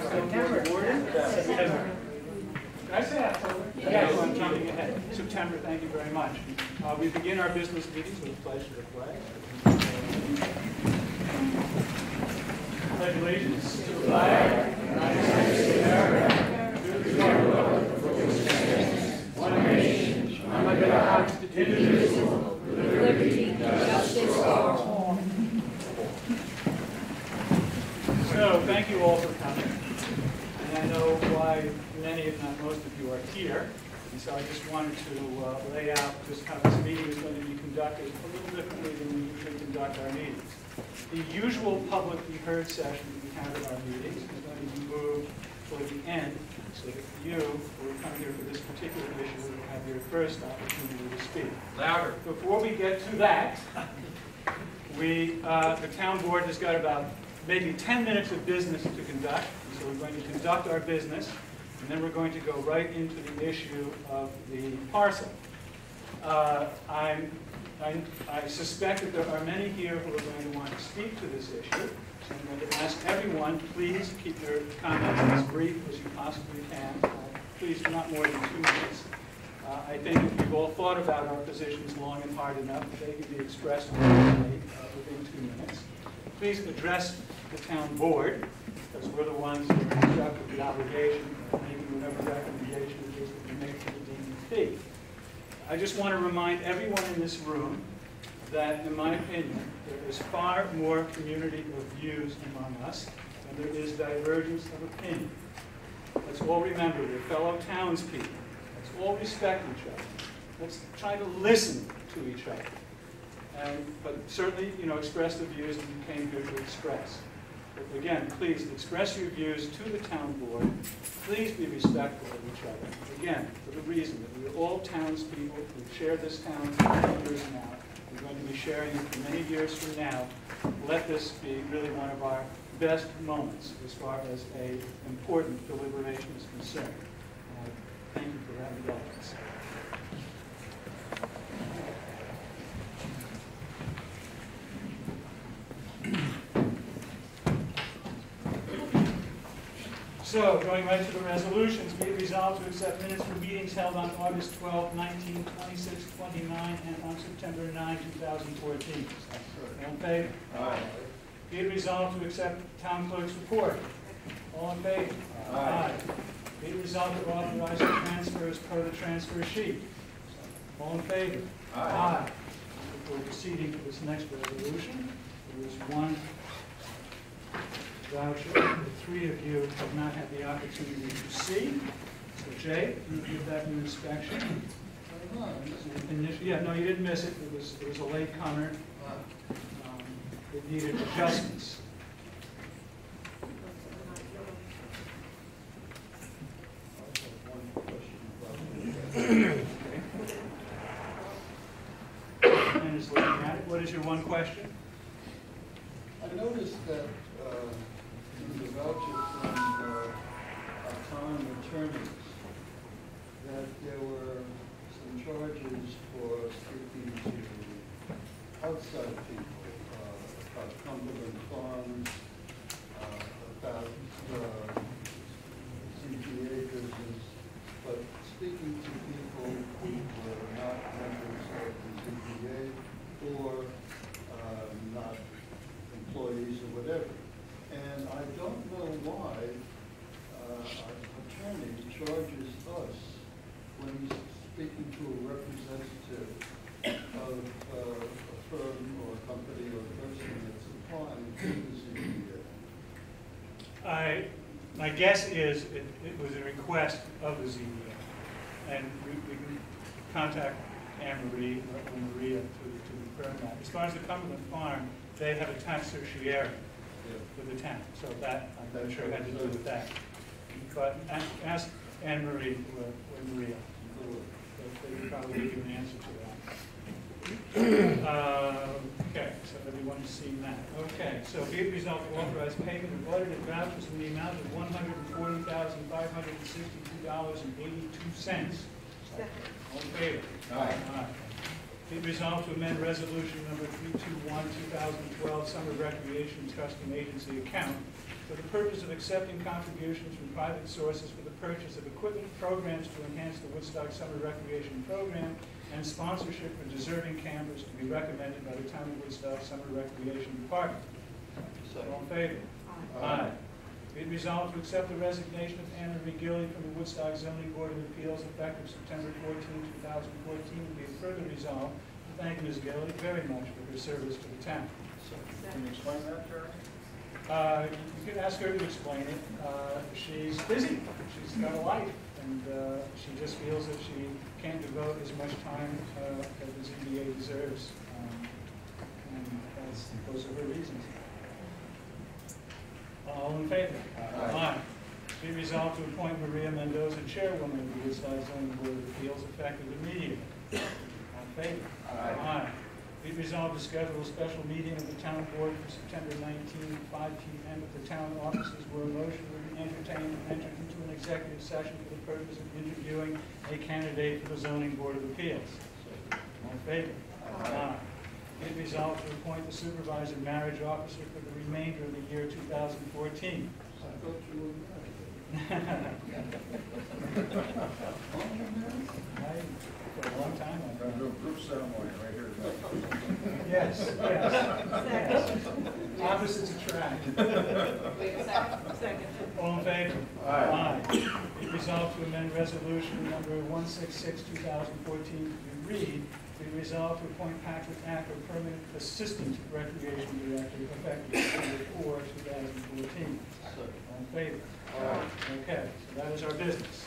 September. September. Did I say October? Yes, I'm jumping ahead. September, thank you very much. We begin our business meetings with a pledge to the flag. Pledge allegiance to the flag of the United States of America, to the republic for which it stands, one nation, under God, indivisible, with liberty and justice for all. So, thank you all for coming. And I know why many, if not most of you, are here. And so I just wanted to lay out just how this meeting is going to be conducted a little differently than we usually conduct our meetings. The usual publicly heard session that we have at our meetings is going to be moved toward the end, so that you who are coming here for this particular issue will have your first opportunity to speak. Louder. Before we get to that, the town board has got about maybe 10 minutes of business to conduct. So we're going to conduct our business, and then we're going to go right into the issue of the parcel. I suspect that there are many here who are going to want to speak to this issue. So I'm going to ask everyone, please keep your comments as brief as you possibly can. Please, not more than 2 minutes. I think if we've all thought about our positions long and hard enough, they can be expressed within 2 minutes. Please address the town board, because we're the ones who are instructed with the obligation of making whatever recommendation it is that we make to the DEP. I just want to remind everyone in this room that, in my opinion, there is far more community of views among us than there is divergence of opinion. Let's all remember we're fellow townspeople. Let's all respect each other. Let's try to listen to each other. But certainly, express the views that you came here to express. But again, please express your views to the town board. Please be respectful of each other. Again, for the reason that we're all townspeople. We've shared this town for many years now. We're going to be sharing it for many years from now. Let this be really one of our best moments as far as an important deliberation is concerned. Thank you for that indulgence. So, going right to the resolutions, be it resolved to accept minutes for meetings held on August 12, 19, 26, 29, and on September 9, 2014. All in favor? Aye. Be it resolved to accept town clerk's report. All in favor? Aye. Be it resolved to authorize the transfers per the transfer sheet. All in favor? Aye. Before proceeding to this next resolution, there is one voucher that 3 of you have not had the opportunity to see. So Jay, you give that an inspection. Yeah, no, you didn't miss it. It was a late comer. It needed adjustments. Okay. And is looking at it. What is your one question? I noticed that in the voucher from our town attorneys that there were some charges for speaking to outside people about Cumberland Farms, about CPA business, but speaking to people who were not members of the CPA or not employees or whatever. And I don't know why our attorney charges us when he's speaking to a representative of a firm or a company or a person that's applying to the ZBA. My guess is it was a request of the ZBA. And we can contact Anne Marie or Maria to confirm that. As far as the Cumberland Farm, they have a tax certiorari for the town, so that I'm not sure had to do with that. But ask Anne Marie or Maria. They can probably give you an answer to that. Okay, so everyone has seen that. Okay, so be it resolved to authorize payment of audited vouchers in the amount of $140,562.82. All in favor? Aye. Aye. Be it resolved to amend resolution number 321, 2012, Summer Recreation Trust and Agency account for the purpose of accepting contributions from private sources for the purchase of equipment programs to enhance the Woodstock Summer Recreation Program and sponsorship for deserving campers to be recommended by the Town of Woodstock Summer Recreation Department. All in favor? Aye. Be it resolved to accept the resignation of Anna McGilly from the Woodstock Zoning Board of Appeals effective September 14, 2014. And be it further resolved to thank Ms. Gilly very much for her service to the town. Can you explain that, Jeremy? You can ask her to explain it. She's busy. She's got a life, and she just feels that she can't devote as much time as the ZBA deserves. And those are her reasons. All in favor? Aye. Be resolved to appoint Maria Mendoza chairwoman of the Woodstock Zoning Board of Appeals effective immediately. All in favor? Aye. Be resolved to schedule a special meeting of the town board for September 19 at 5 p.m. at the town offices where a motion will be entertained and entered into an executive session for the purpose of interviewing a candidate for the zoning board of appeals. All in favor? Aye. Be resolved to appoint the supervisor marriage officer for the remainder of the year 2014. I thought you were married. For a long time. I'm going to do a group ceremony right here tonight. Yes, yes. Opposites attract. Wait a second. Second. All in favor? Aye. Be resolved to amend resolution number 166, 2014 to read, be resolved to appoint Patrick Acker, permanent assistant recreation director, effective December 4, 2014. All in favor? Okay, so that is our business.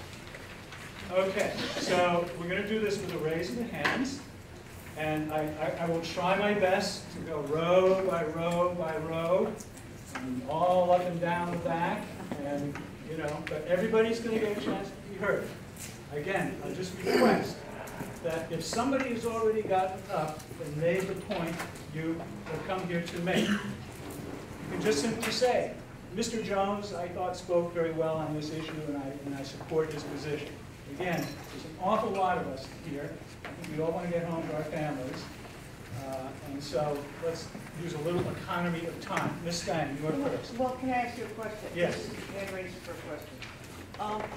Okay, so we're going to do this with a raise of the hands, and I will try my best to go row by row by row, and all up and down the back, and you know, but everybody's going to get a chance to be heard. Again, I just request that if somebody has already gotten up and made the point you have come here to make, you can just simply say, Mr. Jones, I thought spoke very well on this issue, and I support his position. Again, there's an awful lot of us here. I think we all want to get home to our families. And so let's use a little economy of time. Ms. Stein, you are first. Well, can I ask you a question? Yes. Hand raised for a question.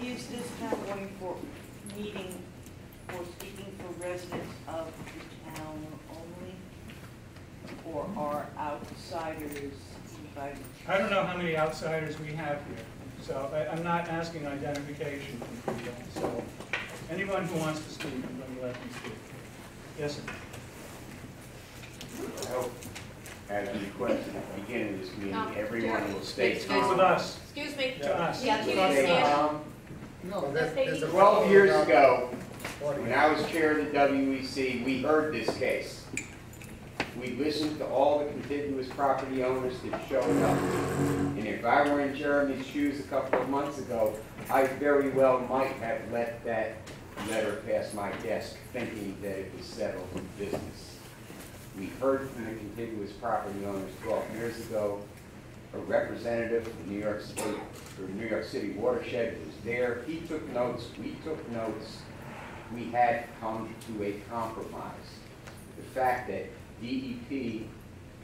Is this town going for meeting or speaking for residents of the town only? Or are outsiders invited? I don't know how many outsiders we have here. So I'm not asking identification from people. So anyone who wants to speak, I'm going to let them speak. Yes, sir. I hope, as we requested at the beginning of this meeting, No, everyone Jerry. will stay Excuse Speak with calm. us. Excuse me. To us. Yeah, can you Stay stand? calm. No, there's a 12 years ago, when I was chair of the WEC, we heard this case. We listened to all the contiguous property owners that showed up. And if I were in Jeremy's shoes a couple of months ago, I very well might have let that letter pass my desk thinking that it was settled in business. We heard from the contiguous property owners 12 years ago. A representative from New York State, or New York City watershed was there. He took notes, we took notes. We had come to a compromise. The fact that DEP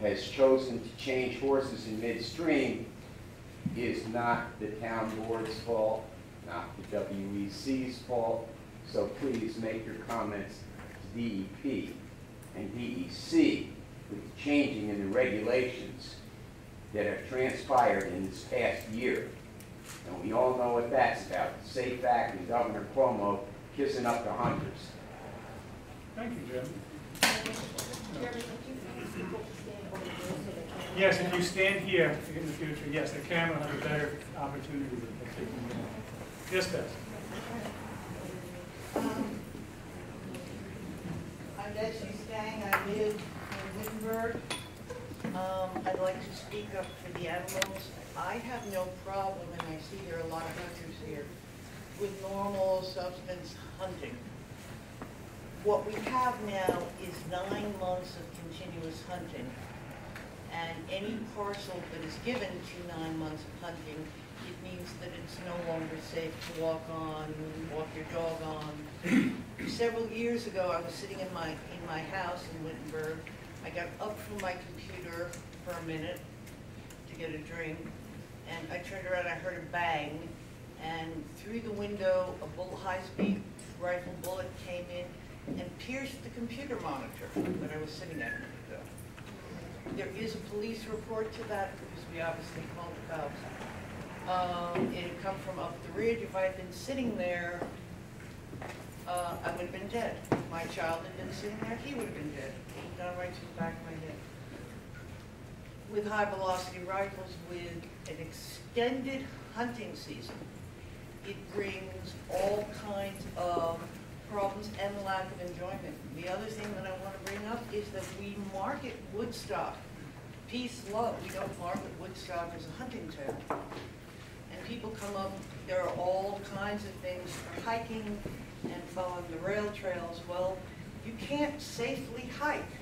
has chosen to change horses in midstream is not the town board's fault, not the WEC's fault. So please make your comments to DEP and DEC with the changing in the regulations that have transpired in this past year. And we all know what that's about, SAFE Act and Governor Cuomo kissing up to hunters. Thank you, Jim. Jeremy, would you please people to stand over there so they can- Yes, if you stand here in the future, yes, the camera will have a better opportunity of taking you. Yes, Beth. I'm Betsy Stang. I live in Wittenberg. I'd like to speak up for the animals. I have no problem, and I see there are a lot of hunters here, with normal substance hunting. What we have now is 9 months of continuous hunting. And any parcel that is given to 9 months of hunting, it means that it's no longer safe to walk on, walk your dog on. Several years ago, I was sitting in my house in Wittenberg. I got up from my computer for a minute to get a drink, and I turned around, I heard a bang, and through the window, a high-speed rifle bullet came in and pierced the computer monitor that I was sitting at a minute ago. There is a police report to that, because we obviously called the cops. It had come from up the ridge. If I had been sitting there, I would have been dead. If my child had been sitting there, he would have been dead. It would have gone right to the back of my head. With high-velocity rifles, with an extended hunting season, it brings all kinds of problems and lack of enjoyment. The other thing that I want to bring up is that we market Woodstock, peace, love. We don't market Woodstock as a hunting town. And people come up, there are all kinds of things for hiking and following the rail trails. Well, you can't safely hike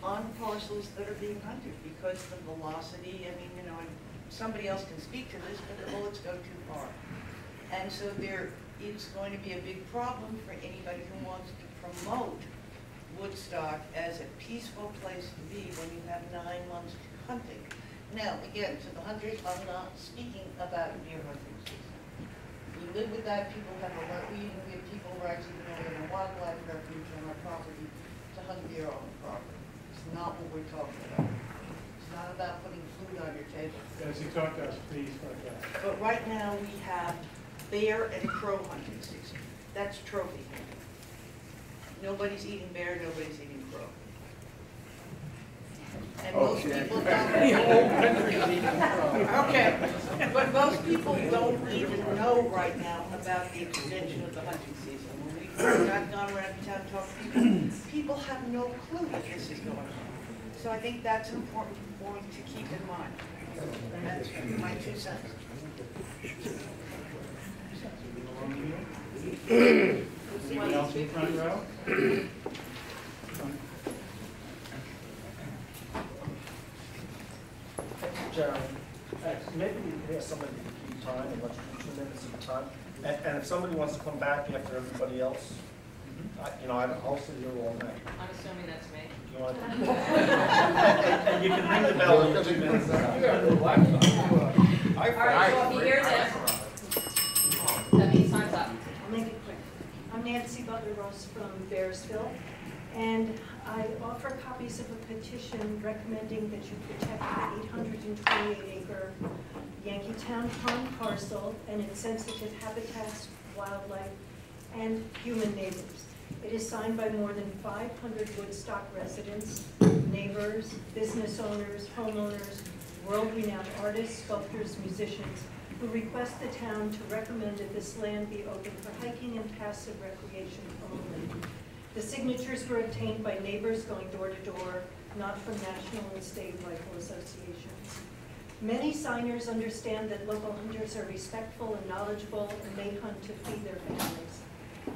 on parcels that are being hunted because the velocity, I mean, you know, and somebody else can speak to this, but the bullets go too far. And so it's going to be a big problem for anybody who wants to promote Woodstock as a peaceful place to be when you have 9 months of hunting. Now, again, to the hunters, I'm not speaking about deer hunting season. We live with that. People have we give people rights even though we have a wildlife refuge on our property to hunt deer on the property. It's not what we're talking about. It's not about putting food on your table. As you talk to us, please, like that. But right now we have bear and crow hunting season. That's trophy hunting. Nobody's eating bear, nobody's eating crow. And most people don't. Okay, but most people don't even know right now about the extension of the hunting season. When we've gone around town talking to people have no clue that this is going on. So I think that's an important point to keep in mind. That's my 2 cents. Anyone else in the front row? Jeremy, maybe we could have somebody to keep time and let's do 2 minutes at a time. And if somebody wants to come back after everybody else, I'll sit here all night. I'm assuming that's me. You want to? And you can ring the bell in 2 minutes. All right, so if you hear this, that means time's up. I'll make it quick. I'm Nancy Butler-Ross from Bearsville, and I offer copies of a petition recommending that you protect the 828-acre Yankeetown Pond parcel and its sensitive habitats, wildlife, and human neighbors. It is signed by more than 500 Woodstock residents, neighbors, business owners, homeowners, world-renowned artists, sculptors, musicians, who request the town to recommend that this land be open for hiking and passive recreation only. The signatures were obtained by neighbors going door to door, not from national and state rifle associations. Many signers understand that local hunters are respectful and knowledgeable and may hunt to feed their families.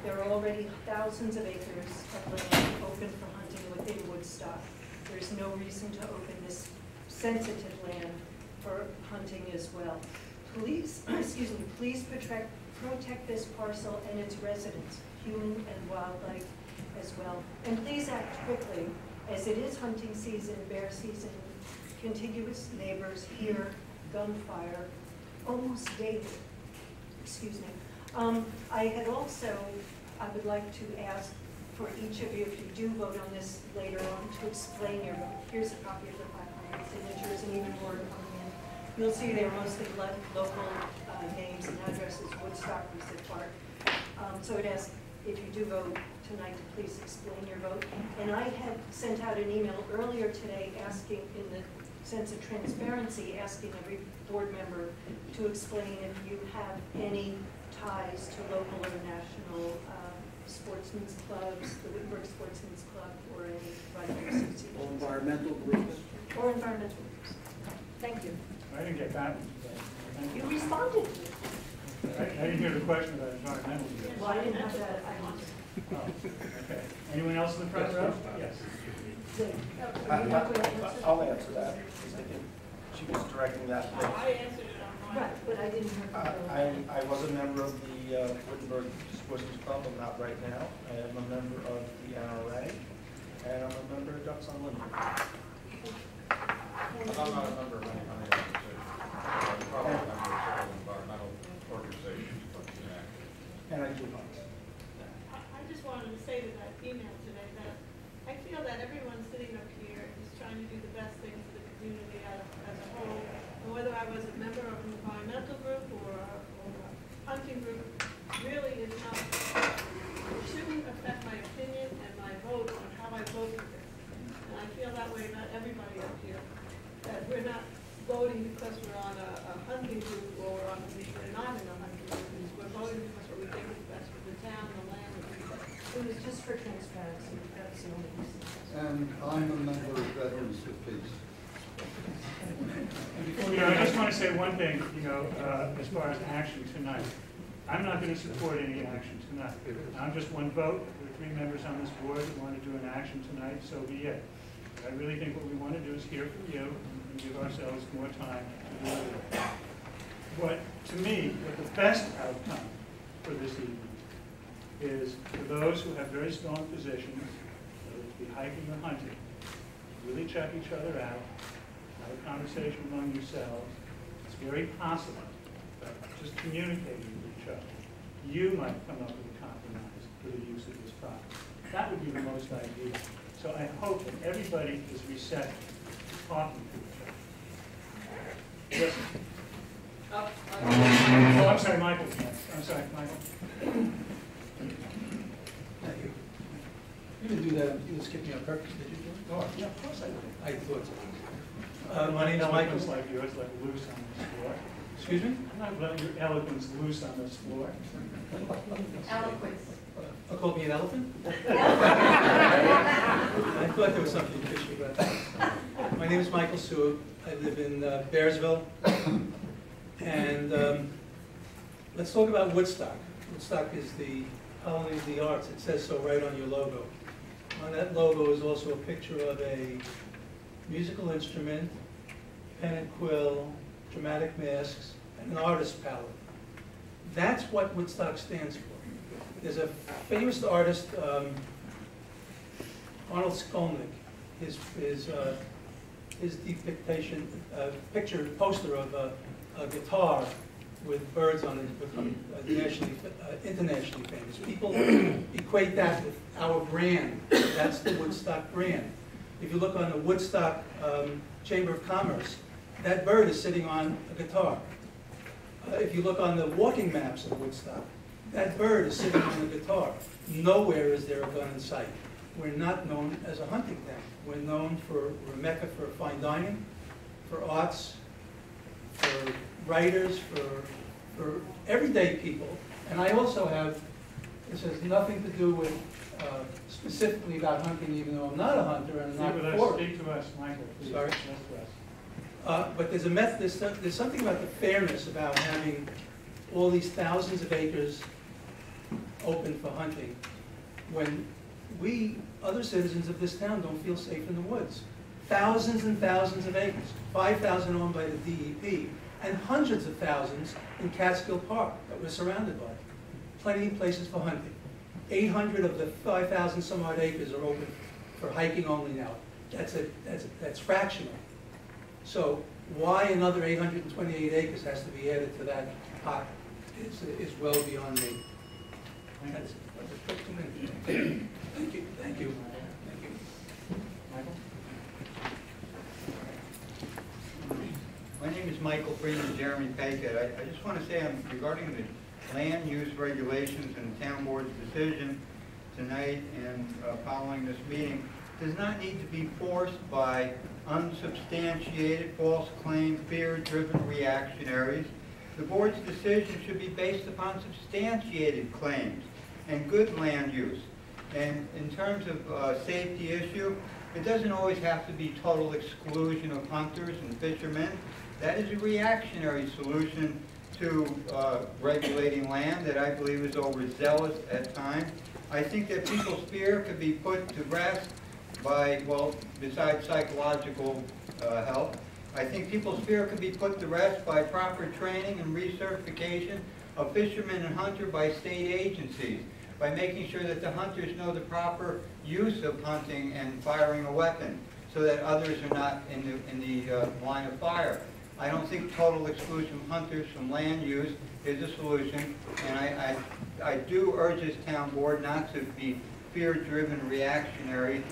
There are already thousands of acres of land open for hunting within Woodstock. There is no reason to open this sensitive land for hunting as well. Please, please protect this parcel and its residents, human and wildlife as well. And please act quickly, as it is hunting season, bear season. Contiguous neighbors hear gunfire almost daily. Excuse me. I would like to ask for each of you, if you do vote on this later on, to explain your vote. Here's a copy of the 500 signatures and even more coming in. You'll see they're mostly local names and addresses, Woodstock, Reset Park. So it asks, if you do vote tonight, to please explain your vote. And I had sent out an email earlier today asking, in the sense of transparency, asking every board member to explain if you have any ties to local or national sportsmen's clubs, the Whitburg Sportsmen's Club, or any rifle associations. Or environmental groups. Or environmental groups. Thank you. I didn't get that one. Thank You you. responded. I didn't hear the question about environmental use. Well, I didn't have that. Oh, okay. Anyone else in the front row? Yes. I'll answer that. She was directing that. Right, but I didn't have. I was a member of the Wittenberg Sportsman's Club. I'm not right now. I am a member of the NRA, and I'm a member of Ducks Unlimited. I'm not a member of any other Probably a number of several environmental organizations, but, And I do hunt. I just wanted to say to that email today that I feel that everyone sitting up here is trying to do the best thing for the community as a whole. And whether I was a member of an environmental group or a hunting group really is not, it shouldn't affect my opinion and my vote on how I vote for this. And I feel that way about everybody up here, that we're not voting because we're on a hunting group or we're not in a hunting group. We're voting because what we think is best for the town, the land, and the people. It was just for transparency, that's the only reason. And I'm a member of Veterans for Peace. I just want to say one thing, as far as action tonight. I'm not going to support any action tonight. I'm just one vote. There are 3 members on this board who want to do an action tonight, so be it. I really think what we want to do is hear from you and give ourselves more time to do it. What, to me, what the best outcome for this evening is for those who have very strong positions, whether it be hiking or hunting, really check each other out, have a conversation among yourselves. It's very possible, but just communicating with each other. You might come up with a compromise for the use of this property. That would be the most ideal. So I hope that everybody is receptive to talking to each other. Yes. Oh, I'm sorry, Michael. I'm sorry, Michael. Thank you. You didn't do that, you didn't skip me on purpose, did you? Oh, yeah, of course I did. I thought so. My name is Michael. Eloquence like yours, like loose on this floor. Excuse me? I'm not letting your eloquence loose on this floor. Eloquence. Called me an elephant? I thought there was something fishy about that. My name is Michael Seward. I live in Bearsville. And let's talk about Woodstock. Woodstock is the colony of the arts. It says so right on your logo. On that logo is also a picture of a musical instrument, pen and quill, dramatic masks, and an artist palette. That's what Woodstock stands for. There's a famous artist, Arnold Skolnick. His depiction, picture, poster of a guitar with birds on it has become internationally famous. People equate that with our brand. That's the Woodstock brand. If you look on the Woodstock Chamber of Commerce, that bird is sitting on a guitar. If you look on the walking maps of Woodstock, that bird is sitting on a guitar. Nowhere is there a gun in sight. We're not known as a hunting town. We're known for Mecca for fine dining, for arts, for writers, for everyday people. And I also have, this has nothing to do with specifically about hunting, even though I'm not a hunter and I'm not for it. Speak to us, Michael, please. Sorry? But there's something about the fairness about having all these thousands of acres open for hunting when we, other citizens of this town, don't feel safe in the woods. Thousands and thousands of acres, 5,000 owned by the DEP, and hundreds of thousands in Catskill Park that we're surrounded by. Plenty of places for hunting. 800 of the 5,000 some odd acres are open for hiking only now. That's fractional. So why another 828 acres has to be added to that pot is well beyond me. That's put to me. Thank you. Thank you. Thank you. Michael? My name is Michael Freeman, Jeremy Paquette. I just want to say regarding the land use regulations and the town board's decision tonight and following this meeting does not need to be forced by unsubstantiated, false claim, fear-driven reactionaries. The board's decision should be based upon substantiated claims and good land use. And in terms of safety issue, it doesn't always have to be total exclusion of hunters and fishermen. That is a reactionary solution to regulating land that I believe is overzealous at times. I think that people's fear could be put to rest by, well, besides psychological help, I think people's fear could be put to rest by proper training and recertification of fishermen and hunter by state agencies, by making sure that the hunters know the proper use of hunting and firing a weapon so that others are not in the line of fire. I don't think total exclusion of hunters from land use is a solution, and I do urge this town board not to be fear-driven reactionary,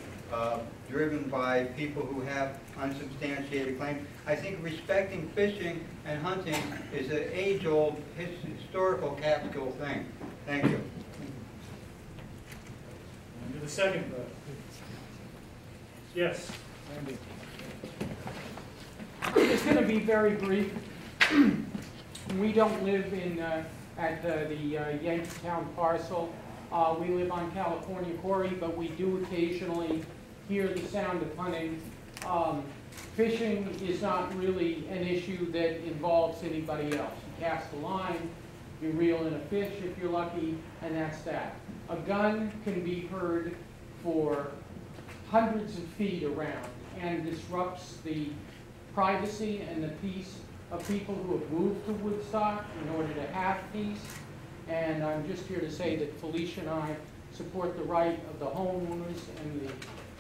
driven by people who have unsubstantiated claims. I think respecting fishing and hunting is an age-old historical Catskill thing. Thank you. And to the second vote. Yes, Randy. It's going to be very brief. We don't live in at the Yankeetown parcel. We live on California Quarry, but we do occasionally hear the sound of hunting. Fishing is not really an issue that involves anybody else. You cast a line, you reel in a fish if you're lucky, and that's that. A gun can be heard for hundreds of feet around and disrupts the privacy and the peace of people who have moved to Woodstock in order to have peace. And I'm just here to say that Felicia and I support the right of the homeowners and the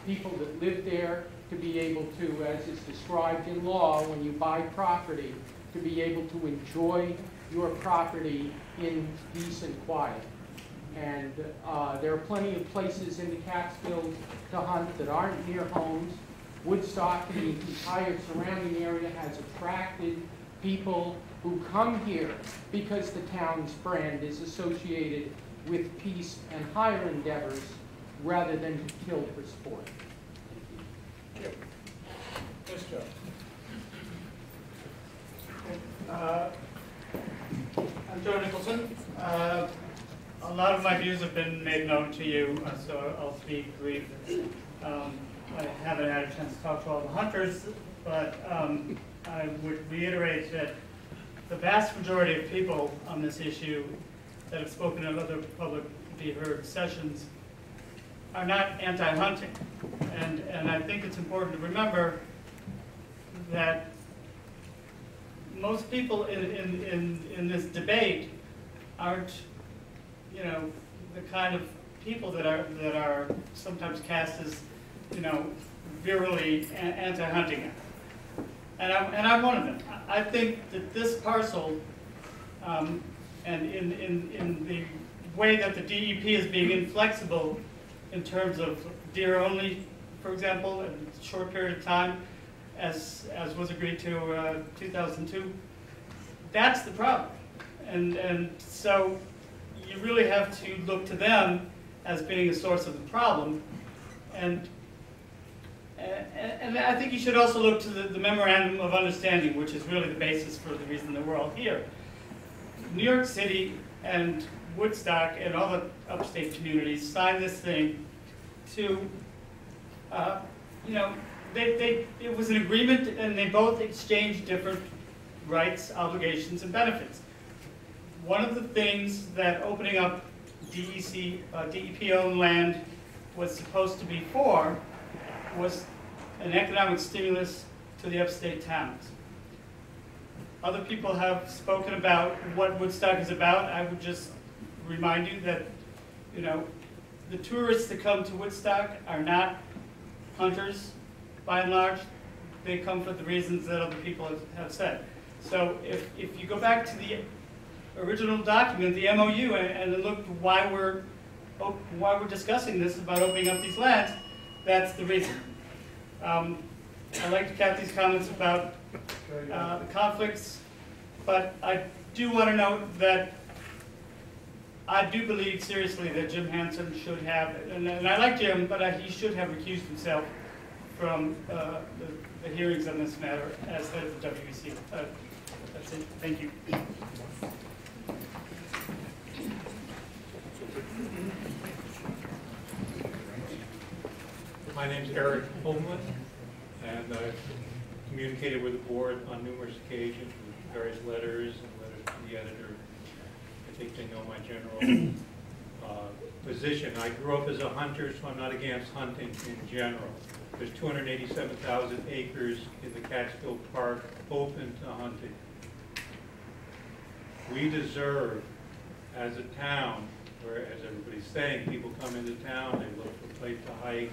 people that live there to be able to, as is described in law, when you buy property, to be able to enjoy your property in peace and quiet. And there are plenty of places in the Catskills to hunt that aren't near homes. Woodstock and the entire surrounding area has attracted people who come here because the town's brand is associated with peace and higher endeavors rather than to kill for sport. Yes, Joe. I'm Joe Nicholson. A lot of my views have been made known to you, so I'll speak brief. I haven't had a chance to talk to all the hunters, but I would reiterate that the vast majority of people on this issue that have spoken at other public be heard sessions are not anti-hunting. And I think it's important to remember that most people in this debate aren't, you know, the kind of people that are sometimes cast as, you know, virulently anti-hunting. And I'm one of them. I think that this parcel, and in the way that the DEP is being inflexible in terms of deer only, for example, in a short period of time, as was agreed to 2002, that's the problem. And so you really have to look to them as being a source of the problem. And I think you should also look to the Memorandum of Understanding, which is really the basis for the reason that we're all here. New York City and Woodstock and all the upstate communities signed this thing to, you know, it was an agreement, and they both exchanged different rights, obligations, and benefits. One of the things that opening up DEP-owned land was supposed to be for was an economic stimulus to the upstate towns. Other people have spoken about what Woodstock is about. I would just remind you that, you know, the tourists that come to Woodstock are not hunters, by and large. They come for the reasons that other people have said. So if you go back to the original document, the MOU, and look why we're discussing this about opening up these lands, that's the reason. I liked Kathy's comments about the conflicts, but I do want to note that I do believe seriously that Jim Hansen should have, and I like Jim, but he should have recused himself from the hearings on this matter as head of the WEC. That's it. Thank you. My name is Eric Holmlin, and I've communicated with the board on numerous occasions with various letters and letters to the editor. I think they know my general position. I grew up as a hunter, so I'm not against hunting in general. There's 287,000 acres in the Catskill Park open to hunting. We deserve, as a town, where, as everybody's saying, people come into town, they look for a place to hike,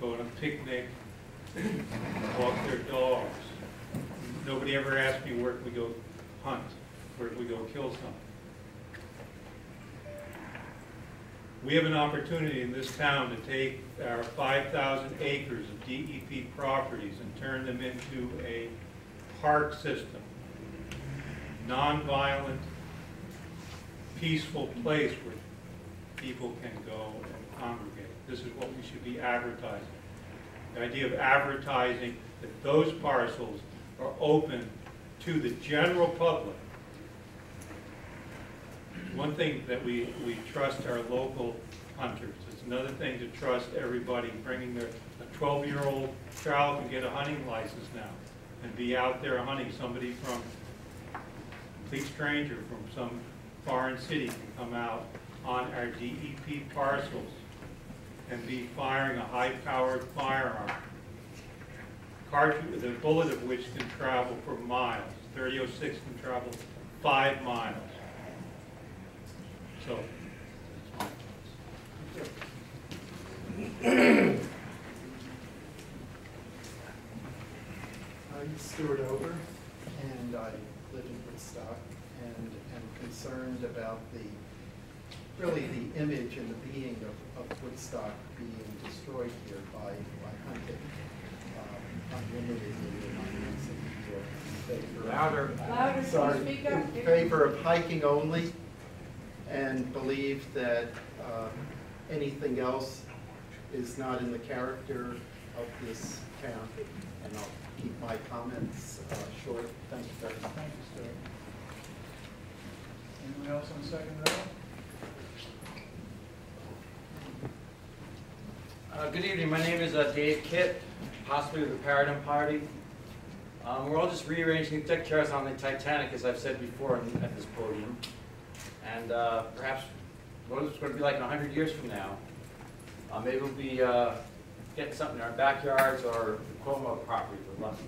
go on a picnic, walk their dogs. Nobody ever asked me where can we go hunt, where can we go kill something. We have an opportunity in this town to take our 5,000 acres of DEP properties and turn them into a park system, non-violent, peaceful place where people can go and congregate. This is what we should be advertising. The idea of advertising that those parcels are open to the general public. One thing that we trust our local hunters. It's another thing to trust everybody bringing a 12-year-old child can get a hunting license now and be out there hunting. Somebody from a complete stranger from some foreign city can come out on our DEP parcels and be firing a high-powered firearm, the bullet of which can travel for miles. 3006 can travel 5 miles. So, I'm Stuart Over, and I live in Woodstock, and am concerned about really the image and the being of Woodstock being destroyed here by hunting unlimitedly in 9 months of the year. Louder. Louder, Sorry, speak up. in favor of hiking only, and believe that anything else is not in the character of this town. And I'll keep my comments short. Thank you very much. Thank you, Stuart. Anyone else on the second row? Good evening. My name is Dave Kitt, possibly with the Paradigm Party. We're all just rearranging deck chairs on the Titanic, as I've said before at this podium. And perhaps what it's going to be like in 100 years from now. Maybe we'll be getting something in our backyards or the Cuomo property if we're lucky.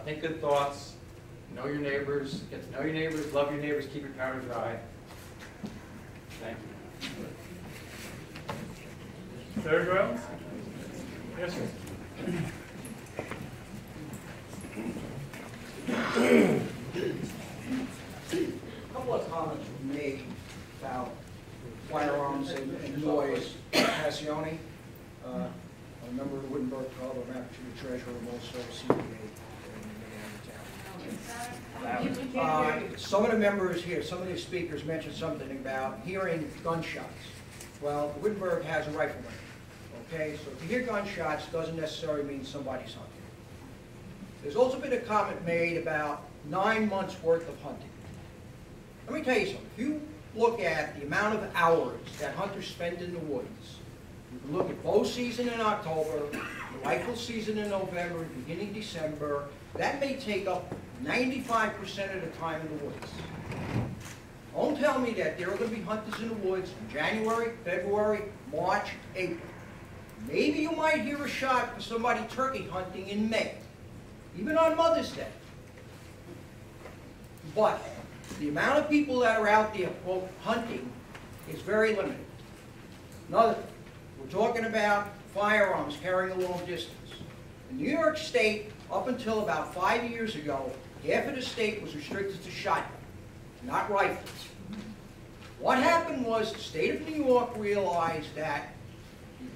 Think good thoughts, know your neighbors, get to know your neighbors, love your neighbors, keep your powder dry. Thank you. Third row? Yes, sir. A couple of comments were made about firearms and noise. Passione, I'm a member of the Wittenberg Club, I'm actually the treasurer, I'm also CPA in the town. Some of the members here, some of the speakers mentioned something about hearing gunshots. Well, Wittenberg has a rifleman, okay? So if you hear gunshots, doesn't necessarily mean somebody's hunting. There's also been a comment made about 9 months worth of hunting. Let me tell you something. If you look at the amount of hours that hunters spend in the woods, you can look at bow season in October, the rifle season in November, beginning December, that may take up 95% of the time in the woods. Don't tell me that there are going to be hunters in the woods in January, February, March, April. Maybe you might hear a shot for somebody turkey hunting in May, even on Mother's Day. But the amount of people that are out there, quote, hunting is very limited. Another thing, we're talking about firearms carrying a long distance. In New York State, up until about 5 years ago, half of the state was restricted to shotgun, not rifles. What happened was the state of New York realized that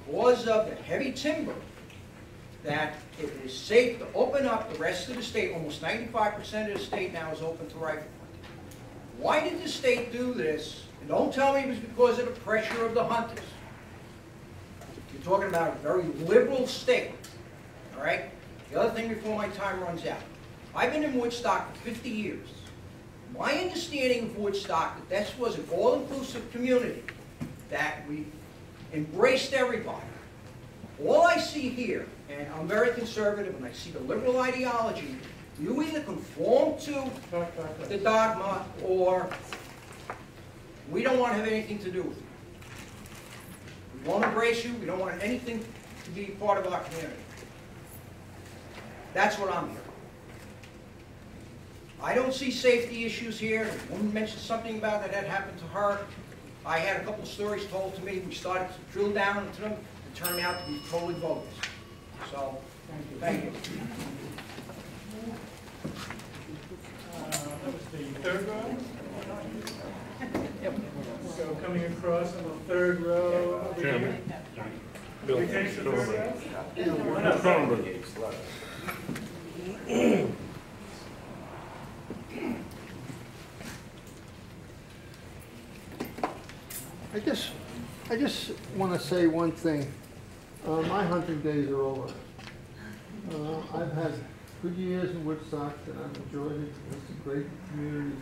because of the heavy timber, that it is safe to open up the rest of the state. Almost 95% of the state now is open to rifle hunting. Why did the state do this? And don't tell me it was because of the pressure of the hunters. You're talking about a very liberal state, all right? The other thing before my time runs out. I've been in Woodstock for 50 years. My understanding of Woodstock, that this was an all-inclusive community, that we embraced everybody. All I see here, and I'm very conservative, and I see the liberal ideology, you either conform to the dogma, or we don't want to have anything to do with you. We won't embrace you, we don't want anything to be part of our community. That's what I'm hearing. I don't see safety issues here. A woman mentioned something about that happened to her. I had a couple of stories told to me. We started to drill down into them. It turned out to be totally bogus. So, thank you. the third row? So coming across on the third row over here. Chairman. We finish the third row? I just want to say one thing. My hunting days are over. I've had good years in Woodstock and I've enjoyed it. It's a great community.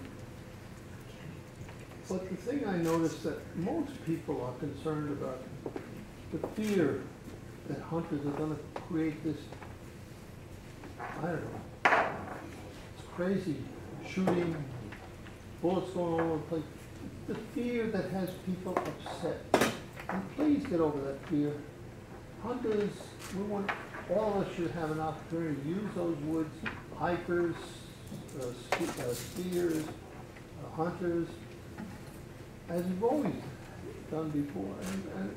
But the thing I noticed that most people are concerned about the fear that hunters are going to create this, I don't know, it's crazy, shooting, bullets going all over the place. The fear that has people upset. And please get over that fear. Hunters, all of us should have an opportunity to use those woods, hikers, skiers, hunters, as we've always done before. And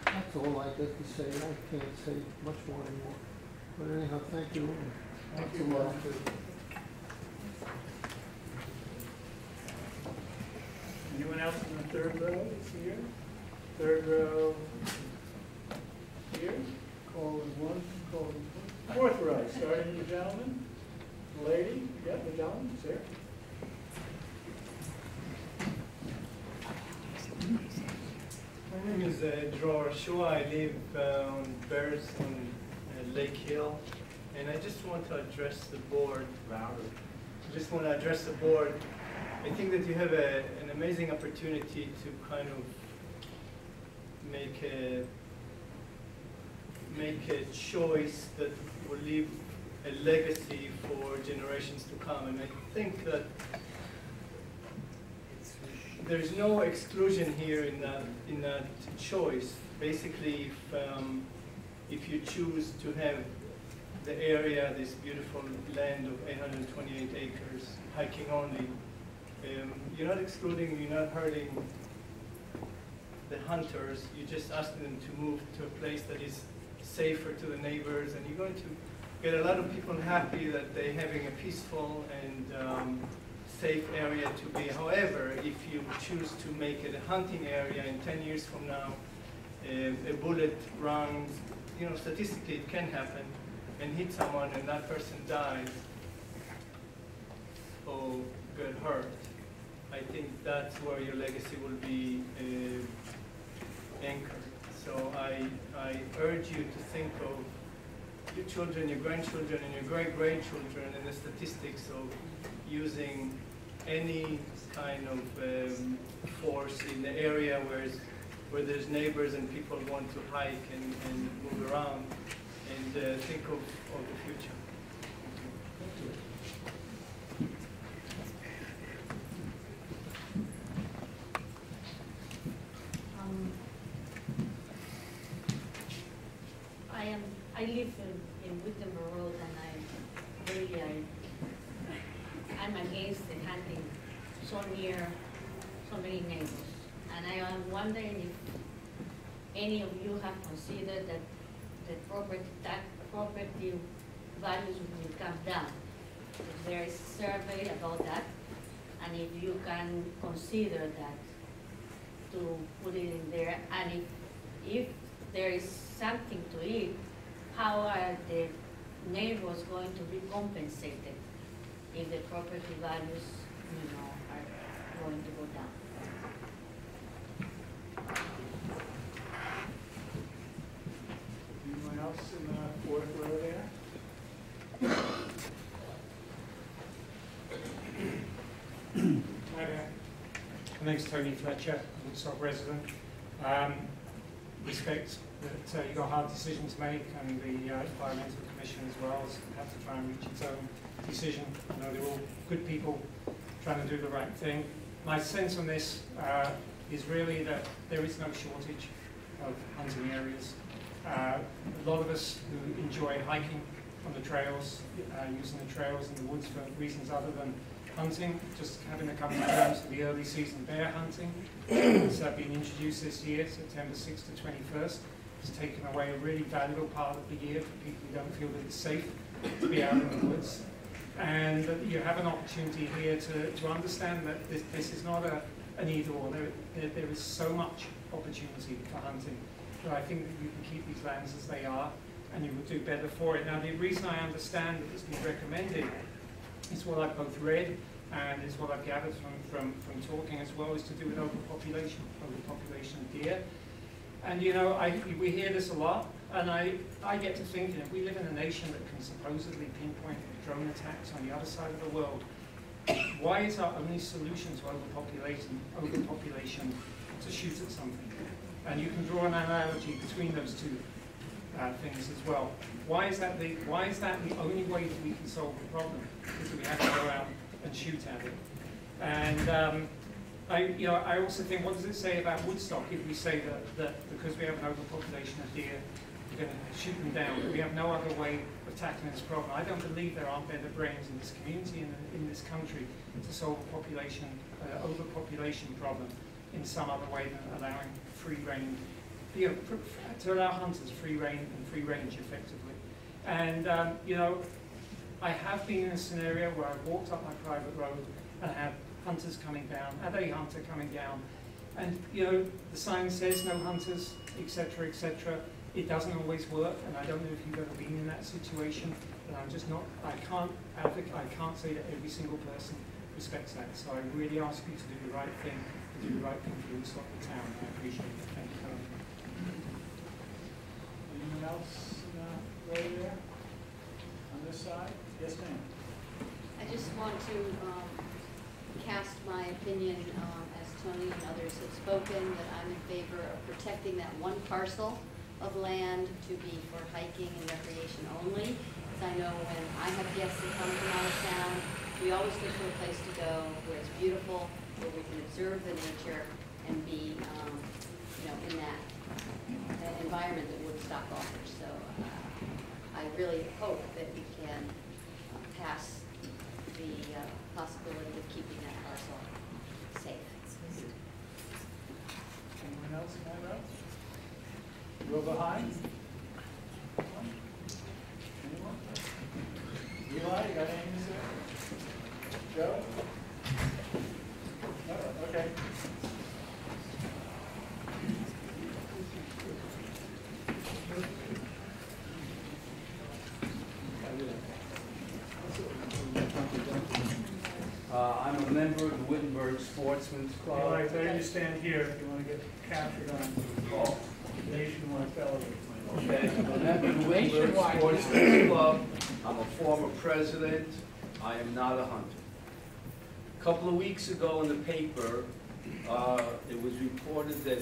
that's all I get to say. I can't say much more anymore. But anyhow, thank you. Thank you, Lots of love. Anyone else in the third row is here? Third row here. Call in one, call in two. Fourth row, starting with the gentleman. The lady, yeah, the gentleman, sir. My name is Dror Shua. I live on Bears on Lake Hill, and I just want to address the board. I just want to address the board. I think that you have an amazing opportunity to kind of make a choice that will leave a legacy for generations to come. And I think that there's no exclusion here in that choice. Basically, if you choose to have the area, this beautiful land of 828 acres, hiking only, you're not excluding, you're not hurting the hunters. You just ask them to move to a place that is safer to the neighbors, and you're going to get a lot of people happy that they're having a peaceful and safe area to be. However, if you choose to make it a hunting area in 10 years from now, a bullet round, statistically it can happen, and hit someone and that person dies or get hurt. I think that's where your legacy will be anchored. So I urge you to think of your children, your grandchildren, and your great-grandchildren, and the statistics of using any kind of force in the area where there's neighbors and people want to hike and move around, and think of the future. I live in Wittenberg Road, and I'm against the hunting so near so many neighbors. And I am wondering if any of you have considered that the property values will come down. If there is a survey about that, and if you can consider that to put it in there, and if there is something to it, how are the neighbors going to be compensated if the property values, are going to go down? Anyone else in the fourth row there? Hi there. My name's Tony Fletcher, I'm a Woodstock resident. Respect that you've got a hard decision to make, and the Environmental Commission as well has had to try and reach its own decision. They're all good people trying to do the right thing. My sense on this is really that there is no shortage of hunting areas. A lot of us who enjoy hiking on the trails, using the trails in the woods for reasons other than hunting, just having to come to terms with the early season bear hunting. It's been introduced this year, September 6th to 21st. It's taken away a really valuable part of the year for people who don't feel that it's safe to be out in the woods. And you have an opportunity here to understand that this is not an either-or. There is so much opportunity for hunting that I think that you can keep these lands as they are, and you will do better for it. Now, the reason I understand that it's been recommended is what I've both read and is what I've gathered from talking as well, is to do with overpopulation of deer. And you know, we hear this a lot, and I get to thinking, if we live in a nation that can supposedly pinpoint drone attacks on the other side of the world, why is our only solution to overpopulation to shoot at something? And you can draw an analogy between those two things as well. Why is that the only way that we can solve the problem? Is that we have to go out and shoot at it. And I also think, what does it say about Woodstock if we say that because we have an overpopulation of deer, we're going to shoot them down? We have no other way of tackling this problem. I don't believe there aren't better brains in this community and in this country to solve a overpopulation problem in some other way than allowing free rein, to allow hunters free rein and free range effectively. And you know, I have been in a scenario where I've walked up my private road and had hunters coming down, had a hunter coming down, and you know, the sign says no hunters, etc., etc. It doesn't always work, and I don't know if you've ever been in that situation, but I'm just not, I can't say that every single person respects that. So I really ask you to do the right thing, to do the right thing for Woodstock, the town. I appreciate it. Thank you, Colin. Anyone else in the row there? On this side? Yes, ma'am. I just want to cast my opinion, as Tony and others have spoken, that I'm in favor of protecting that one parcel of land to be for hiking and recreation only. Because I know when I have guests that come from out of town, we always look for a place to go where it's beautiful, where we can observe the nature and be, you know, in that environment that Woodstock offers. So I really hope that we can pass the possibility of keeping that parcel safe. Anyone else in that row? Row behind? Anyone? Eli, you got anything to say? Joe? No? Okay. I'm a member of the Wittenberg Sportsman's Club. Eli, better you stand here if you want to get captured on nationwide television. Okay, I'm a member of the Wittenberg Sportsman's Club. I'm a former president. I am not a hunter. A couple of weeks ago in the paper, it was reported that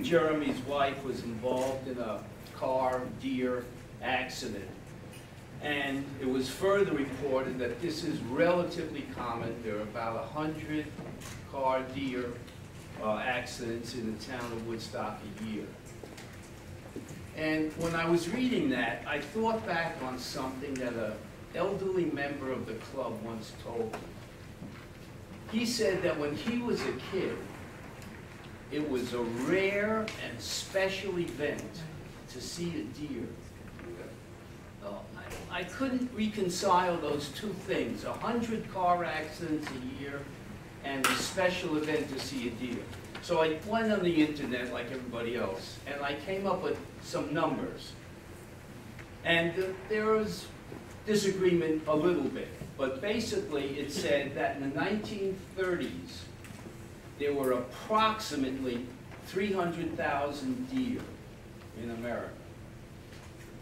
Jeremy's wife was involved in a car-deer accident. And it was further reported that this is relatively common. There are about 100 car-deer accidents in the town of Woodstock a year. And when I was reading that, I thought back on something that an elderly member of the club once told me. He said that when he was a kid, it was a rare and special event to see a deer. I couldn't reconcile those two things, 100 car accidents a year and a special event to see a deer. So I went on the internet like everybody else, and I came up with some numbers. And there was disagreement a little bit, but basically it said that in the 1930s, there were approximately 300,000 deer in America.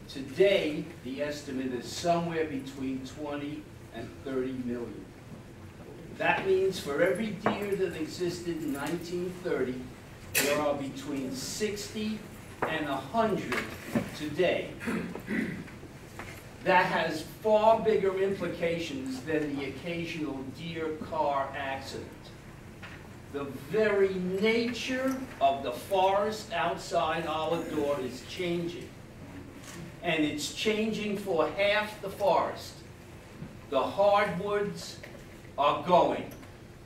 Today, the estimate is somewhere between 20 and 30 million. That means for every deer that existed in 1930, there are between 60 and 100 today. That has far bigger implications than the occasional deer car accident. The very nature of the forest outside our door is changing. And it's changing for half the forest. The hardwoods are going.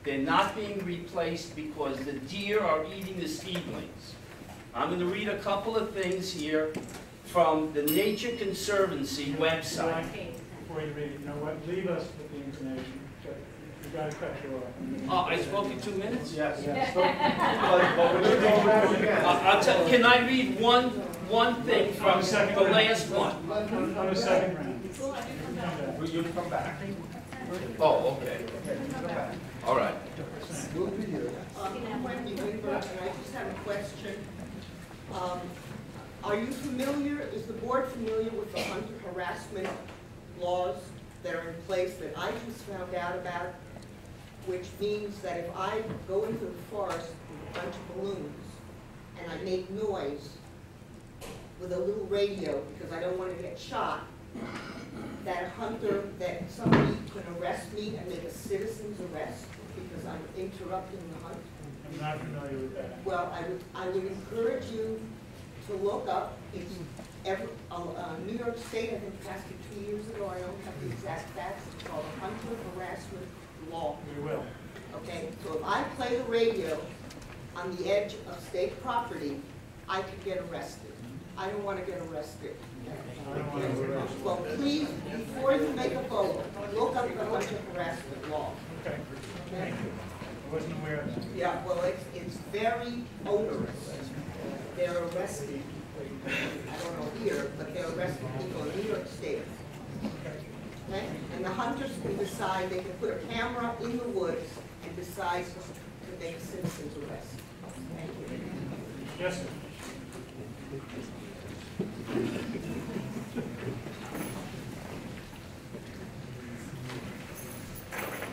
They're not being replaced because the deer are eating the seedlings. I'm going to read a couple of things here from the Nature Conservancy website. before you read it, you know what, leave us with the information, but we've got to cut you off. I spoke in 2 minutes? Yes. I'll tell, can I read one thing from the last one? On the second round. Will you come back? Oh, okay. All right. Wendy Whitberg, and I just have a question. Are you familiar, is the board familiar with the hunter harassment laws that are in place that I just found out about? Which means that if I go into the forest with a bunch of balloons and I make noise with a little radio because I don't want to get shot, that somebody could arrest me and make a citizen's arrest because I'm interrupting the hunt? I'm not familiar with that. Well, I would encourage you to look up, it's New York State, I think passed it 2 years ago, I don't have the exact facts, it's called a hunter harassment law. We will. Okay, so if I play the radio on the edge of state property, I could get arrested. I don't want to get arrested. Well, please, before you make a vote, look up the hunter harassment law. Okay. Thank you. I wasn't aware of that. Yeah, well, it's very onerous. They're arresting, I don't know here, but they're arresting people in New York State. Okay? And the hunters can decide, they can put a camera in the woods and decide to make a citizen's arrest. Thank you. Yes, sir.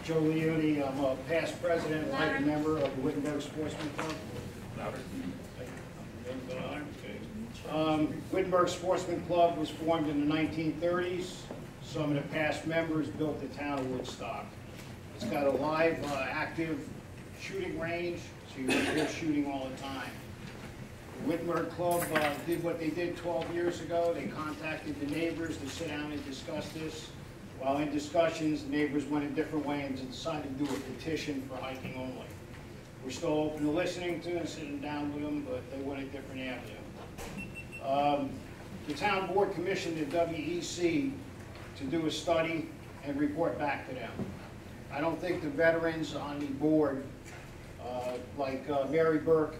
Joe Leone, I'm a past president, life member of the Wittenberg Sportsman Club. Wittenberg Sportsman Club was formed in the 1930s. Some of the past members built the town of Woodstock. It's got a live, active shooting range, so you're here shooting all the time. The Wittenberg Club did what they did 12 years ago. They contacted the neighbors to sit down and discuss this. While in discussions, the neighbors went a different way and decided to do a petition for hiking only. We're still open to listening to and sitting down with them, but they went a different avenue. The town board commissioned the WEC to do a study and report back to them. I don't think the veterans on the board, like Mary Burke,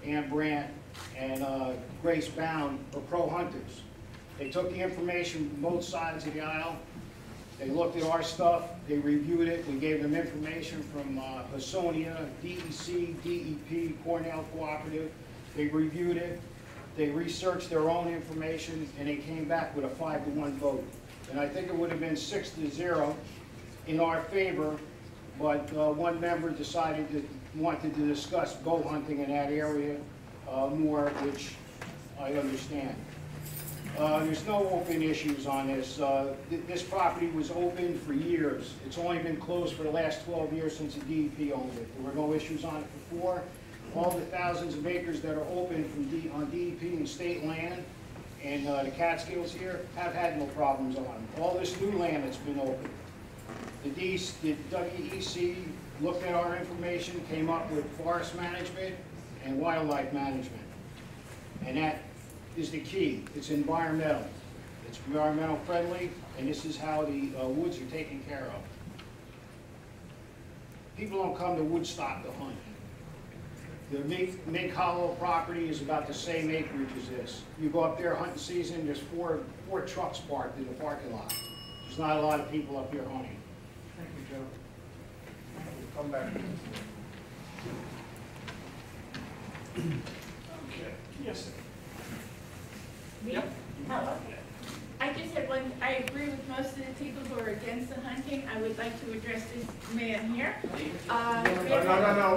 Ann Brandt, and Grace Bound, are pro-hunters. They took the information from both sides of the aisle. They looked at our stuff, they reviewed it, we gave them information from Hussonia, DEC, DEP, Cornell Cooperative. They reviewed it, they researched their own information, and they came back with a 5-to-1 vote. And I think it would have been 6-0 in our favor, but one member decided that wanted to discuss bow hunting in that area more, which I understand. There's no open issues on this. This property was open for years. It's only been closed for the last 12 years since the DEP owned it. There were no issues on it before. All the thousands of acres that are open on DEP and state land and the Catskills here have had no problems on them. All this new land that's been open. The WEC looked at our information, came up with forest management and wildlife management. And that is the key. It's environmental. It's environmental friendly, and this is how the woods are taken care of. People don't come to Woodstock to hunt. The Mink Hollow property is about the same acreage as this. You go up there hunting season, there's four trucks parked in the parking lot. There's not a lot of people up here hunting. Thank you, Joe. We'll come back. Okay. Yes, sir. Me? Yep. Oh, I just had one, I agree with most of the people who are against the hunting. I would like to address this man here. No,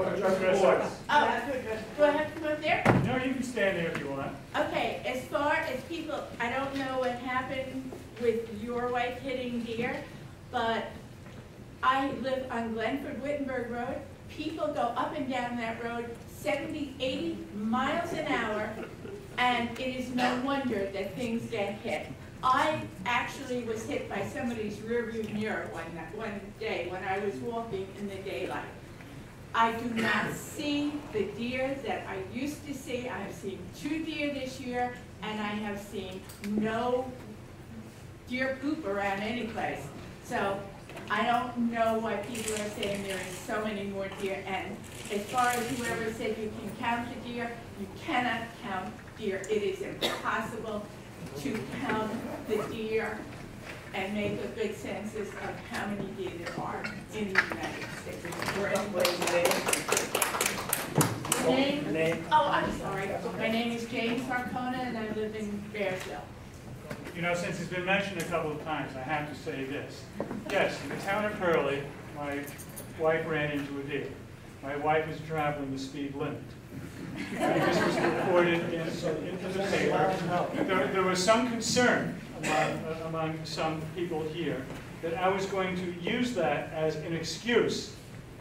address the board. Oh, do I have to go up there? No, you can stand there if you want. Okay, as far as people, I don't know what happened with your wife hitting deer, but I live on Glenford Wittenberg Road. People go up and down that road 70, 80 miles an hour, and it is no wonder that things get hit. I actually was hit by somebody's rearview mirror one day when I was walking in the daylight. I do not see the deer that I used to see. I have seen 2 deer this year, and I have seen no deer poop around any place. So I don't know why people are saying there is so many more deer. And as far as whoever said you can count the deer, you cannot count deer. It is impossible to count the deer and make a good census of how many deer there are in the United States. Or name? Oh, I'm sorry. My name is Jane Sarcona, and I live in Bearsville. You know, since it's been mentioned a couple of times, I have to say this. Yes, in the town of Hurley, my wife ran into a deer. My wife was traveling the speed limit. This was reported in the paper. There was some concern among some people here that I was going to use that as an excuse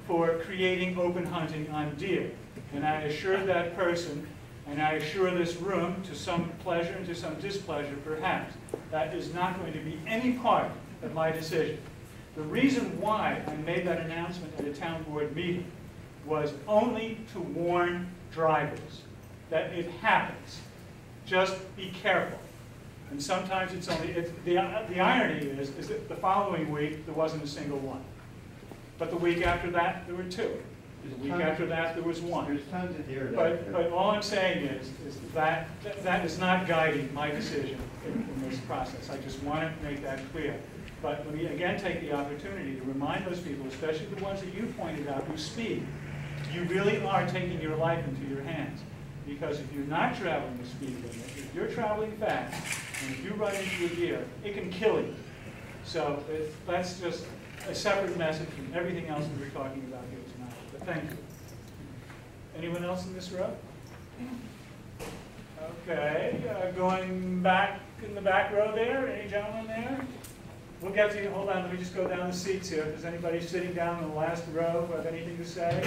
for creating open hunting on deer. And I assured that person, and I assure this room, to some pleasure and to some displeasure perhaps, that is not going to be any part of my decision. The reason why I made that announcement at a town board meeting was only to warn drivers that it happens. Just be careful. And sometimes it's only, the irony is that the following week there wasn't a single one. But the week after that there were two. The week after that there was one. There's tons of deer. But all I'm saying is that is not guiding my decision in this process. I just want to make that clear. But let me again take the opportunity to remind those people, especially the ones that you pointed out who speed, you really are taking your life into your hands. Because if you're not traveling the speed limit, if you're traveling fast, and if you run into a deer, it can kill you. So that's just a separate message from everything else that we're talking about here tonight. But thank you. Anyone else in this row? Okay, going back in the back row there. Any gentlemen there? We'll get to you. Hold on, let me just go down the seats here. If there's anybody sitting down in the last row who have anything to say?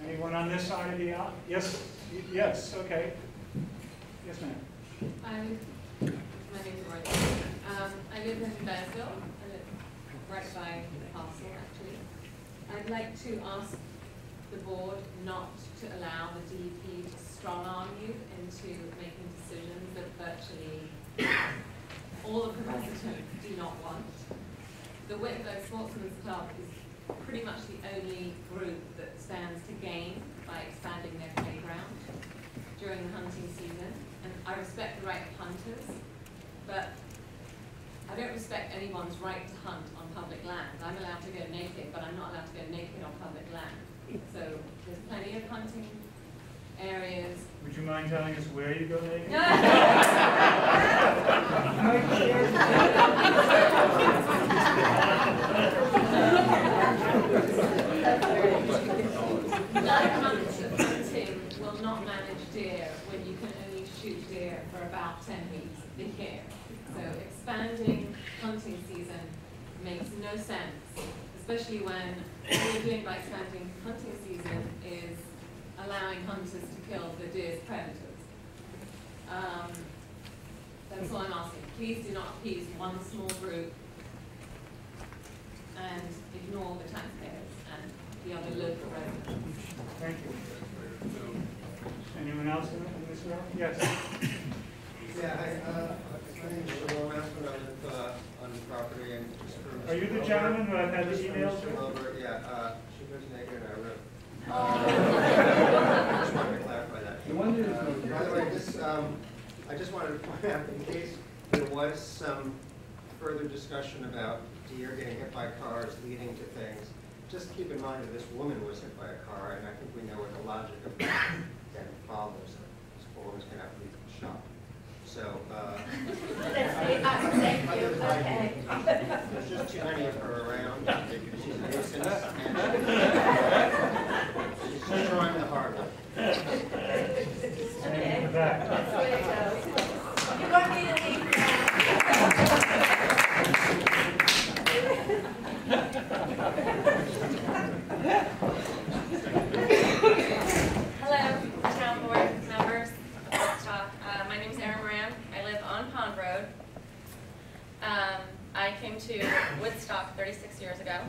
Anyone on this side of the aisle? Yes, yes, okay. Yes, ma'am. My name is Roy. I live in Bearsville. I live right by the castle, actually. I'd like to ask the board not to allow the DEP to strong-arm you into making decisions that virtually all of the residents do not want. The Wittenberg Sportsman's Club is pretty much the only group that stands to gain by expanding their playground during the hunting season. And I respect the right of hunters, but I don't respect anyone's right to hunt on public land. I'm allowed to go naked, but I'm not allowed to go naked on public land. So there's plenty of hunting areas. Would you mind telling us where you go naked? Hunting will not manage deer when you can only shoot deer for about 10 weeks a year. So expanding hunting season makes no sense, especially when all you're doing by expanding hunting season is allowing hunters to kill the deer's predators. That's all I'm asking. Please do not appease one small group and ignore the taxpayers and the other local residents. Thank you. Anyone else in this room? Yes. Yeah, my name is Shalom Aspen. I live on the property and just for Are you the gentleman who I've had the email to? Yeah, she was naked and I wrote. I just wanted to clarify that. By the way, this, I just wanted to point out, in case there was some further discussion about deer getting hit by cars leading to things, just keep in mind that this woman was hit by a car, and I think we know what the logic of that follows. This poor woman's going to have to leave the shop. So, Thank you. Okay. there's just too many of her around. She's a nuisance, and she's just trying the hard way. Okay. That's the way it goes. You want me to leave Hello, town board members of Woodstock. My name is Erin Moran. I live on Pond Road. I came to Woodstock 36 years ago.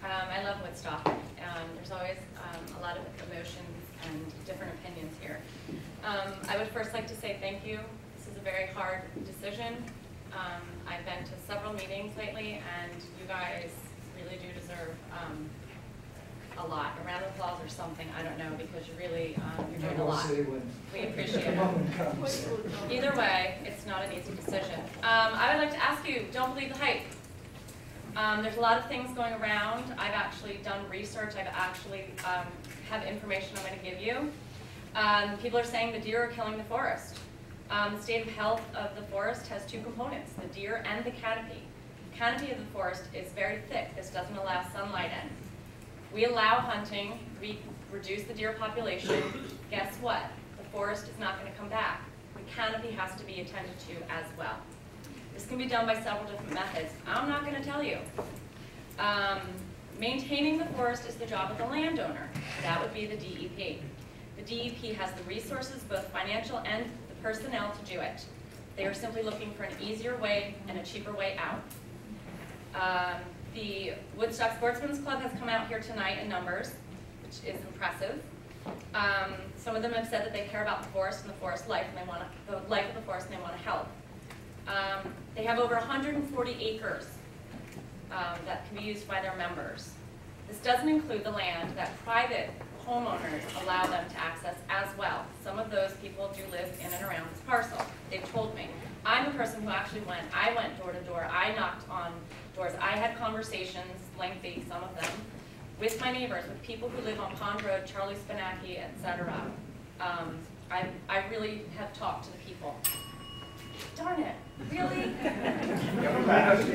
I love Woodstock. There's always a lot of emotions and different opinions here. I would first like to say thank you. This is a very hard decision. I've been to several meetings lately, and you guys really do deserve a lot. A round of applause or something, I don't know, because you really, you're doing a lot. We appreciate it. Either way, it's not an easy decision. I would like to ask you, don't believe the hype. There's a lot of things going around. I've actually done research. I've actually have information I'm going to give you. People are saying the deer are killing the forest. The state of health of the forest has two components, the deer and the canopy. The canopy of the forest is very thick. This doesn't allow sunlight in. We allow hunting, we reduce the deer population. Guess what? The forest is not going to come back. The canopy has to be attended to as well. This can be done by several different methods. I'm not going to tell you. Maintaining the forest is the job of the landowner. That would be the DEP. The DEP has the resources, both financial and the personnel, to do it. They are simply looking for an easier way and a cheaper way out. The Woodstock Sportsman's Club has come out here tonight in numbers, which is impressive. Some of them have said that they care about the forest and the forest life, and they want the life of the forest, and they want to help. They have over 140 acres that can be used by their members. This doesn't include the land that private homeowners allow them to access as well. Some of those people do live in and around this parcel. They've told me. I'm a person who actually went. I went door to door. I knocked on doors. I had conversations, lengthy, some of them, with my neighbors, with people who live on Pond Road, Charlie Spinacki, etc. I really have talked to the people. Darn it. Really? Come back. It's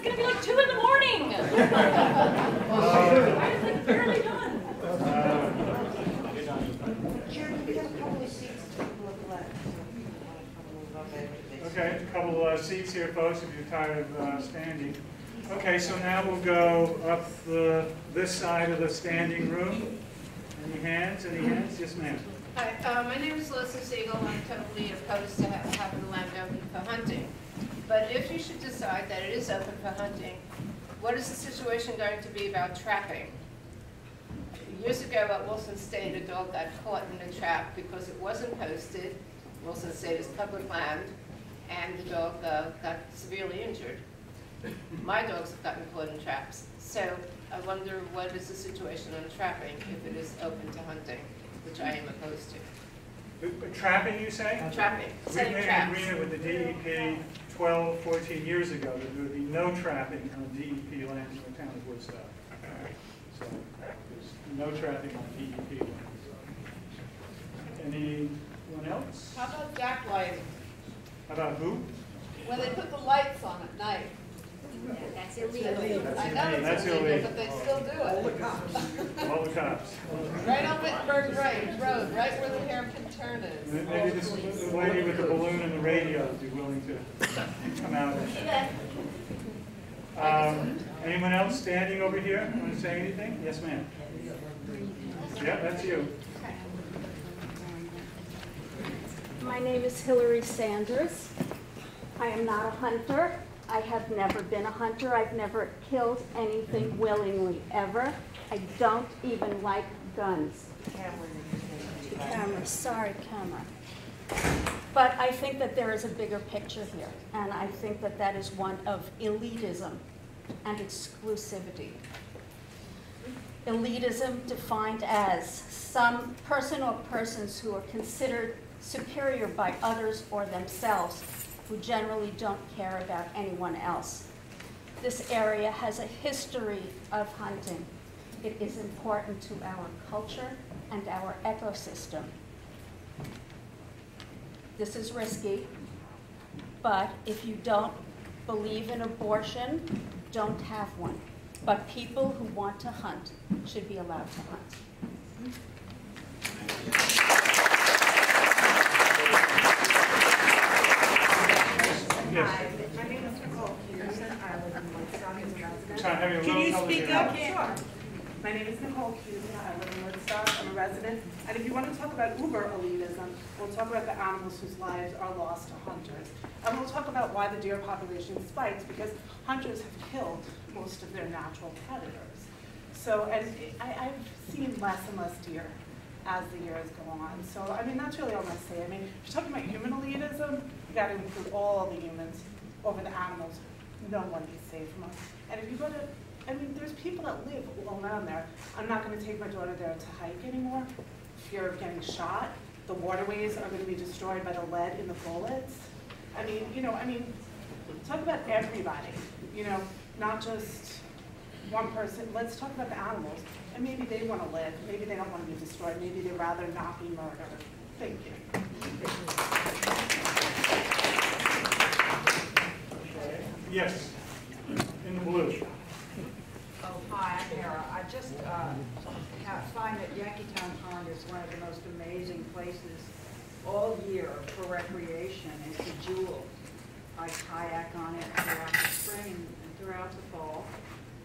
going to be like 2 in the morning. I was like barely done. Chairman, we have a couple of seats to people have left. Okay, a couple of seats here, folks, if you're tired of standing. Okay, so now we'll go up this side of the standing room. Any hands? Any hands? Yes, ma'am. Hi, my name is Melissa Siegel. I'm totally opposed to having the land open for hunting. But if you should decide that it is open for hunting, what is the situation going to be about trapping? Years ago at Wilson State, a dog got caught in a trap because it wasn't posted. Wilson State is public land, and the dog got severely injured. My dogs have gotten caught in traps. So I wonder what is the situation on trapping if it is open to hunting, which I am opposed to. Trapping, you say? Trapping. We Setting made an traps. agreement with the DEP 12, 14 years ago that there would be no trapping on DEP lands in the town of Woodstock. So there's no trapping on DEP lands. Anyone else? How about backlighting? How about who? When they put the lights on at night. That's illegal. I know That's it's illegal, illegal. but they still do it. All the cops. All the cops. Right on Wittenberg Road, right where the hairpin turn is. Maybe this lady with the balloon and the radio would be willing to come out. Anyone else standing over here want to say anything? Yes, ma'am. Yeah, that's you. My name is Hillary Sanders. I am not a hunter. I have never been a hunter. I've never killed anything willingly, ever. I don't even like guns. Camera, sorry, camera. But I think that there is a bigger picture here, and I think that that is one of elitism and exclusivity. Elitism defined as some person or persons who are considered superior by others or themselves, who generally don't care about anyone else. This area has a history of hunting. It is important to our culture and our ecosystem. This is risky, but if you don't believe in abortion, don't have one. But people who want to hunt should be allowed to hunt. Hi, my name is Nicole Peterson. I live in Woodstock as a resident. Sorry, having a Can little you trouble speak hearing up? you. Sure. My name is Nicole Peterson. I live in Woodstock. I'm a resident. And if you want to talk about uber elitism, we'll talk about the animals whose lives are lost to hunters. And we'll talk about why the deer population spikes, because hunters have killed most of their natural predators. So, and I've seen less and less deer as the years go on. So, I mean, that's really all I'm going to say. I mean, if you're talking about human elitism, you gotta include all the humans over the animals. No one is safe from us. And if you go to, I mean, there's people that live all around there. I'm not gonna take my daughter there to hike anymore. Fear of getting shot. The waterways are gonna be destroyed by the lead in the bullets. I mean, talk about everybody, not just one person. Let's talk about the animals. And maybe they wanna live, maybe they don't wanna be destroyed, maybe they'd rather not be murdered. Thank you. Yes, in the blue. Oh, hi, I'm Kara. I just find that Yankeetown Pond is one of the most amazing places all year for recreation. It's a jewel. I kayak on it throughout the spring and throughout the fall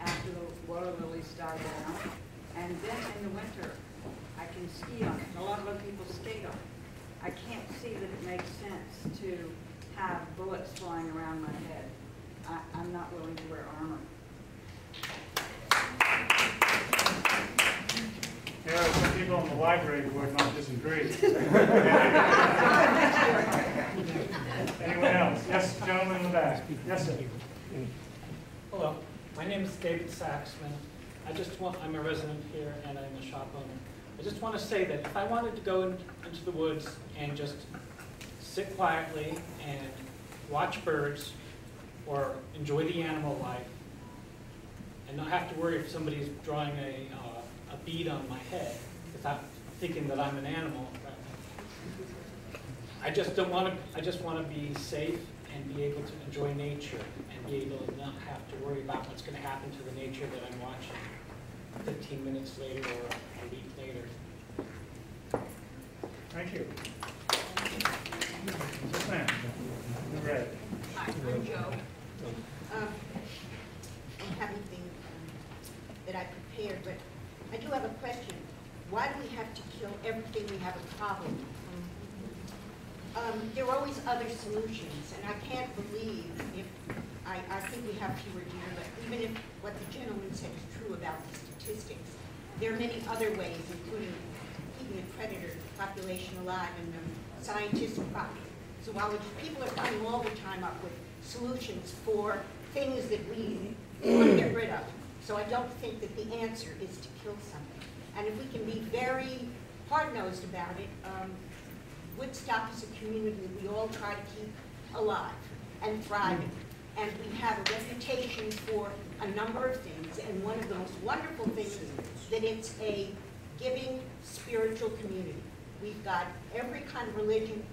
after the water lilies die down. And then in the winter, I can ski on it. A lot of other people skate on it. I can't see that it makes sense to have bullets flying around my head. I'm not willing to wear armor. There are some people in the library who would not disagree. Anyone else? Yes, gentleman in the back. Yes, sir. Hello, my name is David Saxman. I'm a resident here and I'm a shop owner. I just want to say that if I wanted to go into the woods and just sit quietly and watch birds or enjoy the animal life and not have to worry if somebody's drawing a bead on my head without thinking that I'm an animal, I just want to be safe and be able to enjoy nature and be able to not have to worry about what's going to happen to the nature that I'm watching 15 minutes later or a week later. Thank you. Yes, ma'am. You're red. Hi, I'm Joe. I don't have anything that I prepared, but I do have a question. Why do we have to kill everything we have a problem with? There are always other solutions, and I can't believe if, I think we have fewer deer, but even if what the gentleman said is true about the statistics, there are many other ways, including keeping the predator population alive, and scientists and zoologists, people are coming all the time up with solutions for things that we want to get rid of. So I don't think that the answer is to kill something. And if we can be very hard-nosed about it, Woodstock is a community that we all try to keep alive and thriving. And we have a reputation for a number of things, and one of the most wonderful things is that it's a giving spiritual community. We've got every kind of religion.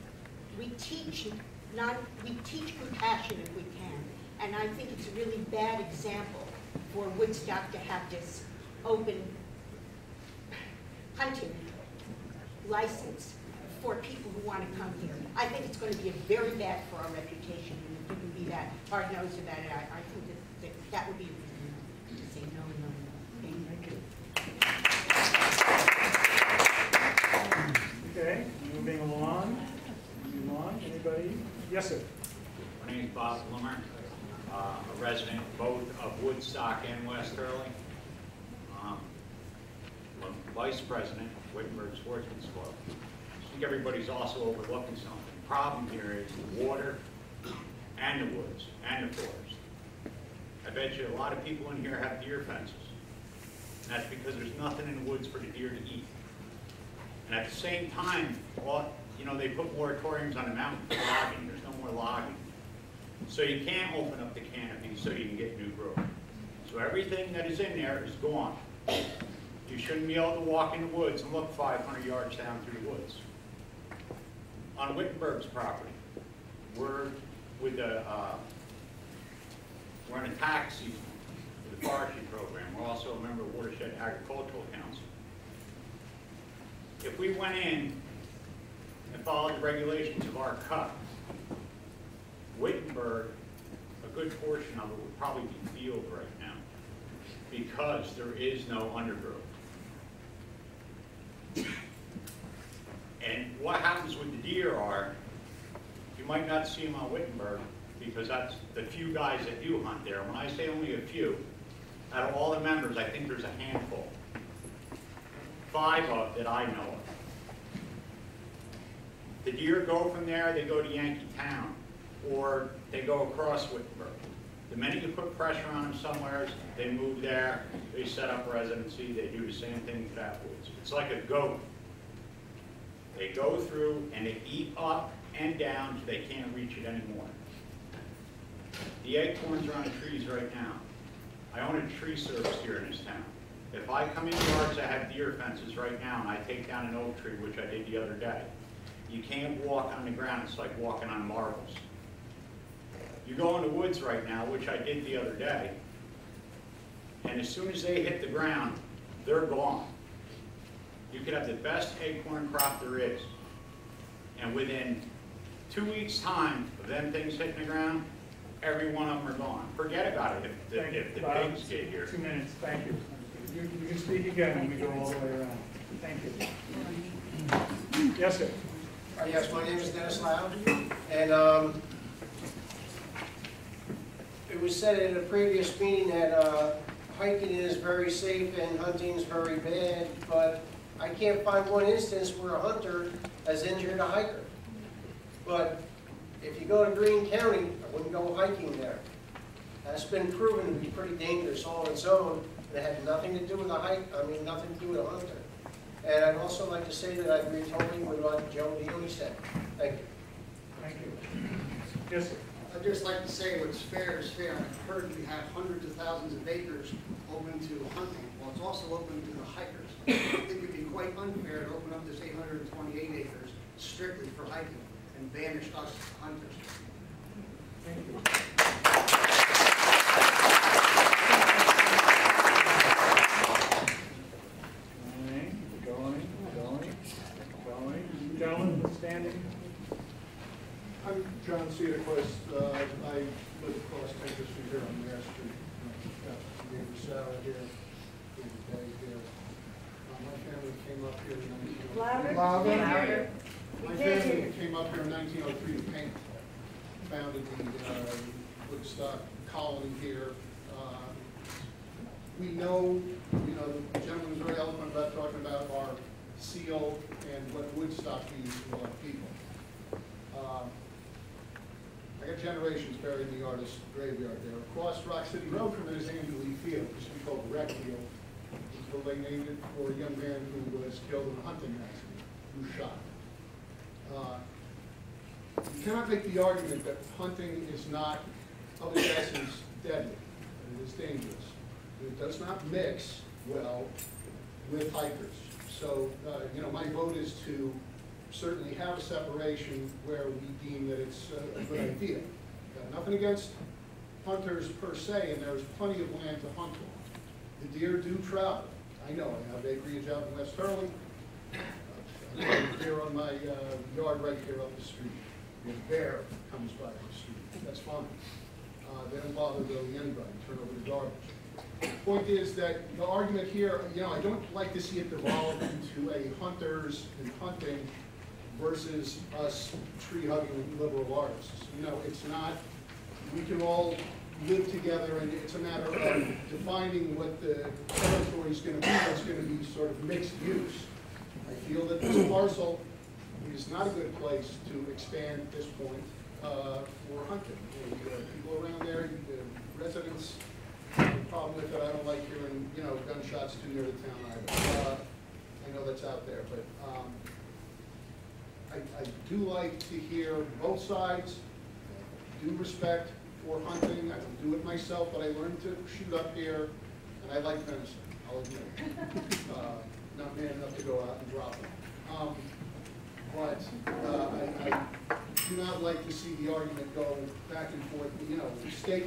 We teach compassion if we can. And I think it's a really bad example for Woodstock to have this open hunting license for people who want to come here. I think it's going to be very bad for our reputation, and if we can be that hard-nosed about it, I think that would be a reason to say no, no, no. Thank you. Okay, moving along. Anybody? Yes, sir. My name is Bob Plummer. I'm a resident both of Woodstock and West Sterling. I'm vice president of Wittenberg Sportsman's Club. I think everybody's also overlooking something. The problem here is the water and the woods and the forest. I bet you a lot of people in here have deer fences. And that's because there's nothing in the woods for the deer to eat. And at the same time, they put moratoriums on the mountain for logging. There's no more logging. So you can't open up the canopy so you can get new growth. So everything that is in there is gone. You shouldn't be able to walk in the woods and look 500 yards down through the woods. On Wittenberg's property, we're in a tax season for the forestry program. We're also a member of Watershed Agricultural Council. If we went in and followed the regulations of our cut, Wittenberg, a good portion of it would probably be field right now because there is no undergrowth. And what happens with the deer are, you might not see them on Wittenberg because that's the few guys that do hunt there. When I say only a few, out of all the members, I think there's a handful. 5 of that I know of. The deer go from there, they go to Yankeetown. or they go across Wittenberg. The minute you put pressure on them somewhere, they move there, they set up residency, they do the same thing to that woods. It's like a goat. They go through and they eat up and down till they can't reach it anymore. The acorns are on the trees right now. I own a tree service here in this town. If I come in yards that have deer fences right now and I take down an oak tree, which I did the other day, you can't walk on the ground. It's like walking on marbles. You go in the woods right now, which I did the other day, and as soon as they hit the ground, they're gone. You could have the best acorn crop there is, and within 2 weeks' time of them things hitting the ground, every one of them are gone. Forget about it if the pigs get here. 2 minutes, thank you. You can speak again when we go all the way around. Thank you. Yes, sir. Yes, my name is Dennis Loud, and it was said in a previous meeting that hiking is very safe and hunting is very bad, but I can't find one instance where a hunter has injured a hiker. But if you go to Greene County, I wouldn't go hiking there. That's been proven to be pretty dangerous all on its own, and it had nothing to do with a hike, nothing to do with a hunter. And I'd also like to say that I agree totally with what Joe Leone said. Thank you. Thank you. Yes, sir. I'd just like to say what's fair is fair. I've heard we have hundreds of thousands of acres open to hunting. Well, it's also open to the hikers. I think it'd be quite unfair to open up this 828 acres strictly for hiking and banish us hunters. Thank you. Going. Gentlemen, standing. I'm John Cedarquist. I live across Taker Street here on Mass Street. Neighbor Sarah here, neighbor Dave here. My family came up here in 1903. Louder. My family came up here in 1903 to paint. Founded the Woodstock colony here. We know, the gentleman was very eloquent about talking about our seal and what Woodstock means to a lot of people. I got generations buried in the artist's graveyard there. Across Rock City Road from there is Andrew Lee Field, which used to be called the Wreck Field. They named it for a young man who was killed in a hunting accident, who was shot. You cannot make the argument that hunting is not, of its essence, deadly. It is dangerous. It does not mix well with hikers. So, my vote is to certainly have a separation where we deem that it's a good idea. Nothing against hunters per se, and there's plenty of land to hunt on. The deer do travel. I know, I have acreage out in West Hurley. I have a deer on my yard right here up the street. The bear comes by the street. That's fine. They don't bother really anybody, turn over the garbage. The point is that the argument here, I don't like to see it devolve into a hunters and hunting versus us tree-hugging liberal artists. It's not, we can all live together, and it's a matter of defining what the territory is going to be that's going to be sort of mixed use. I feel that this parcel is not a good place to expand at this point for hunting. People around there, the residents, the problem with it, I don't like hearing, gunshots too near the town either. I know that's out there, but I do like to hear both sides, due respect for hunting. I don't do it myself, but I learned to shoot up here, and I like venison, I'll admit. Not man enough to go out and drop them. But I do not like to see the argument go back and forth.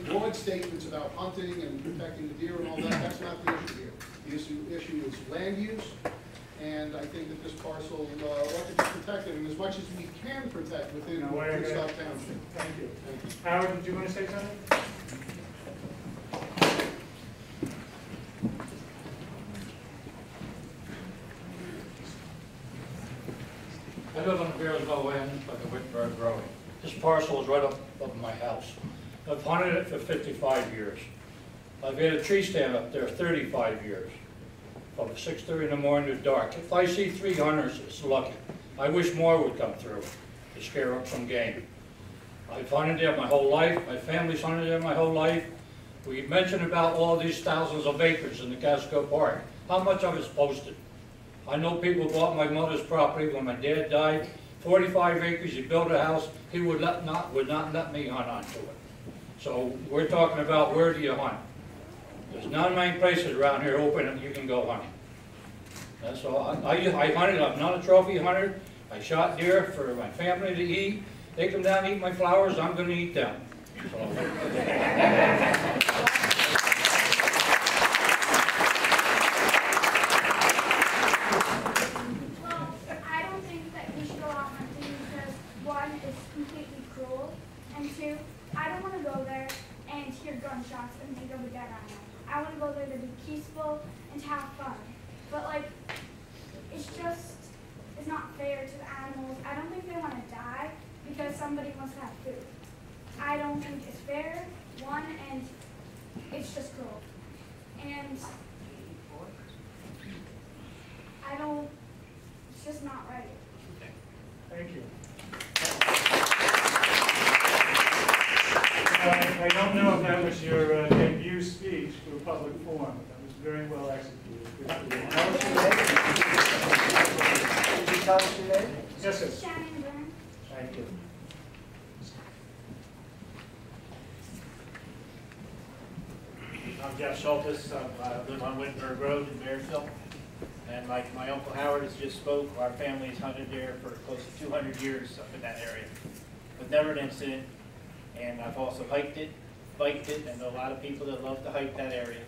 Broad statements about hunting and protecting the deer and all that, that's not the issue here. The issue is land use, and I think that this parcel ought to be protected, and as much as we can protect within Woodstock Township. Thank you. Howard, did you want to say something? I live on the Bearsville End by the Wittenberg Road. This parcel is right up my house. I've hunted it for 55 years. I've had a tree stand up there 35 years. From 6:30 in the morning to dark. If I see 3 hunters, it's lucky. I wish more would come through to scare up some game. I've hunted there my whole life, my family's hunted there my whole life. We mentioned about all these thousands of acres in the Casco Park. How much of it's posted? I know people bought my mother's property when my dad died, 45 acres, he built a house, he would not let me hunt onto it. So we're talking about where do you hunt? There's not many places around here open and you can go hunting. That's all. I hunted, I'm not a trophy hunter. I shot deer for my family to eat. They come down and eat my flowers, I'm going to eat them. So. I don't want to go there and hear gunshots and think of a dead animal. I want to go there to be peaceful and to have fun. But like, it's not fair to the animals. I don't think they want to die because somebody wants to have food. I don't think it's fair, one, and it's just cruel. And it's just not right. Thank you. I don't know if that was your debut speech to a public forum, but that was very well executed. Good for you. Could you tell us your name? Yes, sir. Shannon Byrne. Thank you. I'm Jeff Schultes. I live on Wittenberg Road in Bearsville. And like my Uncle Howard has just spoke, our family has hunted there for close to 200 years up in that area. With never an incident. And I've also hiked it, biked it, and know a lot of people that love to hike that area.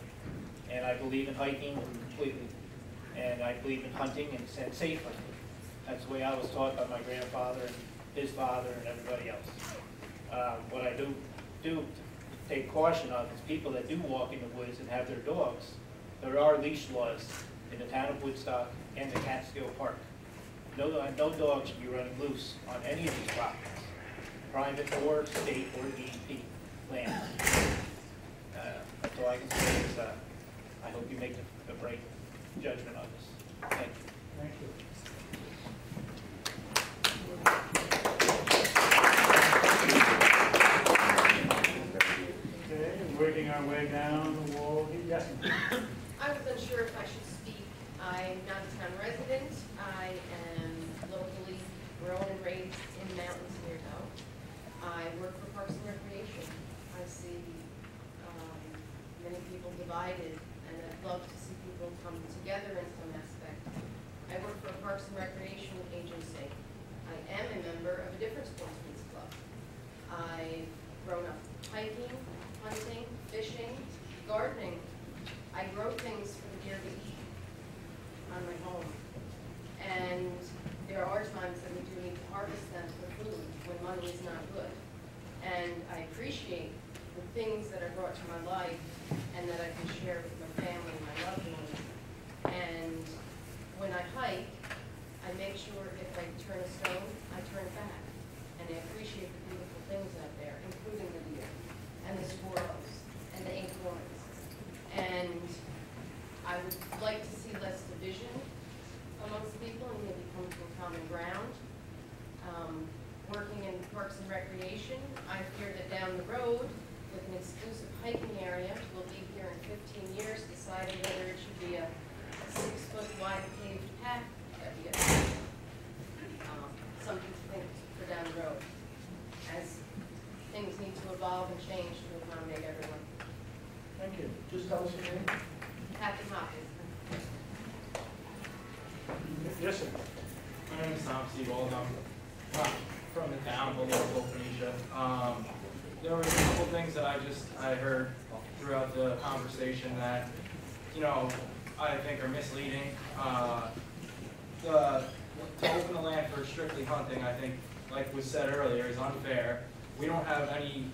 And I believe in hiking completely. And I believe in hunting and safe hunting. That's the way I was taught by my grandfather and his father and everybody else. What I do take caution of is people that do walk in the woods and have their dogs. There are leash laws in the town of Woodstock and the Catskill Park. No dog should be running loose on any of these properties. Private or state or DEP land. That's all I can say is I hope you make the right judgment on this. Thank you. Thank you. Okay, working our way down the wall. Yes. I was unsure if I should speak. I'm not a town resident. I am locally grown and raised in the mountains near town. I work for Parks and Recreation. I see many people divided, and I'd love to see people come together in some aspect. I work for a Parks and Recreation agency. I am a member of a different sportsman's club. I've grown up hiking, hunting, fishing, gardening. I grow things for the deer to eat on my home. And there are times that we do need to harvest them for food when money is not good. And I appreciate the things that are brought to my life and that I can share with my family and my loved ones. And when I hike, I make sure if I turn a stone, I turn it back. And I appreciate the beautiful things out there, including the deer and the squirrels and the acorns. And I would like to see less division amongst people and maybe come to a common ground. Working in Parks and Recreation, I fear that down the road, with an exclusive hiking area, we'll be here in 15 years deciding whether it should be a 6-foot wide paved path area. Something to think for down the road, as things need to evolve and change to accommodate everyone. Thank you. Just tell us your name. Captain Hopkins. Yes, sir. My name is Tom Seabold. I'm from the town, local Phoenicia. There was a couple things that I heard throughout the conversation that, I think are misleading. To open the land for strictly hunting, I think, like was said earlier, is unfair. We don't have any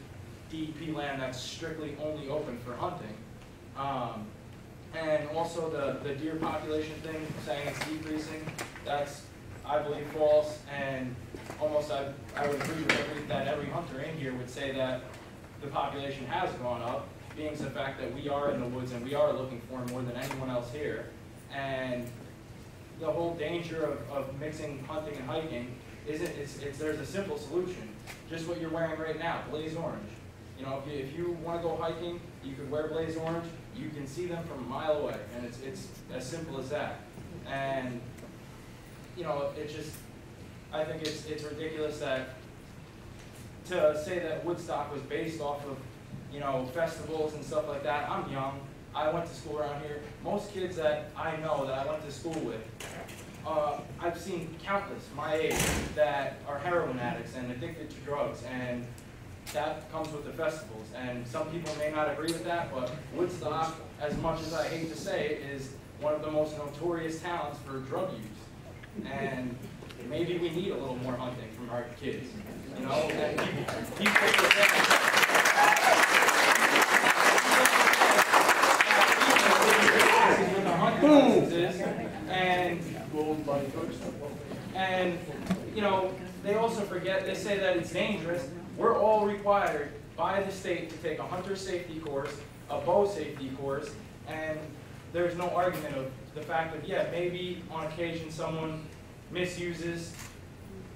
DEP land that's strictly only open for hunting. And also the deer population thing, saying it's decreasing, that's, I believe, false, and almost I would agree with that every hunter in here would say that the population has gone up, being the fact that we are in the woods and we are looking for more than anyone else here. And the whole danger of mixing hunting and hiking there's a simple solution. Just what you're wearing right now, blaze orange. You know, if you want to go hiking, you could wear blaze orange. You can see them from a mile away, and it's as simple as that. And you know, it's just, I think it's ridiculous that to say that Woodstock was based off of, you know, festivals and stuff like that. I'm young. I went to school around here. Most kids that I know that I went to school with, I've seen countless my age that are heroin addicts and addicted to drugs, and that comes with the festivals. And some people may not agree with that, but Woodstock, as much as I hate to say it, is one of the most notorious towns for drug use. And maybe we need a little more hunting from our kids, you know? And and you know, they also forget, they say that it's dangerous. We're all required by the state to take a hunter safety course, a bow safety course, and there's no argument of the fact that, yeah, maybe on occasion someone misuses,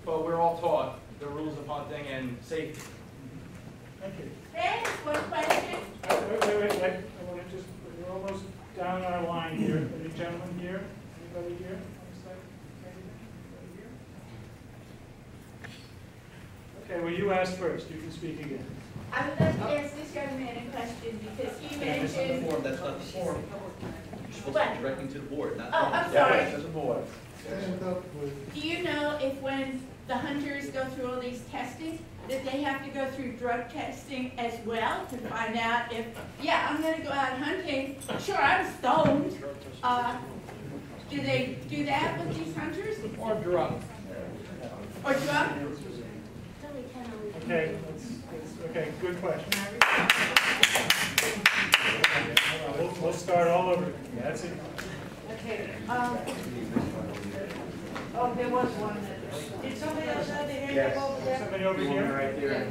but we're all taught the rules of hunting and safety. Thank you. Thanks, one question. Wait. I want to just, we're almost down our line here. Any gentlemen here? Anybody here? Okay, well, you asked first. You can speak again. I would like to ask this young man a question because he mentioned. That's not the form. You're supposed to be directing to the board, not. Oh, I'm sorry. As a board. Do you know if when the hunters go through all these testing, that they have to go through drug testing as well to find out if, yeah, I'm going to go out hunting. Sure, I'm stoned. Do they do that with these hunters? Or drugs. Or drugs? Okay, okay, good question. We'll start all over. That's it. Okay, oh, there was one that, did somebody else have their hand up over there? Somebody over here? Right there.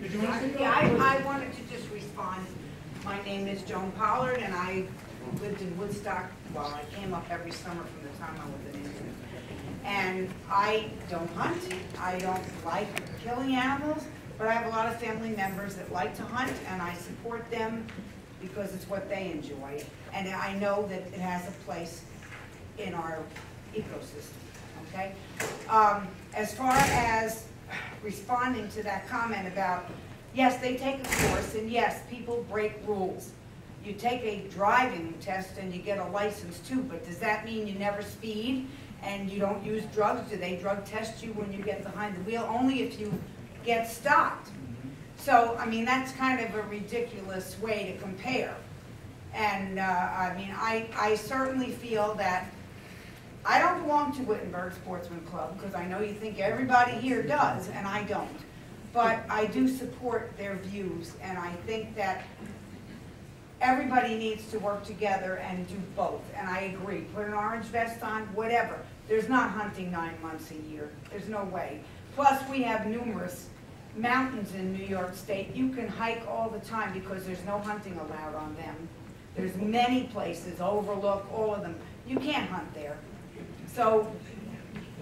Did you want to speak? Yeah, I wanted to just respond. My name is Joan Pollard, and I lived in Woodstock. Well, I came up every summer from the time I was an infant. And I don't hunt. I don't like killing animals, but I have a lot of family members that like to hunt, and I support them because it's what they enjoy. And I know that it has a place in our ecosystem, okay? As far as responding to that comment about, yes, they take a course, and yes, people break rules. You take a driving test and you get a license too, but does that mean you never speed and you don't use drugs? Do they drug test you when you get behind the wheel? Only if you get stopped. So, I mean, that's kind of a ridiculous way to compare. And, I mean, I certainly feel that I don't belong to Wittenberg Sportsman Club, because I know you think everybody here does, and I don't. But I do support their views, and I think that everybody needs to work together and do both. And I agree, put an orange vest on, whatever. There's not hunting 9 months a year. There's no way. Plus, we have numerous mountains in New York State. You can hike all the time because there's no hunting allowed on them. There's many places, Overlook, all of them. You can't hunt there. So,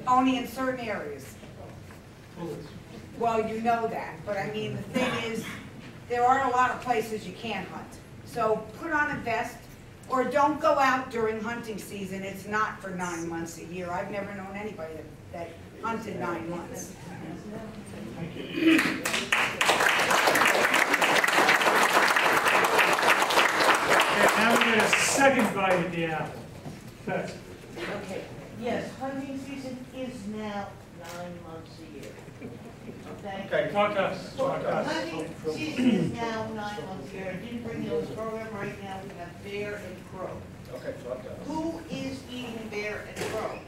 only in certain areas. Well, you know that. But I mean, the thing is, there are a lot of places you can't hunt. So put on a vest, or don't go out during hunting season. It's not for 9 months a year. I've never known anybody that hunted 9 months. Thank you. Okay, now we get a second bite at the apple. Beth. Okay, yes, hunting season is now 9 months a year. Okay, talk to us. Talk to us. Hunting season is now 9 months a year. I didn't bring those program right now. We have bear and crow. Okay, talk to us. Who is eating bear and crow?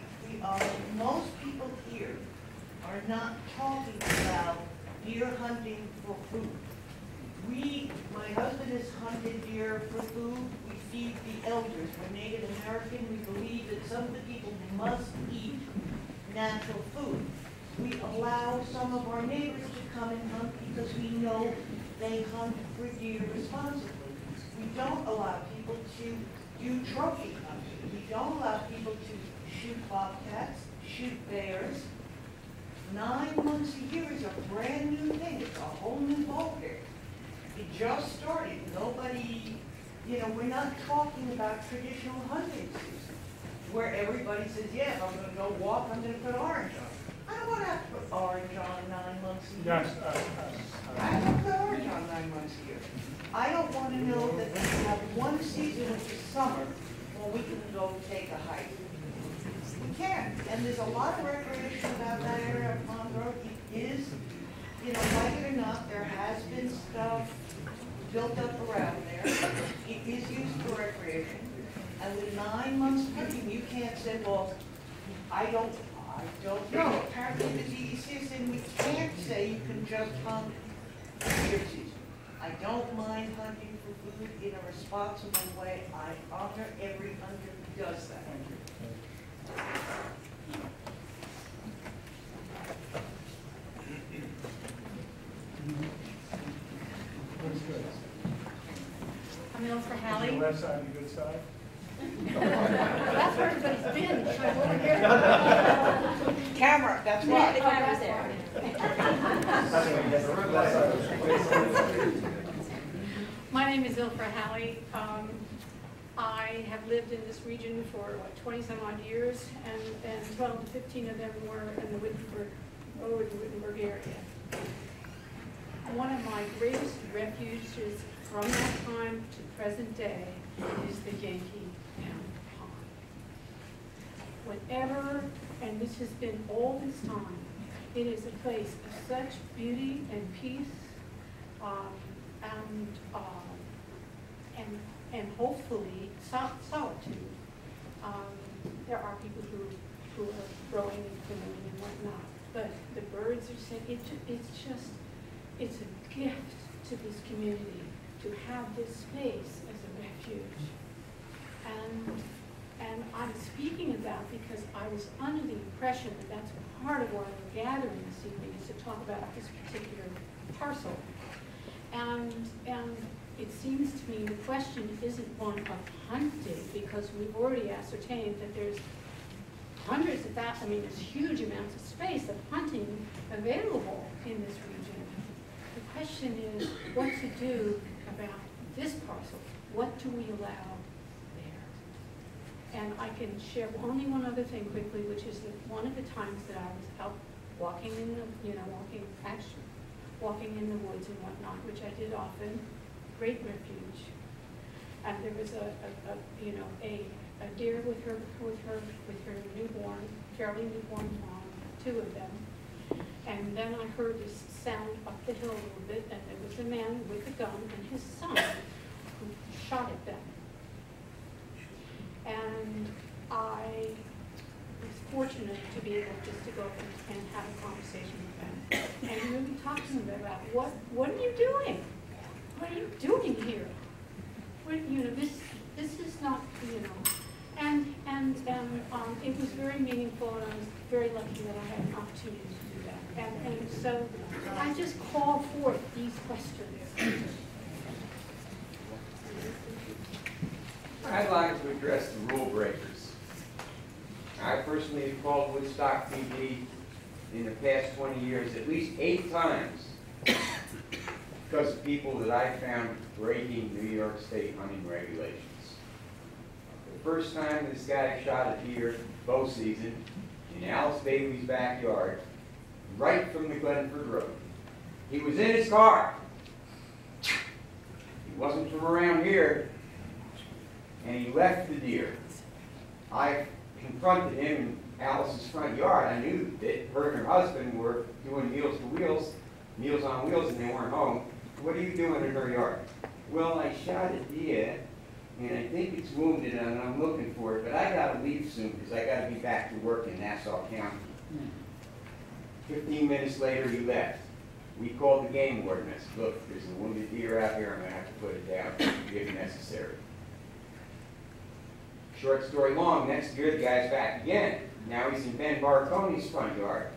Most people here are not talking about deer hunting for food. My husband has hunted deer for food. We feed the elders. We're Native American. We believe that some of the people must eat natural food. We allow some of our neighbors to come and hunt because we know they hunt for deer responsibly. We don't allow people to do trophy hunting. We don't allow people to shoot bobcats, shoot bears. 9 months a year is a brand new thing. It's a whole new ballgame. It just started. Nobody, we're not talking about traditional hunting season, where everybody says, yeah, if I'm going to go walk, I'm going to put orange on. I don't want to have to put orange on 9 months a year. Yes, I don't want to put orange on 9 months a year. I don't want to know that we have one season, which is summer, when we can go take a hike. We can, and there's a lot of recreation about that area of Pond Road. It is, like it or not, there has been stuff built up around there. It is used for recreation. And with 9 months hunting, you can't say, well, I don't know. Apparently the DEC is saying we can't say you can just hunt deer season. I don't mind hunting for food in a responsible way. I honor every hunter who does that. I'm in for Hallie. The left side and the good side. That's where everybody's been. Should I go over here? Camera, that's right. The camera's there. My name is Ilfra Hallie. I have lived in this region for 20-some odd years, and 12 to 15 of them were in the Wittenberg Road, Wittenberg area. One of my greatest refuges from that time to present day is the Yankee Town Pond. Whenever, and this has been all this time, it is a place of such beauty and peace, and hopefully solitude. There are people who are growing and canoeing and whatnot, but the birds are saying it's a gift to this community to have this space as a refuge. And I'm speaking of that because I was under the impression that that's part of why we're gathering this evening, is to talk about this particular parcel. And it seems to me the question isn't one of hunting, because we've already ascertained that there's hundreds of thousands, there's huge amounts of space of hunting available in this region. The question is what to do about this parcel. What do we allow there? And I can share only one other thing quickly, which is that one of the times that I was out walking in the, walking in the woods and whatnot, which I did often, great refuge. And there was a deer with her newborn, fairly newborn fawn, 2 of them. And then I heard this sound up the hill a little bit, and there was a man with a gun and his son who shot at them. And I was fortunate to be able just to go and have a conversation with them. And really talk to them about what are you doing? What are you doing here? This is not, and it was very meaningful, and I was very lucky that I had an opportunity to do that. And so I just call forth these questions. I'd like to address the rule breakers. I personally have called Woodstock PD in the past 20 years at least 8 times because of people that I found breaking New York State hunting regulations. The first time this guy shot a deer bow season in Alice Bailey's backyard, right from the Glenford Road. He was in his car. He wasn't from around here, and he left the deer. I confronted him in Alice's front yard. I knew that her and her husband were doing Meals on Wheels, and they weren't home. What are you doing in her yard? Well, I shot a deer, and I think it's wounded, and I'm looking for it, but I gotta leave soon because I gotta be back to work in Nassau County. 15 minutes later, he left. We called the game warden. I said, look, there's a wounded deer out here. I'm gonna have to put it down if necessary. Short story long, next year the guy's back again. Now he's in Ben Barconi's front yard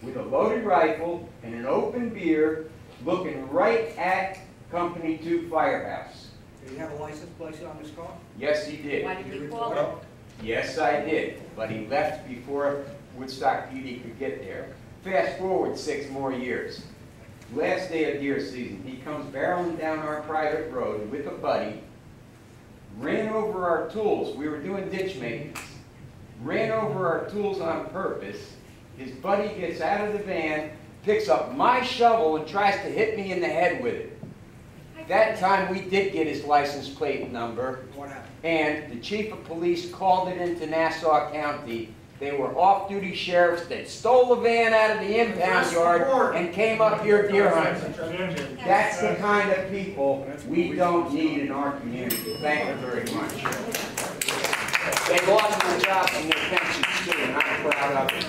with a loaded rifle and an open beer looking right at Company 2 Firehouse. Did he have a license plate on his car? Yes, he did. Why did you call it? Yes, I did. But he left before Woodstock PD could get there. Fast forward 6 more years. Last day of deer season, he comes barreling down our private road with a buddy, ran over our tools. We were doing ditch maintenance. Ran over our tools on purpose. His buddy gets out of the van, picks up my shovel and tries to hit me in the head with it. That time we did get his license plate number, and the chief of police called it into Nassau County. They were off-duty sheriffs that stole the van out of the impound yard and came up here deer hunting. That's the kind of people we don't need in our community. Thank you very much. They lost their jobs and their pensions too, and I'm proud of it.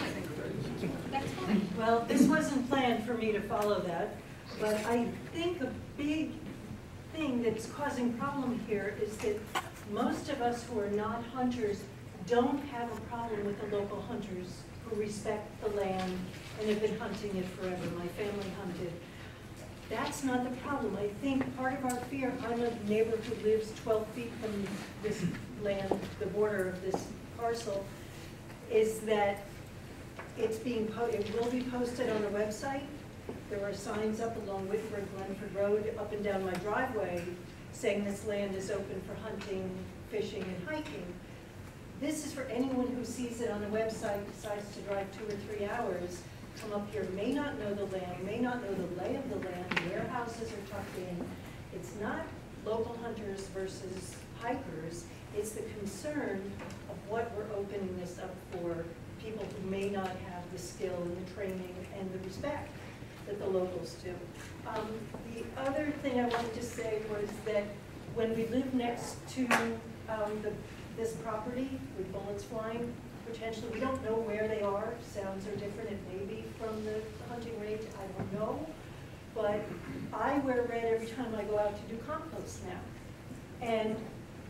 Well, this wasn't planned for me to follow that, but I think a big thing that's causing problem here is that most of us who are not hunters don't have a problem with the local hunters who respect the land and have been hunting it forever. My family hunted. That's not the problem. I think part of our fear, I'm a neighbor who lives 12 feet from this land, the border of this parcel, is that it will be posted on the website. There are signs up along Whitford-Glenford Road, up and down my driveway, saying this land is open for hunting, fishing, and hiking. This is for anyone who sees it on the website, decides to drive 2 or 3 hours, come up here, may not know the land, may not know the lay of the land, where houses are tucked in. It's not local hunters versus hikers. It's the concern of what we're opening this up for, people who may not have the skill and the training and the respect that the locals do. The other thing I wanted to say was that when we live next to this property with bullets flying, potentially, we don't know where they are. Sounds are different. It may be from the hunting range. I don't know. But I wear red every time I go out to do compost now. And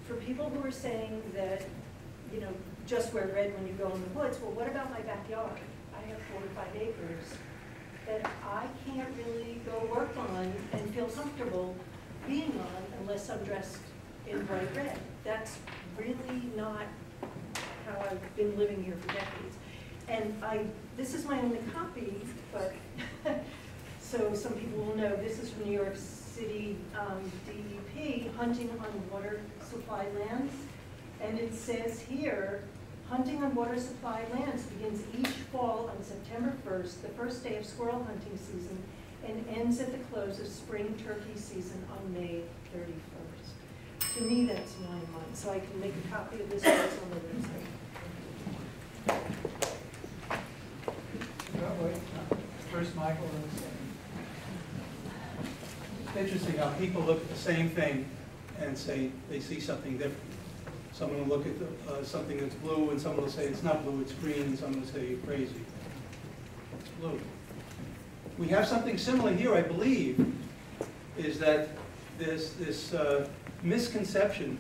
for people who are saying that, you know, just wear red when you go in the woods, well, what about my backyard? I have 4 to 5 acres that I can't really go work on and feel comfortable being on unless I'm dressed in bright red. That's really not how I've been living here for decades. And this is my only copy, but so some people will know this is from New York City DEP, hunting on water supply lands. And it says here, hunting on water supply lands begins each fall on September 1st, the first day of squirrel hunting season, and ends at the close of spring turkey season on May 31st. To me, that's 9 months, so I can make a copy of this on the website. First, Michael, and the second. It's interesting how people look at the same thing and say they see something different. Someone will look at something that's blue, and someone will say it's not blue, it's green, and someone will say you're crazy. It's blue. We have something similar here, I believe, is that there's this misconception,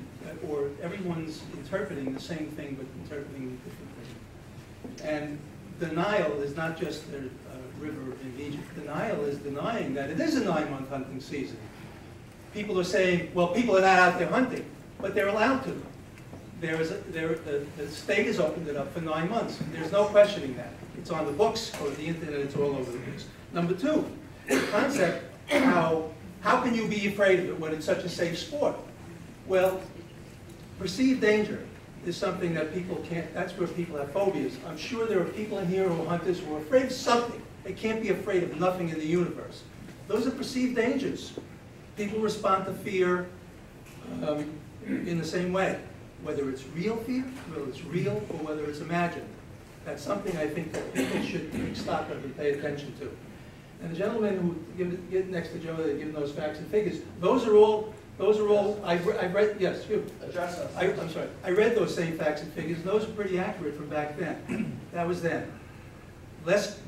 or everyone's interpreting the same thing, but interpreting it differently. And denial is not just the river in Egypt. Denial is denying that it is a 9-month hunting season. People are saying, well, people are not out there hunting, but they're allowed to. The state has opened it up for 9 months. There's no questioning that. It's on the books, or the internet, it's all over the place. Number 2, the concept, how can you be afraid of it when it's such a safe sport? Well, perceived danger is something that people can't, that's where people have phobias. I'm sure there are people in here who are hunters who are afraid of something. They can't be afraid of nothing in the universe. Those are perceived dangers. People respond to fear in the same way. Whether it's real fear, whether it's real, or whether it's imagined. That's something I think that people should take stock of and pay attention to. And the gentleman who get next to Joe, they give those facts and figures. Those are all. I've read. Yes, you. Address us. I'm sorry. I read those same facts and figures. Those are pretty accurate from back then. That was then. Less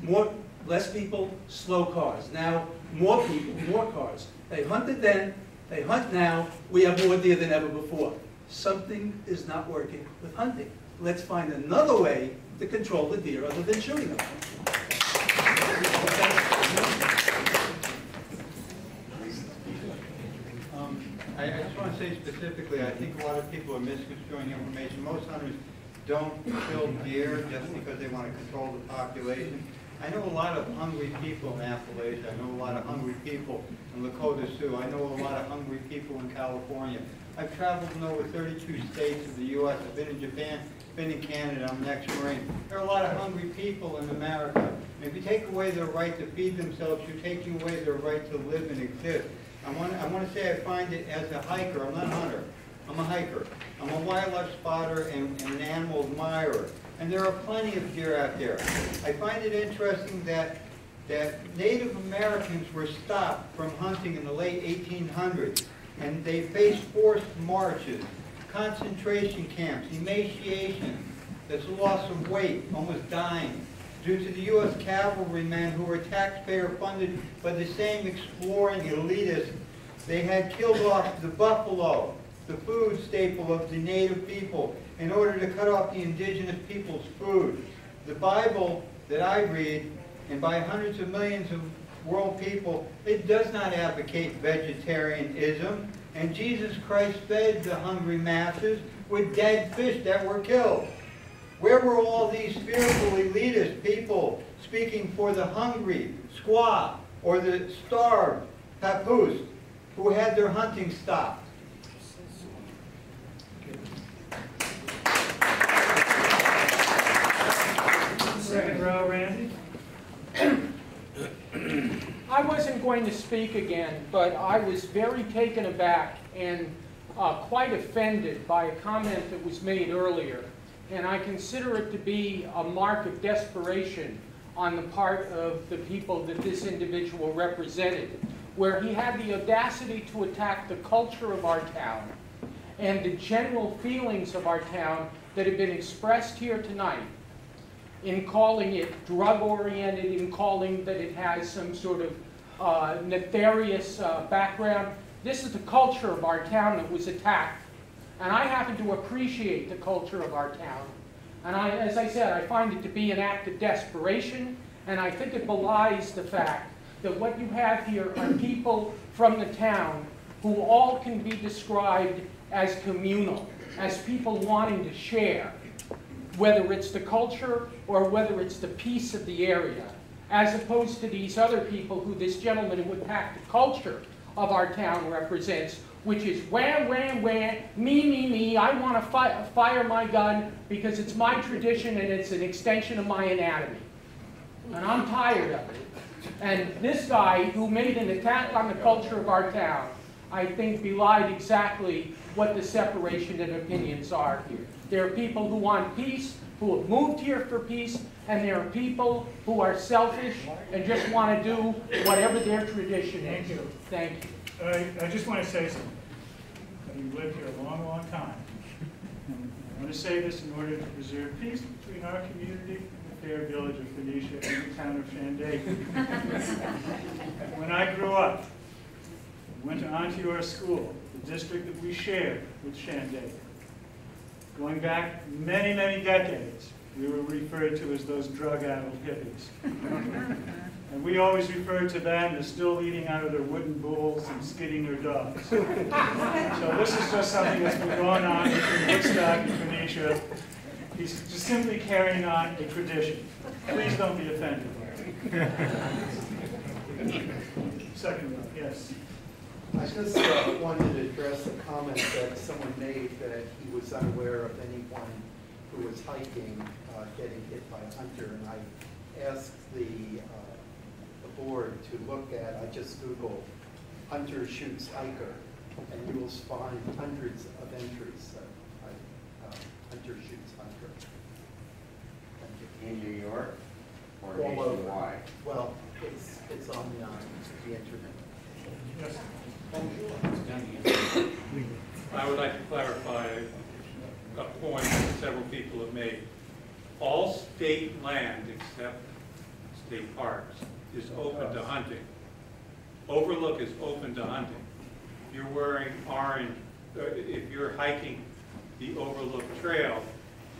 people, slow cars. Now more people, more cars. They hunted then. They hunt now. We have more deer than ever before. Something is not working with hunting. Let's find another way to control the deer other than shooting them. I just want to say specifically, I think a lot of people are misconstruing information. Most hunters don't kill deer just because they want to control the population. I know a lot of hungry people in Appalachia. I know a lot of hungry people in Lakota Sioux. I know a lot of hungry people in California. I've traveled in over 32 states of the U.S. I've been in Japan, been in Canada. I'm an ex-Marine. There are a lot of hungry people in America. And if you take away their right to feed themselves, you're taking away their right to live and exist. I want to say I find it as a hiker. I'm not a hunter. I'm a hiker. I'm a wildlife spotter and an animal admirer. And there are plenty of deer out there. I find it interesting that Native Americans were stopped from hunting in the late 1800s, and they faced forced marches, concentration camps, emaciation, that's loss of weight, almost dying, due to the U.S. cavalrymen who were taxpayer funded by the same exploring elitists. They had killed off the buffalo, the food staple of the native people, in order to cut off the indigenous people's food. The Bible that I read, and by hundreds of millions of world people, it does not advocate vegetarianism, and Jesus Christ fed the hungry masses with dead fish that were killed. Where were all these fearful elitist people speaking for the hungry, squaw, or the starved, papoose, who had their hunting stopped? Second row, Randy. I wasn't going to speak again, but I was very taken aback and quite offended by a comment that was made earlier. And I consider it to be a mark of desperation on the part of the people that this individual represented, where he had the audacity to attack the culture of our town and the general feelings of our town that have been expressed here tonight, in calling it drug-oriented, in calling that it has some sort of nefarious background. This is the culture of our town that was attacked. And I happen to appreciate the culture of our town. And as I said, I find it to be an act of desperation, and I think it belies the fact that what you have here are people from the town who all can be described as communal, as people wanting to share, whether it's the culture or whether it's the peace of the area, as opposed to these other people who this gentleman who attacked the culture of our town represents, which is wham, wham, wham, me, I want to fire my gun because it's my tradition and it's an extension of my anatomy. And I'm tired of it. And this guy who made an attack on the culture of our town, I think belied exactly what the separation of opinions are here. There are people who want peace, who have moved here for peace, and there are people who are selfish and just want to do whatever their tradition is. Thank you. Thank you. I just want to say something. You've lived here a long, long time. And I want to say this in order to preserve peace between our community and the fair village of Phoenicia and the town of Shandaken. When I grew up, I went to Onteora School, the district that we shared with Shandaken. Going back many, many decades, we were referred to as those drug-addled hippies. And we always referred to them as still eating out of their wooden bowls and skidding their dogs. So this is just something that's been going on between Woodstock and Phoenicia. He's just simply carrying on a tradition. Please don't be offended. Second row, yes. I just wanted to address a comment that someone made that he was unaware of anyone who was hiking getting hit by a hunter, and I asked the board to look at, I just Googled hunter shoots hiker, and you will find hundreds of entries of hunter shoots hunter. In New York or All over. nationwide? Well, it's on the internet. Yes. I would like to clarify a point that several people have made. All state land except state parks is open to hunting. Overlook is open to hunting. If you're wearing orange, if you're hiking the Overlook Trail,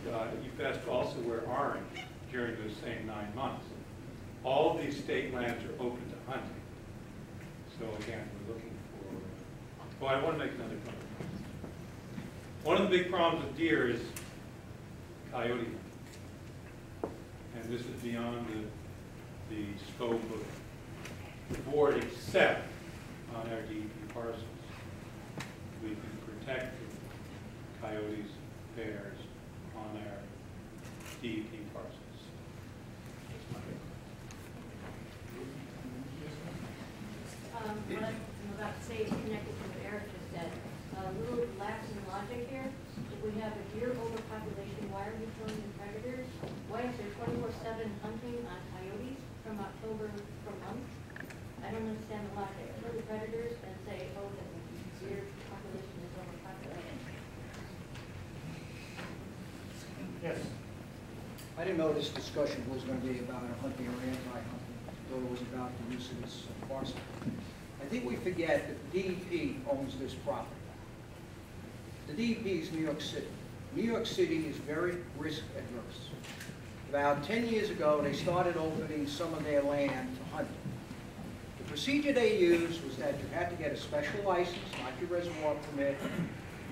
you best also wear orange during those same 9 months. All of these state lands are open to hunting. So again, we're looking for, I want to make another comment. One of the big problems with deer is coyote. And this is beyond the scope of the board except on our DEP parcels. We can protect coyotes, bears on our DEP parcels. What I'm about to say is connected to what Eric just said. A little lapse in logic here. If we have a deer overpopulation, why are we killing the predators? Why is there 24/7 hunting on coyotes from October for months? I don't understand the logic. Kill the predators and say, oh, the deer population is overpopulated. Yes. I didn't know this discussion was going to be about hunting or anti-hunting, though it was about the use of this parcel. I think we forget that the DEP owns this property. The DEP is New York City. New York City is very risk adverse. About 10 years ago, they started opening some of their land to hunting. The procedure they used was that you had to get a special license, like your reservoir permit.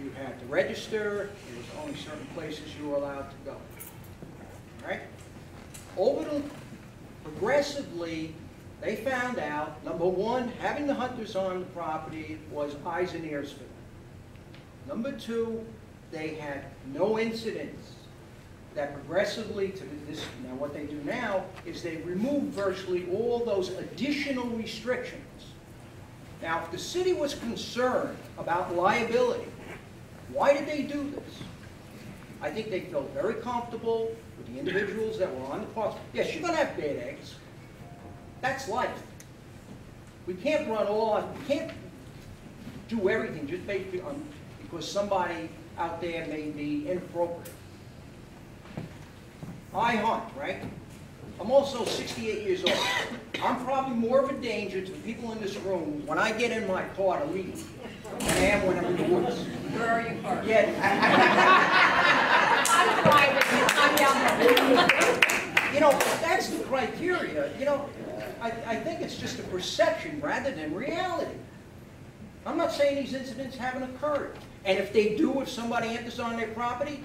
You had to register. There was only certain places you were allowed to go. All right? Progressively, they found out, number one, having the hunters on the property was eyes and ears for them. Number two, they had no incidents. That progressively to this, now what they do now is they remove virtually all those additional restrictions. Now, if the city was concerned about liability, why did they do this? I think they felt very comfortable with the individuals that were on the parcel. Yes, you're going to have bad eggs. That's life. We can't run all, we can't do everything just basically because somebody out there may be inappropriate. I hunt, right? I'm also 68 years old. I'm probably more of a danger to the people in this room when I get in my car to leave than I am when I'm in the woods. Where are you parked? Yeah. I'm driving. You know, that's the criteria. You know, I think it's just a perception rather than reality. I'm not saying these incidents haven't occurred. And if they do, if somebody enters on their property,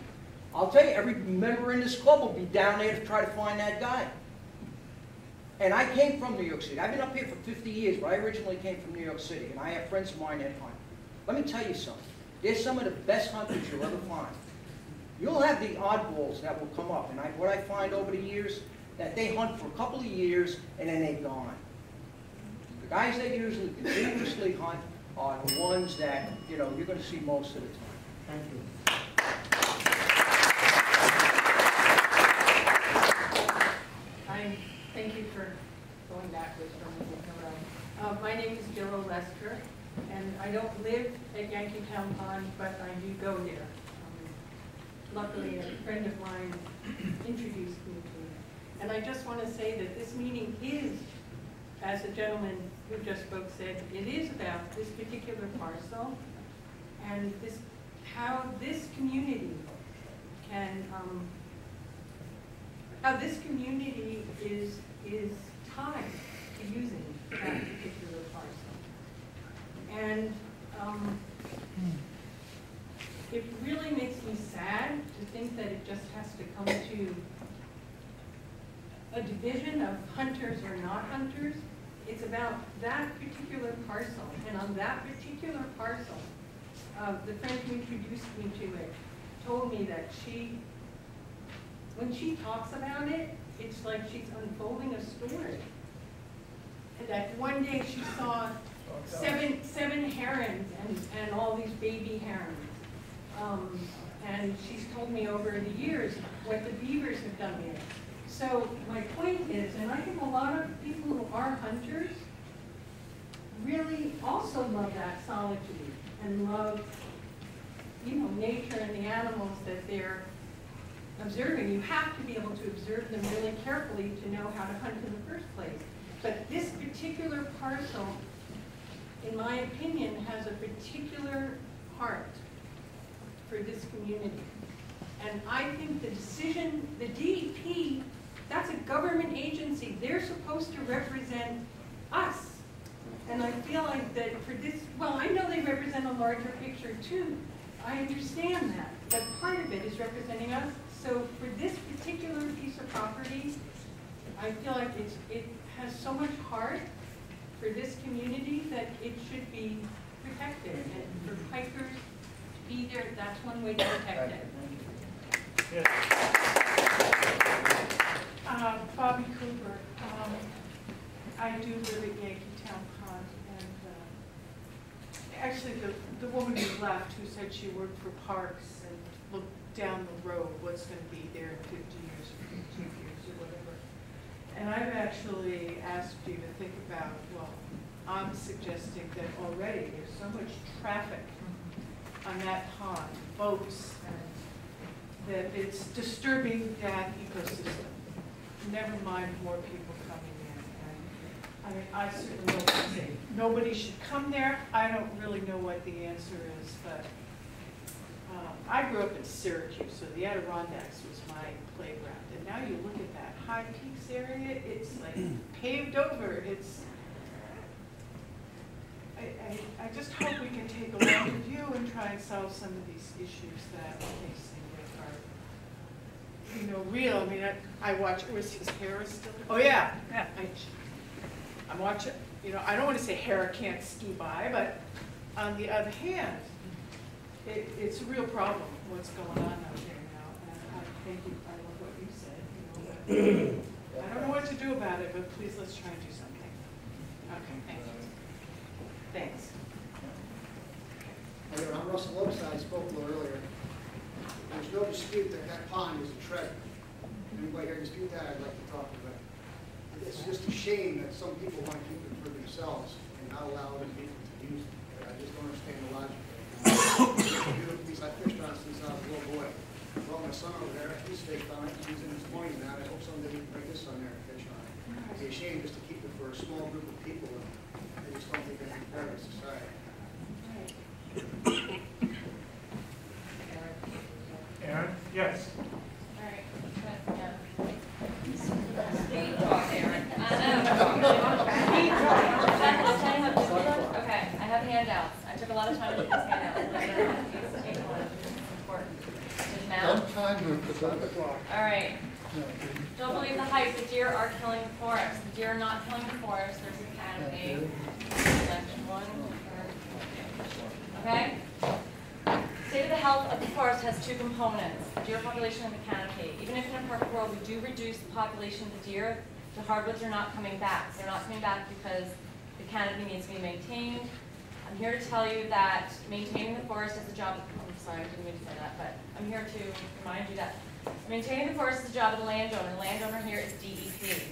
I'll tell you, every member in this club will be down there to try to find that guy. And I came from New York City. I've been up here for 50 years, but I originally came from New York City, and I have friends of mine that hunt. Let me tell you something. They're some of the best hunters you'll ever find. You'll have the oddballs that will come up, and what I find over the years, that they hunt for a couple of years, and then they're gone. The guys that usually continuously hunt are the ones that, you know, you're going to see most of the time. Thank you. Thank you for going backwards from me. My name is Jill Lester, and I don't live at Yankeetown Pond, but I do go there. Luckily, a friend of mine introduced me to it. And I just want to say that this meeting is, as the gentleman who just spoke said, it is about this particular parcel and this, how this community can, how this community is tied to using that particular parcel. And it really makes me sad to think that it just has to come to a division of hunters or not hunters. It's about that particular parcel. And on that particular parcel, the friend who introduced me to it told me that when she talks about it, it's like she's unfolding a story. And that one day she saw seven herons and all these baby herons. And she's told me over the years what the beavers have done here. So my point is, and I think a lot of people who are hunters really also love that solitude and love, you know, nature and the animals that they're observing. You have to be able to observe them really carefully to know how to hunt in the first place. But this particular parcel, in my opinion, has a particular heart for this community. And I think the decision, the DEP, that's a government agency. They're supposed to represent us. And I feel like that for this, well, I know they represent a larger picture too. I understand that. But part of it is representing us. So for this particular piece of property, I feel like it has so much heart for this community that it should be protected. And for hikers to be there, that's one way to protect it. Bobby Cooper. I do live at Yankeetown Pond, and actually the woman who left, who said she worked for Parks and looked down the road, what's going to be there in 50 years or 15 years or whatever. And I've actually asked you to think about, well, I'm suggesting that already there's so much traffic on that pond, boats, and that it's disturbing that ecosystem. Never mind more people coming in. And I mean, I certainly don't say nobody should come there. I don't really know what the answer is, but I grew up in Syracuse, so the Adirondacks was my playground. And now you look at that High Peaks area, it's like paved over. It's I just hope we can take a longer view and try and solve some of these issues that we're facing with our, you know, real. I mean, I watch. Was his hair still? Oh yeah, yeah. I'm watching. You know, I don't want to say Hera can't ski by, but on the other hand, it's a real problem what's going on out there now. And I thank you. I love what you said. You know, but I don't know what to do about it, but please let's try and do something. Okay, thank you. Thanks. I'm Russell Oaks. I spoke a little earlier. There's no dispute that that pond is a treasure. Anybody here dispute that? I'd like to talk about it. It's just a shame that some people want to keep it for themselves and not allow other people to use it. I just don't understand the logic. Beautiful piece. I fished on it since I was a little boy. I brought my son over there. He's fished on it. He's in his 20s now. I hope someday he can bring his son there and fish on it. It'd be a shame just to keep it for a small group of people. I just don't think that's fair to society. Aaron? Yes. All right. Speed talk, Aaron. Okay, I have handouts. I took a lot of time to get these handouts. It's important. All right. Don't believe the hype. The deer are killing the forest. The deer are not killing the forest. There's a canopy. Okay? State of the health of the forest has two components, the deer population and the canopy. Even if in a perfect world we do reduce the population of the deer, the hardwoods are not coming back. They're not coming back because the canopy needs to be maintained. I'm here to tell you that maintaining the forest is a job, I'm sorry, I didn't mean to say that, but I'm here to remind you that maintaining the forest is a job of the landowner. The landowner here is DEP.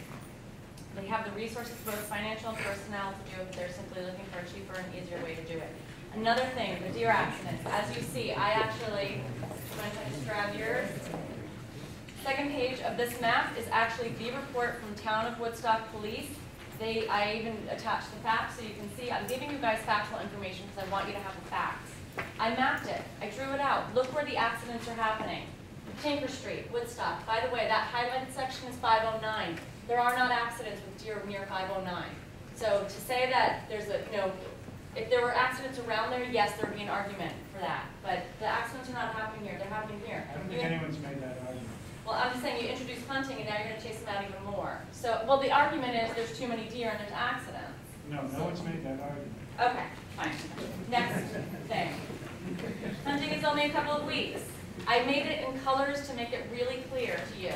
They have the resources, both financial and personnel, to do it, but they're simply looking for a cheaper and easier way to do it. Another thing, the deer accidents. As you see, I actually, if I just grab yours, second page of this map is actually the report from Town of Woodstock Police. I even attached the facts so you can see. I'm giving you guys factual information because I want you to have the facts. I mapped it. I drew it out. Look where the accidents are happening. Tinker Street, Woodstock. By the way, that highlighted section is 509. There are not accidents with deer near 509. So to say that there's a, you know, if there were accidents around there, yes, there would be an argument for that. But the accidents are not happening here. They're happening here. I don't think anyone's made that argument. Well, I'm just saying you introduce hunting and now you're going to chase them out even more. So, well, the argument is there's too many deer and there's accidents. No, no one's made that argument. Okay, fine. Next thing. Hunting is only a couple of weeks. I made it in colors to make it really clear to you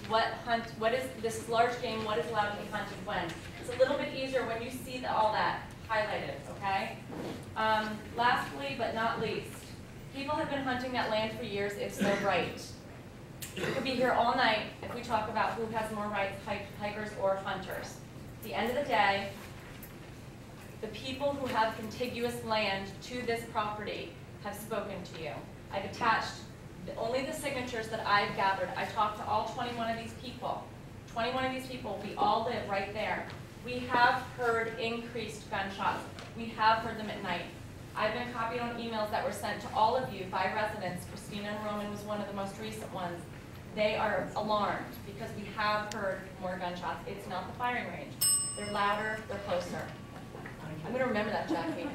what is this large game, what is allowed to be hunted when. It's a little bit easier when you see all that highlighted, okay? Lastly, but not least, people have been hunting that land for years. It's their right. We could be here all night if we talk about who has more rights, hikers or hunters. At the end of the day, the people who have contiguous land to this property have spoken to you. I've attached only the signatures that I've gathered. I talked to all 21 of these people. 21 of these people, we all live right there. We have heard increased gunshots. We have heard them at night. I've been copied on emails that were sent to all of you by residents. Christina and Roman was one of the most recent ones. They are alarmed because we have heard more gunshots. It's not the firing range. They're louder, they're closer. I'm going to remember that, Jackie. And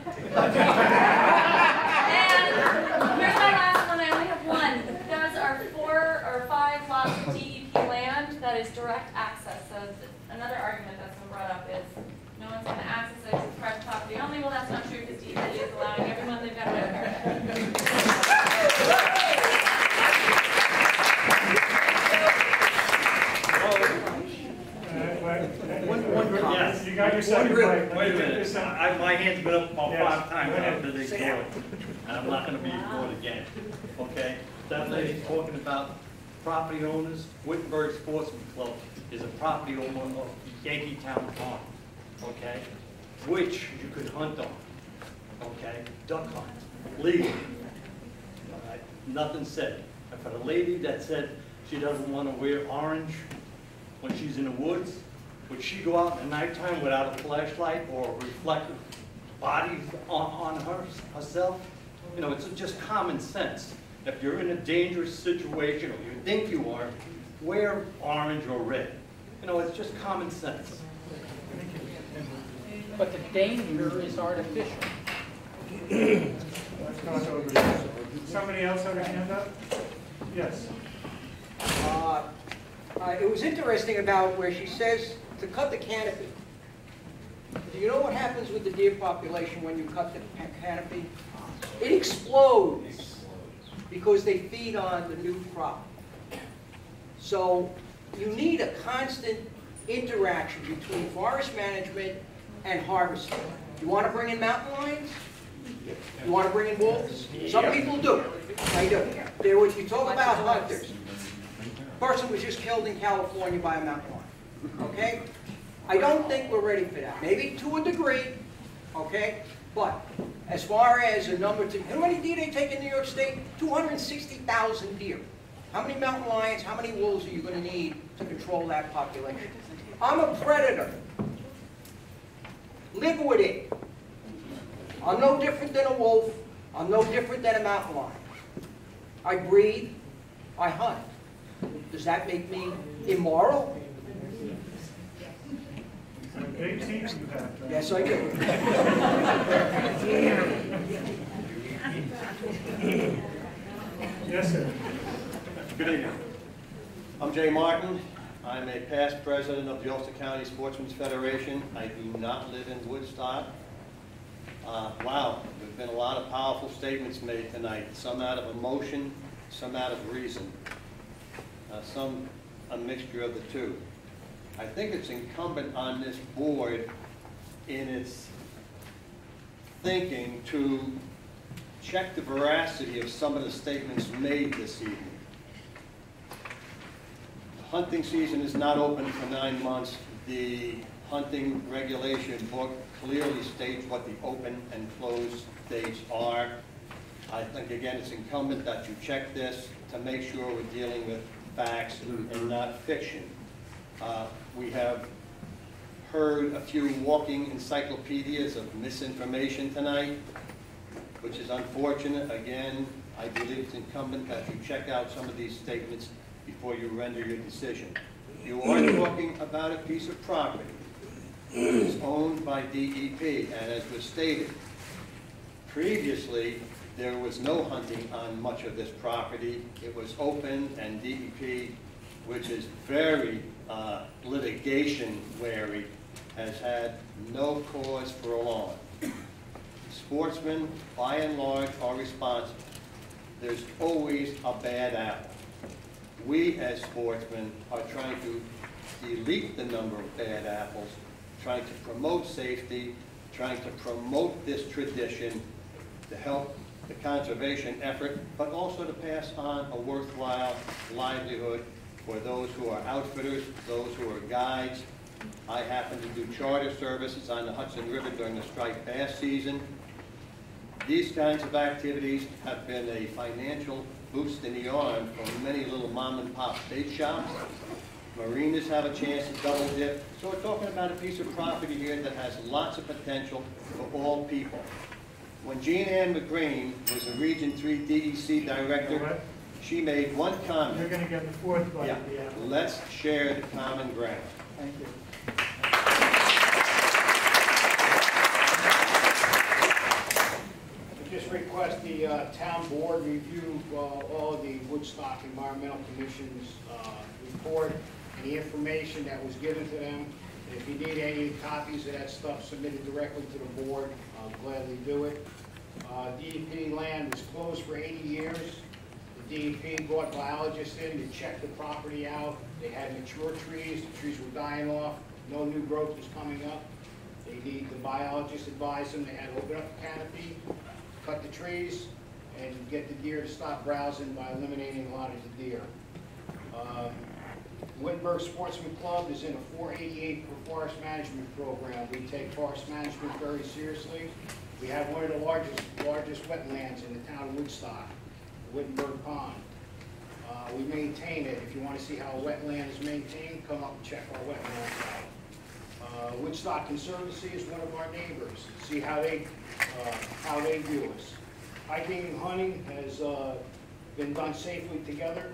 here's my last one. I only have one. Those are 4 or 5 lots of DEP land that is direct access. So another argument that's been brought up is no one's going to access it, it's private property only. Well, that's not true because DEP is allowing everyone they've got to You got your second bite. Wait a minute, my hand's been up about Yes. 5 times after they called it, and I'm not gonna be ignored again, okay? That lady's talking about property owners. Wittenberg Sportsman Club is a property owner of Yankeetown Pond, okay? Which you could hunt on, okay? Duck hunt, legally. All right, nothing said. And for the lady that said she doesn't want to wear orange when she's in the woods, would she go out at nighttime without a flashlight or reflective body on herself? You know, it's just common sense. If you're in a dangerous situation, or you think you are, wear orange or red. You know, it's just common sense. But the danger is artificial. Let's talk over this. Somebody else have a hand up? Yes. It was interesting about where she says to cut the canopy. Do you know what happens with the deer population when you cut the canopy? It explodes because they feed on the new crop. So you need a constant interaction between forest management and harvesting. You want to bring in mountain lions? You want to bring in wolves? Some people do. They do. You talk about hunters. A person was just killed in California by a mountain lion. Okay? I don't think we're ready for that. Maybe to a degree. Okay? But as far as a number to, how many deer they take in New York State? 260,000 deer. How many mountain lions, how many wolves are you going to need to control that population? I'm a predator. Live with it. I'm no different than a wolf. I'm no different than a mountain lion. I breed. I hunt. Does that make me immoral? A big team you have. Yes, I do. Yes, sir. Good evening. I'm Jay Martin. I'm a past president of the Ulster County Sportsmen's Federation. I do not live in Woodstock. Wow, there's been a lot of powerful statements made tonight, some out of emotion, some out of reason, some a mixture of the two. I think it's incumbent on this board in its thinking to check the veracity of some of the statements made this evening. The hunting season is not open for 9 months. The hunting regulation book clearly states what the open and closed dates are. I think, again, it's incumbent that you check this to make sure we're dealing with facts and not fiction. We have heard a few walking encyclopedias of misinformation tonight, which is unfortunate. Again, I believe it's incumbent that you check out some of these statements before you render your decision. You are talking about a piece of property that is owned by DEP, and as was stated, previously there was no hunting on much of this property. It was open, and DEP, which is very litigation wary, has had no cause for alarm. Sportsmen, by and large, are responsible. There's always a bad apple. We, as sportsmen, are trying to delete the number of bad apples, trying to promote safety, trying to promote this tradition to help the conservation effort, but also to pass on a worthwhile livelihood for those who are outfitters, those who are guides. I happen to do charter services on the Hudson River during the striped bass season. These kinds of activities have been a financial boost in the arm for many little mom and pop bait shops. Marinas have a chance to double dip. So we're talking about a piece of property here that has lots of potential for all people. When Jean Ann McGreen was a Region 3 DEC director, she made one comment. You're going to get the fourth bite. Yeah. Let's share the common ground. Thank you. I just request the town board review all of the Woodstock Environmental Commission's report the information that was given to them. And if you need any copies of that stuff submitted directly to the board, I'll gladly do it. DEP land was closed for 80 years. The DEP brought biologists in to check the property out. They had mature trees, the trees were dying off, no new growth was coming up. The biologist advised them they had to open up the canopy, cut the trees, and get the deer to stop browsing by eliminating a lot of the deer. Wittenberg Sportsman Club is in a 488 for forest management program. We take forest management very seriously. We have one of the largest wetlands in the town of Woodstock, the Wittenberg Pond. We maintain it. If you want to see how a wetland is maintained, come up and check our wetlands out. Woodstock Conservancy is one of our neighbors. See how they view us. Hiking and hunting has been done safely together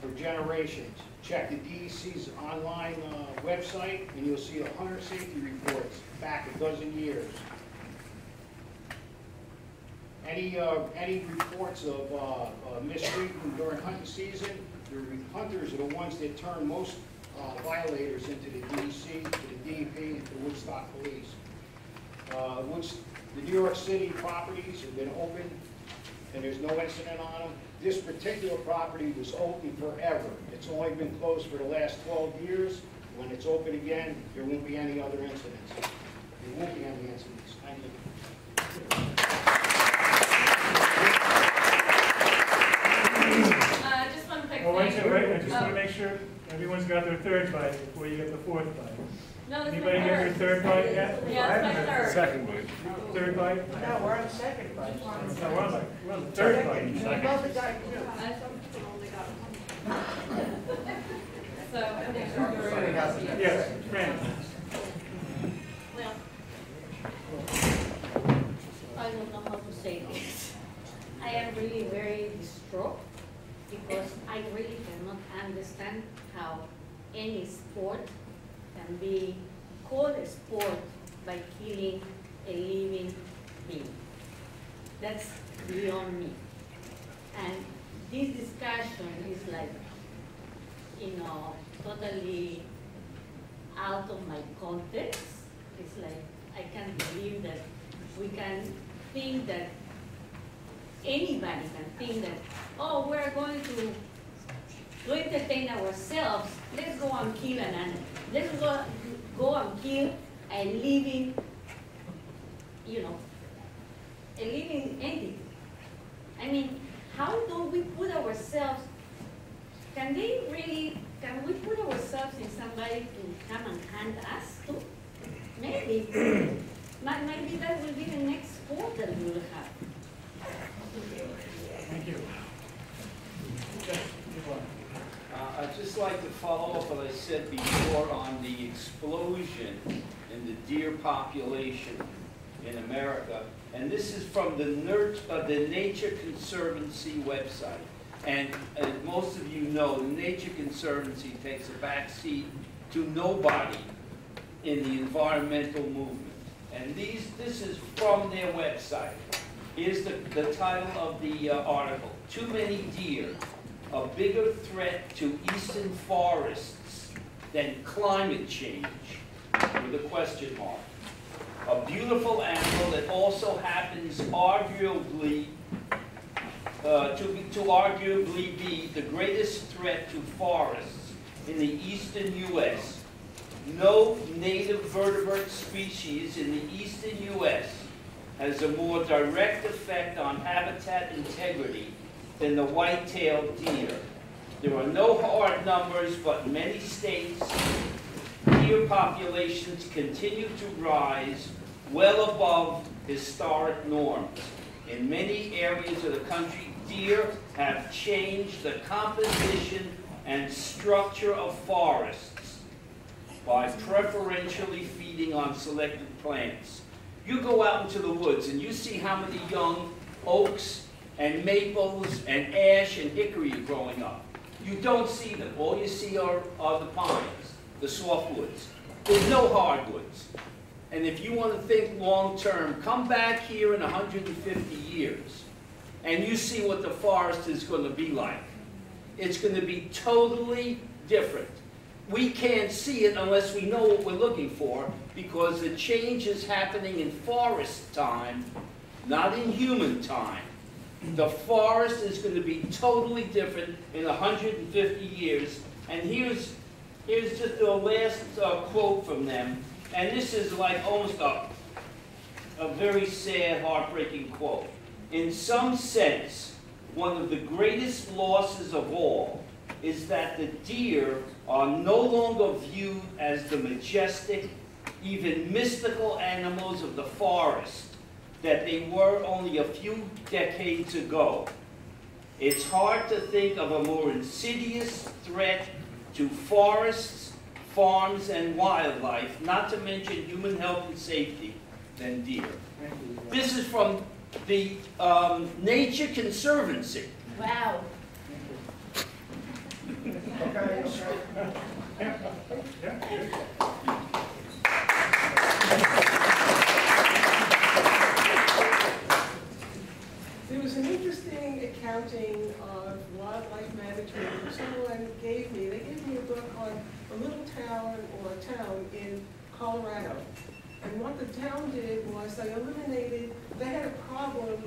for generations. Check the DEC's online website and you'll see 100 safety reports back a dozen years. Any reports of mistreatment during hunting season, the hunters are the ones that turn most violators into the DEC, to the DEP, and to the Woodstock Police. The New York City properties have been open and there's no incident on them. This particular property was open forever. It's only been closed for the last 12 years. When it's open again, there won't be any other incidents. There won't be any incidents. Thank you. Just one quick Oh, wait, thing. wait, I just want to make sure everyone's got their third bite before you get the fourth bite. No, this is Anybody my get their third bite yet? Yeah, that's my third. Second bite. Third bite? No, we're on second bite. No, we're on the third bite. We both got two. Yes, Fran. Well, I don't know how to say this. I am really very distraught because I really cannot understand how any sport can be called a sport by killing a living being. That's beyond me. And this discussion is like, totally out of my context. It's like, I can't believe that we can think that anybody can think that, oh, we're going to entertain ourselves, let's go and kill an animal. Let's go and kill a living, a living entity. I mean, how do we put ourselves, can we put ourselves in somebody to come and hunt us too? Maybe. Maybe that will be the next sport that we will have. Thank you. I'd just like to follow up what I said before on the explosion in the deer population in America. And this is from the Nature Conservancy website. And as most of you know, the Nature Conservancy takes a back seat to nobody in the environmental movement. And this is from their website. Here's the title of the article. Too many deer, a bigger threat to eastern forests than climate change, with a question mark. A beautiful animal that also happens arguably to arguably be the greatest threat to forests in the eastern U.S. No native vertebrate species in the eastern U.S. has a more direct effect on habitat integrity than the white-tailed deer. There are no hard numbers, but in many states, deer populations continue to rise well above historic norms. In many areas of the country, deer have changed the composition and structure of forests by preferentially feeding on selected plants. You go out into the woods and you see how many young oaks and maples and ash and hickory are growing up. You don't see them. All you see are the pines, the softwoods. There's no hardwoods. And if you want to think long-term, come back here in 150 years and you see what the forest is going to be like. It's going to be totally different. we can't see it unless we know what we're looking for, because the change is happening in forest time, not in human time. The forest is going to be totally different in 150 years. And here's just the last quote from them. And this is like almost a very sad, heartbreaking quote. In some sense, one of the greatest losses of all is that the deer are no longer viewed as the majestic, even mystical animals of the forest that they were only a few decades ago. It's hard to think of a more insidious threat to forests, farms, and wildlife, not to mention human health and safety, than deer. This is from the Nature Conservancy. Wow. There was an interesting accounting of wildlife management that someone gave me. They gave me a book on a little town or a town in Colorado. And what the town did was they eliminated, they had a problem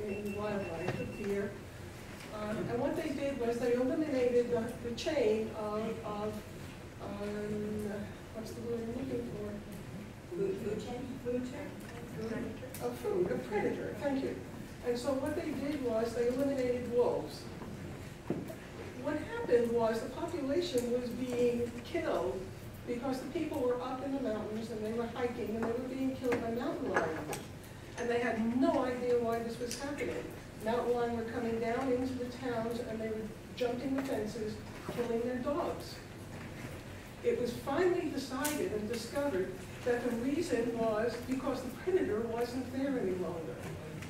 in wildlife, with deer. And what they did was they eliminated the chain of what's the word I'm looking for? Food chain? Food chain? Of food, a predator, thank you. And so what they did was they eliminated wolves. What happened was the population was being killed because the people were up in the mountains and they were hiking and they were being killed by mountain lions. And they had no idea why this was happening. Mountain lions were coming down into the towns and they were jumping the fences, killing their dogs. It was finally decided and discovered that the reason was because the predator wasn't there any longer.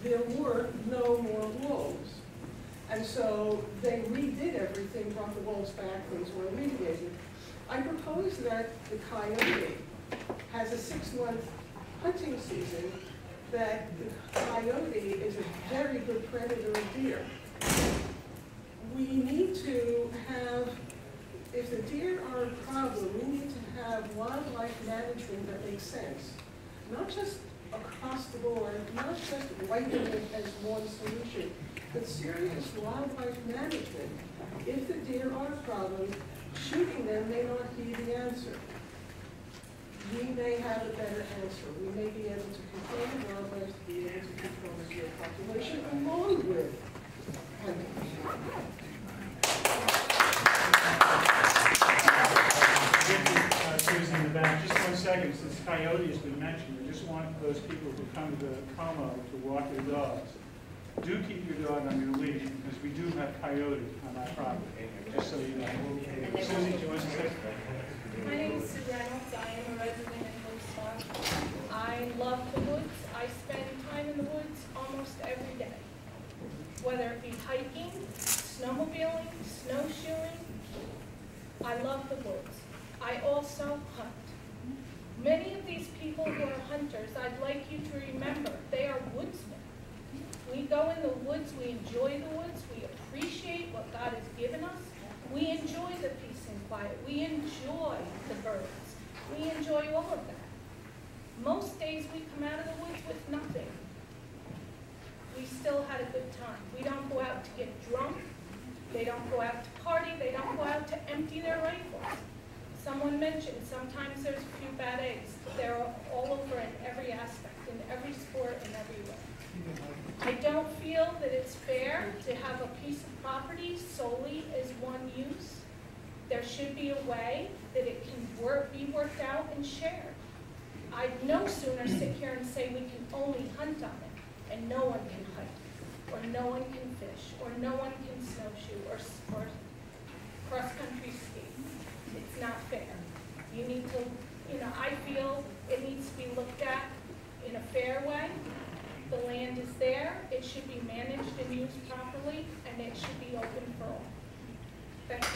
There were no more wolves. And so they redid everything, brought the wolves back, things were alleviated. I propose that the coyote has a 6-month hunting season, that the coyote is a very good predator of deer. We need to have, if the deer are a problem, we need to have wildlife management that makes sense. Not just across the board, not just wiping it as one solution, but serious wildlife management. If the deer are a problem, shooting them may not be the answer. We may have a better answer. We may be able to control the wildlife, to be able to control the deer population along with hunting. Susan in the back, just 1 second, since coyote has been mentioned, I just want those people who come to the Como to walk their dogs, do keep your dog on your leash, because we do have coyotes on our property, just so you know. Susie, do you want to say? My name is Sue Reynolds. I am a resident in Woodstock. I love the woods. I spend time in the woods almost every day, whether it be hiking, snowmobiling, snowshoeing. I love the woods. I also hunt. Many of these people who are hunters, I'd like you to remember, they are woodsmen. We go in the woods, we enjoy the woods, we appreciate what God has given us. We enjoy the peace and quiet. We enjoy the birds. We enjoy all of that. Most days we come out of the woods with nothing. We still had a good time. We don't go out to get drunk. They don't go out to party. They don't go out to empty their rifles. Someone mentioned sometimes there's a few bad eggs. They're all over in every aspect, in every sport, and everywhere. I don't feel that it's fair to have a piece of property solely as one use. There should be a way that it can be worked out and shared. I'd no sooner sit here and say we can only hunt on it, and no one can hunt, or no one can fish, or no one can snowshoe, or cross-country ski. It's not fair. You need to, I feel it needs to be looked at in a fair way. The land is there, it should be managed and used properly, and it should be open for all. Thank you.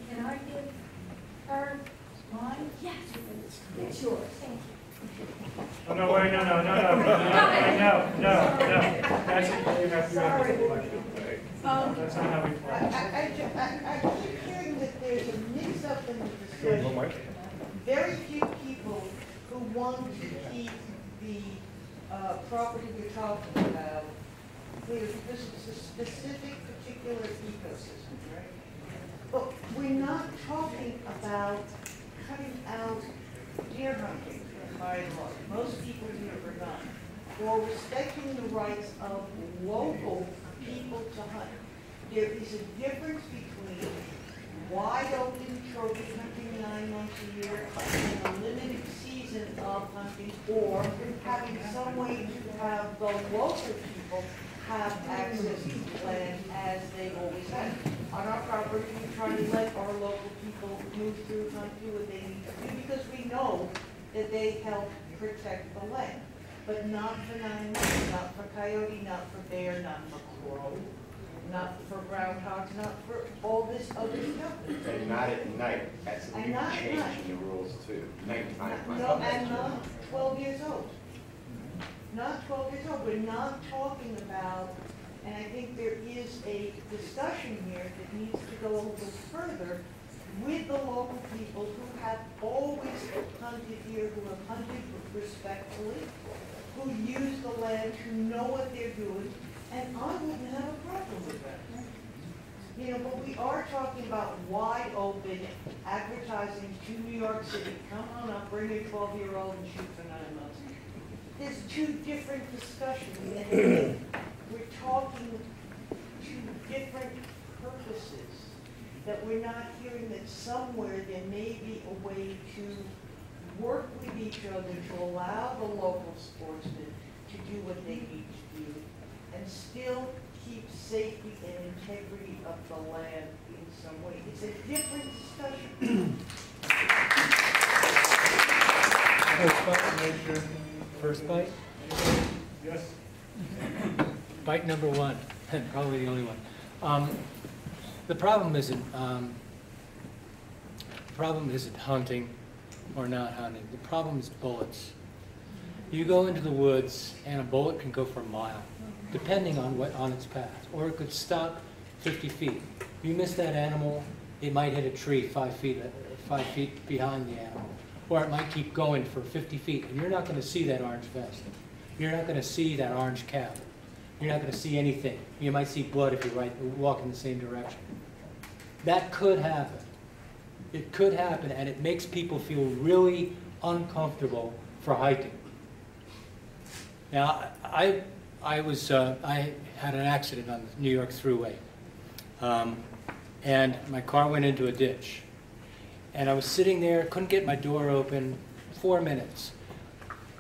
Can I give her mine? Yes. It's yours. Thank you. Oh, no, wait, no. That's you have to play. That's not how we play. I keep hearing that there's a mix-up in the discussion. Very few people who want to keep the property we're talking about clear, because it's a specific, particular ecosystem, right? But we're not talking about cutting out deer hunting, by and large. Most people here are not. Or respecting the rights of local people to hunt. There is a difference between wide open trophy hunting 9 months a year and a limited season of hunting, or having some way to have the local people have access to land as they've always had. On our property, we try to let our local people move through, hunt, do what they need to do, because we know that they help protect the land. But not for 9 months, not for coyote, not for bear, not for crow, not for groundhogs, not for all this other stuff. And not at night. That's a new change in the rules too. Nighttime. No, and not 12 years old. Not 12 years old. We're not talking about, and I think there is a discussion here that needs to go a little further with the local people who have always hunted here, who have hunted respectfully, who use the land, who know what they're doing, and I wouldn't have a problem with that. You know, but we are talking about wide open advertising to New York City. Come on up, bring your 12-year-old and shoot for 9 months. There's two different discussions, and we're talking to different purposes. That we're not hearing that somewhere there may be a way to work with each other to allow the local sportsmen to do what they need to do and still keep safety and integrity of the land in some way. It's a different discussion. First bite? Yes. Bite number one, and probably the only one. The problem isn't hunting or not hunting. The problem is bullets. You go into the woods and a bullet can go for a mile, depending on its path, or it could stop 50 feet. You miss that animal, it might hit a tree 5 feet behind the animal, or it might keep going for 50 feet, and you're not going to see that orange vest. You're not going to see that orange cap. You're not going to see anything. You might see blood if you walk in the same direction. That could happen. It could happen, and it makes people feel really uncomfortable for hiking. Now, I had an accident on the New York Thruway, and my car went into a ditch. And I was sitting there, couldn't get my door open, 4 minutes.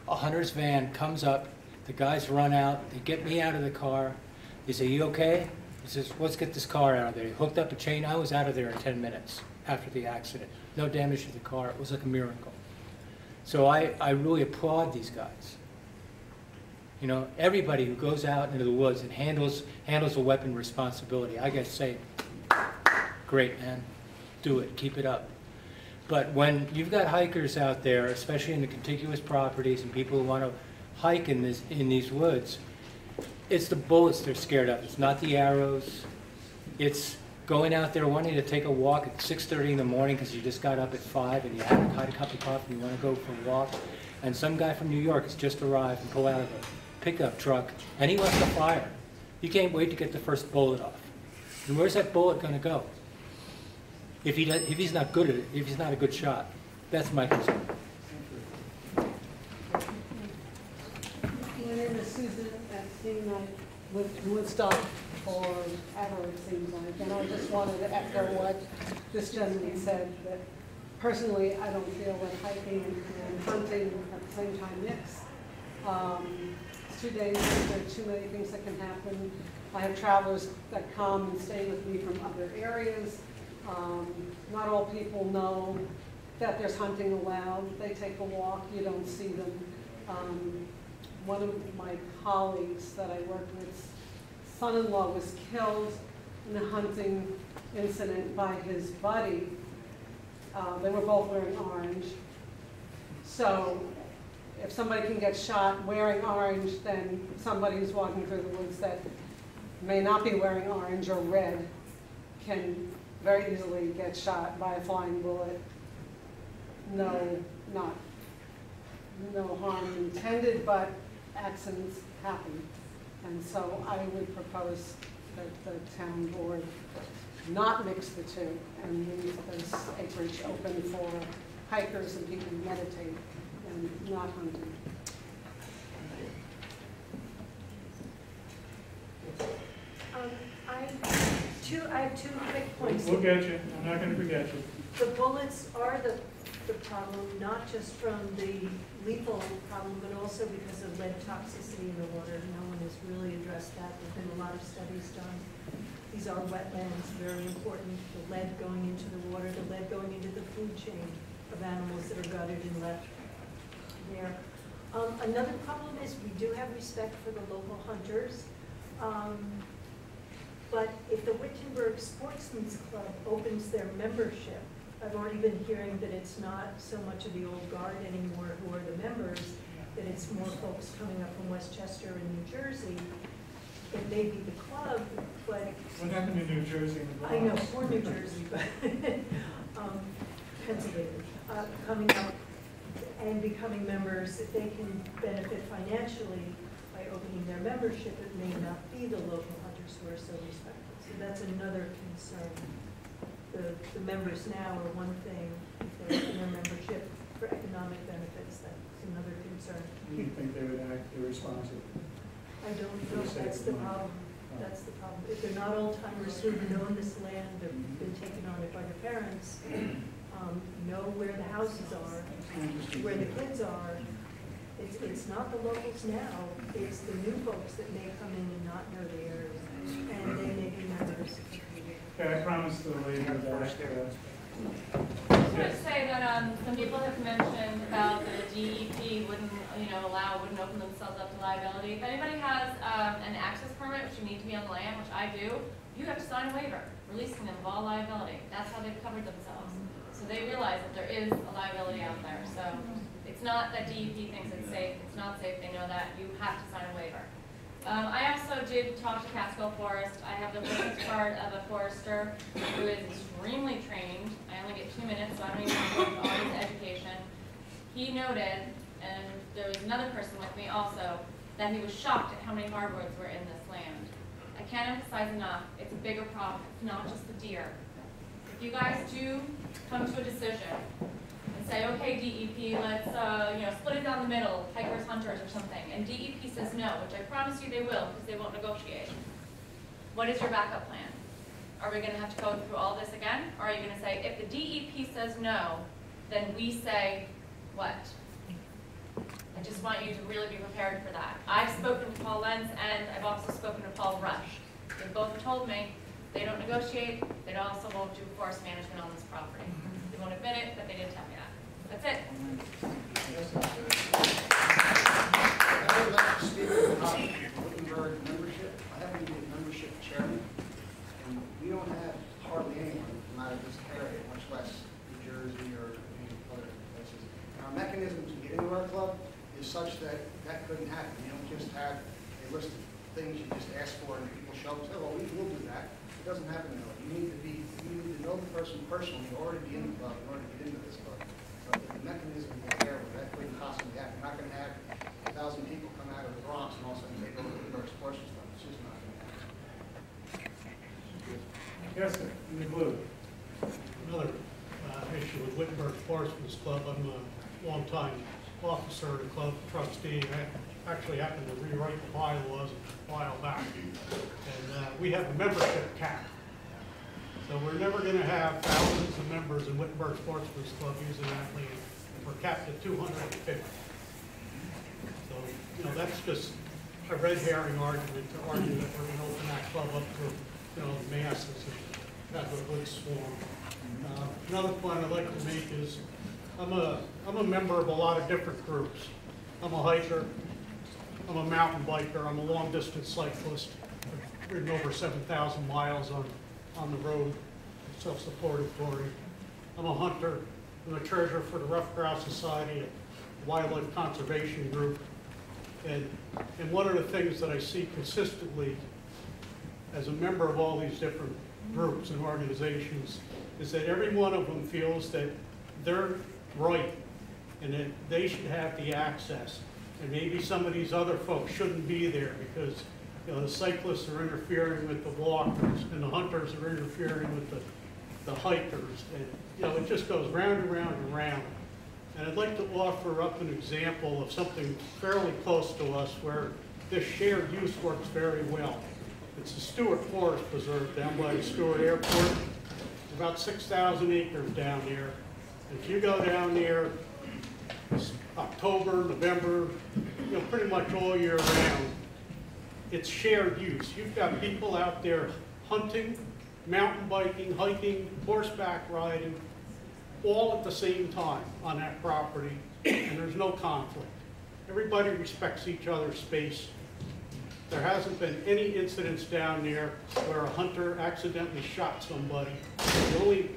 A hunter's van comes up, the guys run out, they get me out of the car. They say, "You okay?" He says, "Let's get this car out of there." He hooked up a chain. I was out of there in 10 minutes after the accident. No damage to the car. It was like a miracle. So I really applaud these guys. You know, everybody who goes out into the woods and handles a weapon responsibility, I gotta say, great, man. Do it. Keep it up. But when you've got hikers out there, especially in the contiguous properties and people who want to hike in these woods, it's the bullets they're scared of. It's not the arrows. It's going out there wanting to take a walk at 6:30 in the morning because you just got up at 5 and you haven't had a cup of coffee and you want to go for a walk. And some guy from New York has just arrived and pulled out of a pickup truck and he wants to fire. You can't wait to get the first bullet off. And where's that bullet going to go? If he's not good at it, if he's not a good shot. That's my concern. My name is Susan Epstein. I lived in Woodstock forever, it seems like. And I just wanted to echo what this gentleman said, that personally, I don't feel that hiking and hunting at the same time mix. It's 2 days, there are too many things that can happen. I have travelers that come and stay with me from other areas. Not all people know that there's hunting allowed. They take a walk, you don't see them. One of my colleagues that I work with, son-in-law was killed in a hunting incident by his buddy. They were both wearing orange. So if somebody can get shot wearing orange, then somebody who's walking through the woods that may not be wearing orange or red can very easily get shot by a flying bullet. No harm intended, but accidents happen. And so I would propose that the town board not mix the two and leave this acreage open for hikers and people who meditate and not hunting. I have two quick points. We'll get you. I'm not going to forget you. The bullets are the problem, not just from the lethal problem, but also because of lead toxicity in the water. No one has really addressed that. There have been a lot of studies done. These are wetlands, very important. The lead going into the water, the lead going into the food chain of animals that are gutted and left there. Another problem is we do have respect for the local hunters. But if the Wittenberg Sportsman's Club opens their membership, I've already been hearing that it's not so much of the old guard anymore who are the members, that it's more folks coming up from Westchester and New Jersey. It may be the club, but... What happened in New Jersey? I know, for New Jersey, but Pennsylvania, coming up and becoming members, if they can benefit financially by opening their membership, it may not be the local hunters who are so respected. So that's another concern. The members now are one thing, if they open their membership for economic benefits, that's another concern. You think they would act irresponsibly? I don't know, that's the problem. That's the problem. If they're not old-timers who've known this land, they've been taken on it by their parents, know where the houses are, where the kids are. It's not the locals now, it's the new folks that may come in and not know the area, and they may be members. Okay, I promised the lady that. I just want to say that some people have mentioned about the DEP wouldn't open themselves up to liability. If anybody has an access permit, which you need to be on the land, which I do, you have to sign a waiver, releasing them of all liability. That's how they've covered themselves. So they realize that there is a liability out there. So it's not that DEP thinks it's safe. It's not safe. They know that. You have to sign a waiver. I also did talk to Catskill Forest. I have the business card of a forester who is extremely trained. I only get 2 minutes, so I don't even have to go through all his education. He noted, and there was another person with me also, that he was shocked at how many hardwoods were in this land. I can't emphasize enough, it's a bigger problem. It's not just the deer. If you guys do come to a decision and say, okay, DEP, let's split it down the middle, hikers, hunters, or something, and DEP says no, which I promise you they will, because they won't negotiate. What is your backup plan? Are we going to have to go through all this again? Or are you going to say, if the DEP says no, then we say what? I just want you to really be prepared for that. I've spoken to Paul Lenz, and I've also spoken to Paul Rush. They both told me they don't negotiate, they also won't do forest management on this property. They won't admit it, but they did tell me that. That's it. I would like to speak about Wittenberg membership. I happen to be a membership chairman, and we don't have hardly anyone from out of this area, much less New Jersey or any other places. And our mechanism to get into our club is such that that couldn't happen. You don't just have a list of things you just ask for and people show up and say, well, we'll do that. It doesn't happen that way. You need to know the person personally or to be in the club in order to get into this club. So the mechanism is there where that couldn't possibly happen. You're not going to have 1,000 people come out of the Bronx and all of a sudden take over the sports and stuff. It's just not going to happen. Yes, sir, in the blue. Another issue with Wittenberg Sportsman's Club. I'm a longtime officer of the club, trustee. I actually happened to rewrite the bylaws a while back. And we have a membership cap. So we're never going to have thousands of members in Wittenberg Sportsman's Club using that land. We're capped at 250. So, that's just a red herring argument to argue that we're going to open that club up to, masses and have a good swarm. Another point I'd like to make is I'm a member of a lot of different groups. I'm a hiker, I'm a mountain biker, I'm a long distance cyclist. I've ridden over 7,000 miles on the road, self-supportatory. I'm a hunter, I'm a treasurer for the Rough Grouse Society, a wildlife conservation group. And one of the things that I see consistently as a member of all these different groups and organizations, is that every one of them feels that they're right and that they should have the access. And maybe some of these other folks shouldn't be there because, you know, the cyclists are interfering with the walkers and the hunters are interfering with the hikers. And, you know, it just goes round and round and round. And I'd like to offer up an example of something fairly close to us where this shared use works very well. It's the Stewart Forest Preserve down by the Stewart Airport. It's about 6,000 acres down there. If you go down there, it's October, November, you know, pretty much all year round, it's shared use. You've got people out there hunting, mountain biking, hiking, horseback riding, all at the same time on that property, and there's no conflict. Everybody respects each other's space. There hasn't been any incidents down there where a hunter accidentally shot somebody. The only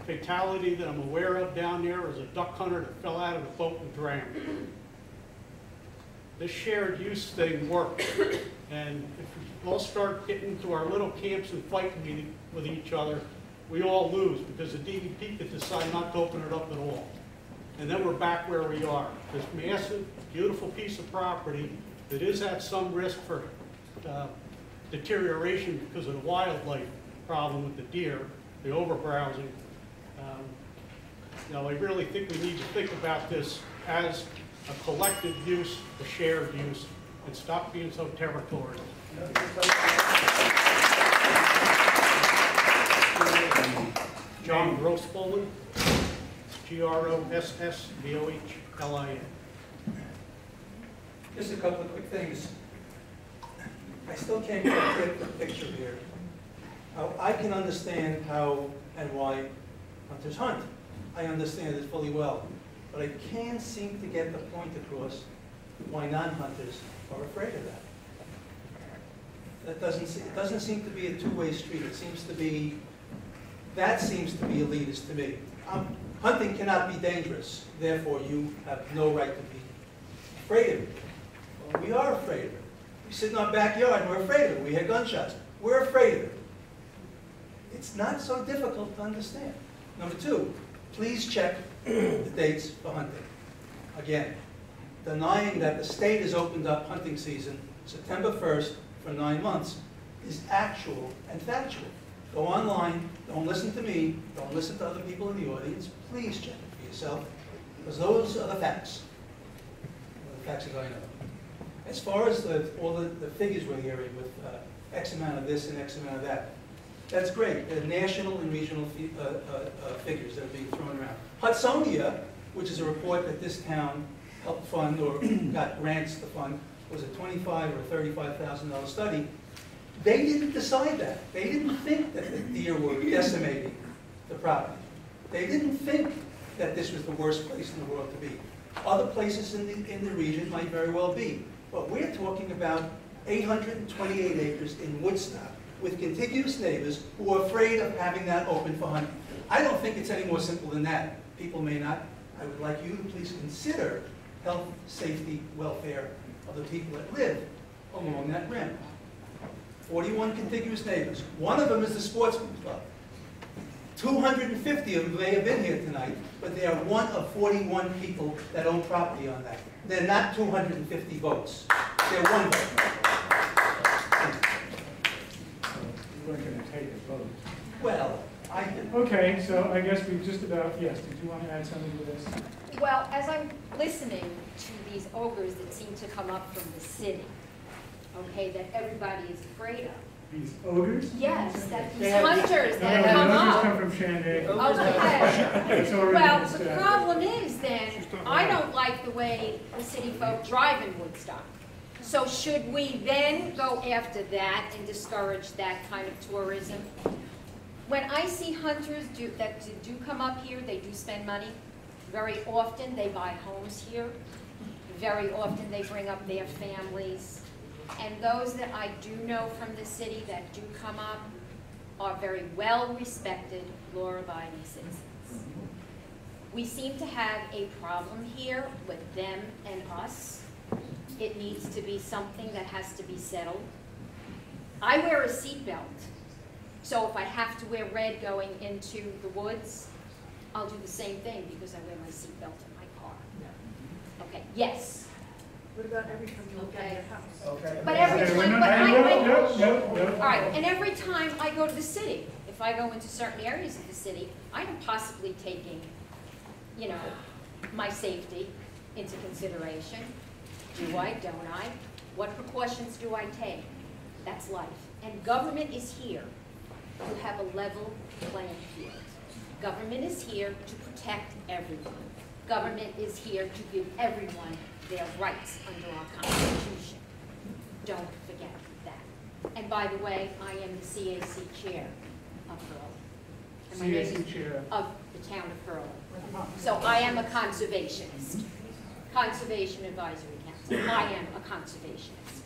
fatality that I'm aware of down there is a duck hunter that fell out of the boat and drowned. This shared use thing works, and if we all start getting into our little camps and fighting with each other, we all lose because the DEP could decide not to open it up at all. And then we're back where we are. This massive, beautiful piece of property that is at some risk for deterioration because of the wildlife problem with the deer, the overbrowsing. You know, I really think we need to think about this as a collective use, a shared use, and stop being so territorial. John Grossbolin, Grossbohlin. Just a couple of quick things. I still can't quite get the picture here. I can understand how and why hunters hunt. I understand it fully well. But I can't seem to get the point across why non-hunters are afraid of that. It doesn't seem to be a two-way street. It seems to be, that seems to be elitist to me. Hunting cannot be dangerous. Therefore, you have no right to be afraid of it. Well, we are afraid of it. We sit in our backyard and we're afraid of it. We hear gunshots. We're afraid of it. It's not so difficult to understand. Number two, please check the dates for hunting. Again, denying that the state has opened up hunting season September 1st for 9 months is actual and factual. Go online, don't listen to me, don't listen to other people in the audience. Please check it for yourself, because those are the facts. The facts are going up. As far as all the figures we're hearing with X amount of this and X amount of that, that's great. They're national and regional figures that are being thrown around. Hudsonia, which is a report that this town helped fund or got grants to fund, was a $25,000 or $35,000 study. They didn't decide that. They didn't think that the deer were decimating the property. They didn't think that this was the worst place in the world to be. Other places in the region might very well be. But we're talking about 828 acres in Woodstock with contiguous neighbors who are afraid of having that open for hunting. I don't think it's any more simple than that. People may not. I would like you to please consider health, safety, welfare of the people that live along that rim. 41 contiguous neighbors. One of them is the Sportsman's Club. 250 of them may have been here tonight, but they are one of 41 people that own property on that. They're not 250 votes. They're one vote. You weren't going to take a vote. Well, I did. Okay, so I guess we've just about, yes, did you want to add something to this? Well, as I'm listening to these ogres that seem to come up from the city, okay, that everybody is afraid of. These ogres? Yes, that these hunters that come up. Ogres come from Shanghai. Okay. Well, the problem is then, I don't like the way the city folk drive in Woodstock. So should we then go after that and discourage that kind of tourism? When I see hunters that do come up here, they do spend money. Very often they buy homes here. Very often they bring up their families. And those that I do know from the city that do come up are very well-respected, law-abiding citizens. We seem to have a problem here with them and us. It needs to be something that has to be settled. I wear a seatbelt, so if I have to wear red going into the woods, I'll do the same thing because I wear my seatbelt in my car. Okay, yes. What about every time you look at your house? Okay. But every time, No. all right, and every time I go to the city, if I go into certain areas of the city, I am possibly taking, you know, my safety into consideration. Do I, don't I? What precautions do I take? That's life. And government is here to have a level playing field. Government is here to protect everyone. Government is here to give everyone their rights under our Constitution. Don't forget that. And by the way, I am the CAC chair of Hurley. And my name CAC is chair of the town of Hurley. So I am a conservationist. Conservation Advisory Council. I am a conservationist.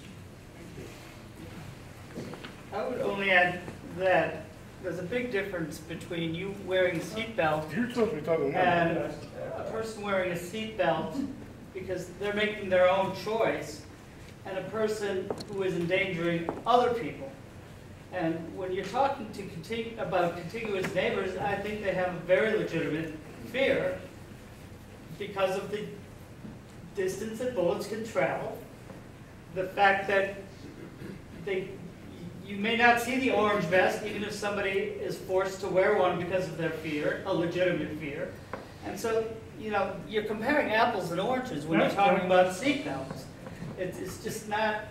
I would only add that there's a big difference between you wearing a seatbelt and a person wearing a seatbelt because they're making their own choice, and a person who is endangering other people. And when you're talking to about contiguous neighbors, I think they have a very legitimate fear because of the distance that bullets can travel, the fact that you may not see the orange vest even if somebody is forced to wear one because of their fear, a legitimate fear. And so, you know, you're comparing apples and oranges when you're talking about seatbelts. It's just not,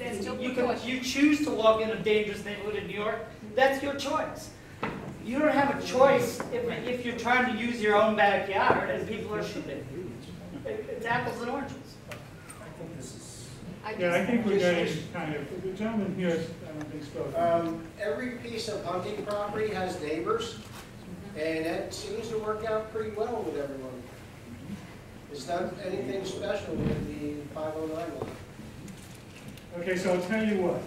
and you choose to walk in a dangerous neighborhood in New York, that's your choice. You don't have a choice if you're trying to use your own backyard and people are shooting. It's apples and oranges. Yeah, I think we're getting kind of, the gentleman here, I don't think spoke. Every piece of hunting property has neighbors, and that seems to work out pretty well with everyone. It's not anything special with the 509 law. Okay, so I'll tell you what.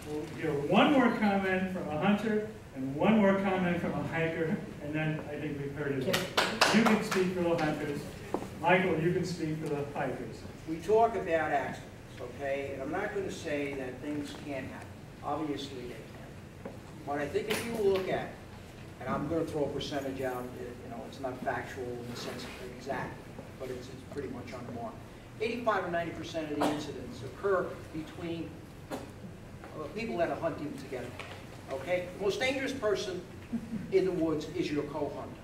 We'll hear one more comment from a hunter and one more comment from a hiker, and then I think we've heard it. You can speak for the hunters. Michael, you can speak for the hikers. We talk about accidents, okay? And I'm not going to say that things can't happen. Obviously they can. But I think if you look at, and I'm going to throw a percentage out, you know, it's not factual in the sense of exact, but it's pretty much on the mark. 85 or 90% of the incidents occur between people that are hunting together, okay? The most dangerous person in the woods is your co-hunter.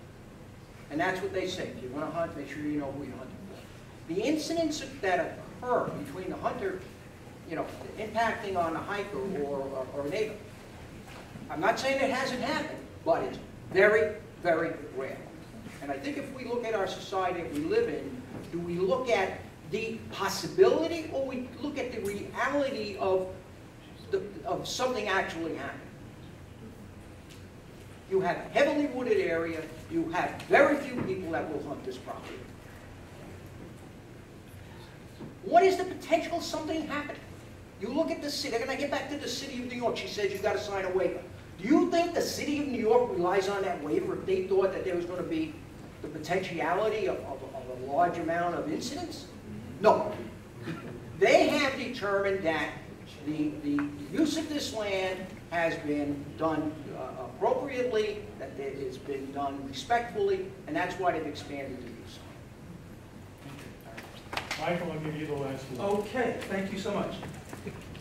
And that's what they say. If you want to hunt, make sure you know who you're hunting for. The incidents that occur between the hunter, you know, impacting on a hiker or a neighbor, I'm not saying it hasn't happened, but it's very, very rare. And I think if we look at our society that we live in, do we look at the possibility or we look at the reality of something actually happening? You have a heavily wooded area. You have very few people that will hunt this property. What is the potential of something happening? You look at the city, and I get back to the city of New York, she says you've got to sign a waiver. Do you think the city of New York relies on that waiver if they thought that there was going to be the potentiality of a large amount of incidents? No. They have determined that the use of this land has been done appropriately, that it has been done respectfully, and that's why they've expanded the use. Michael, I'll give you the last word. Okay, thank you so much.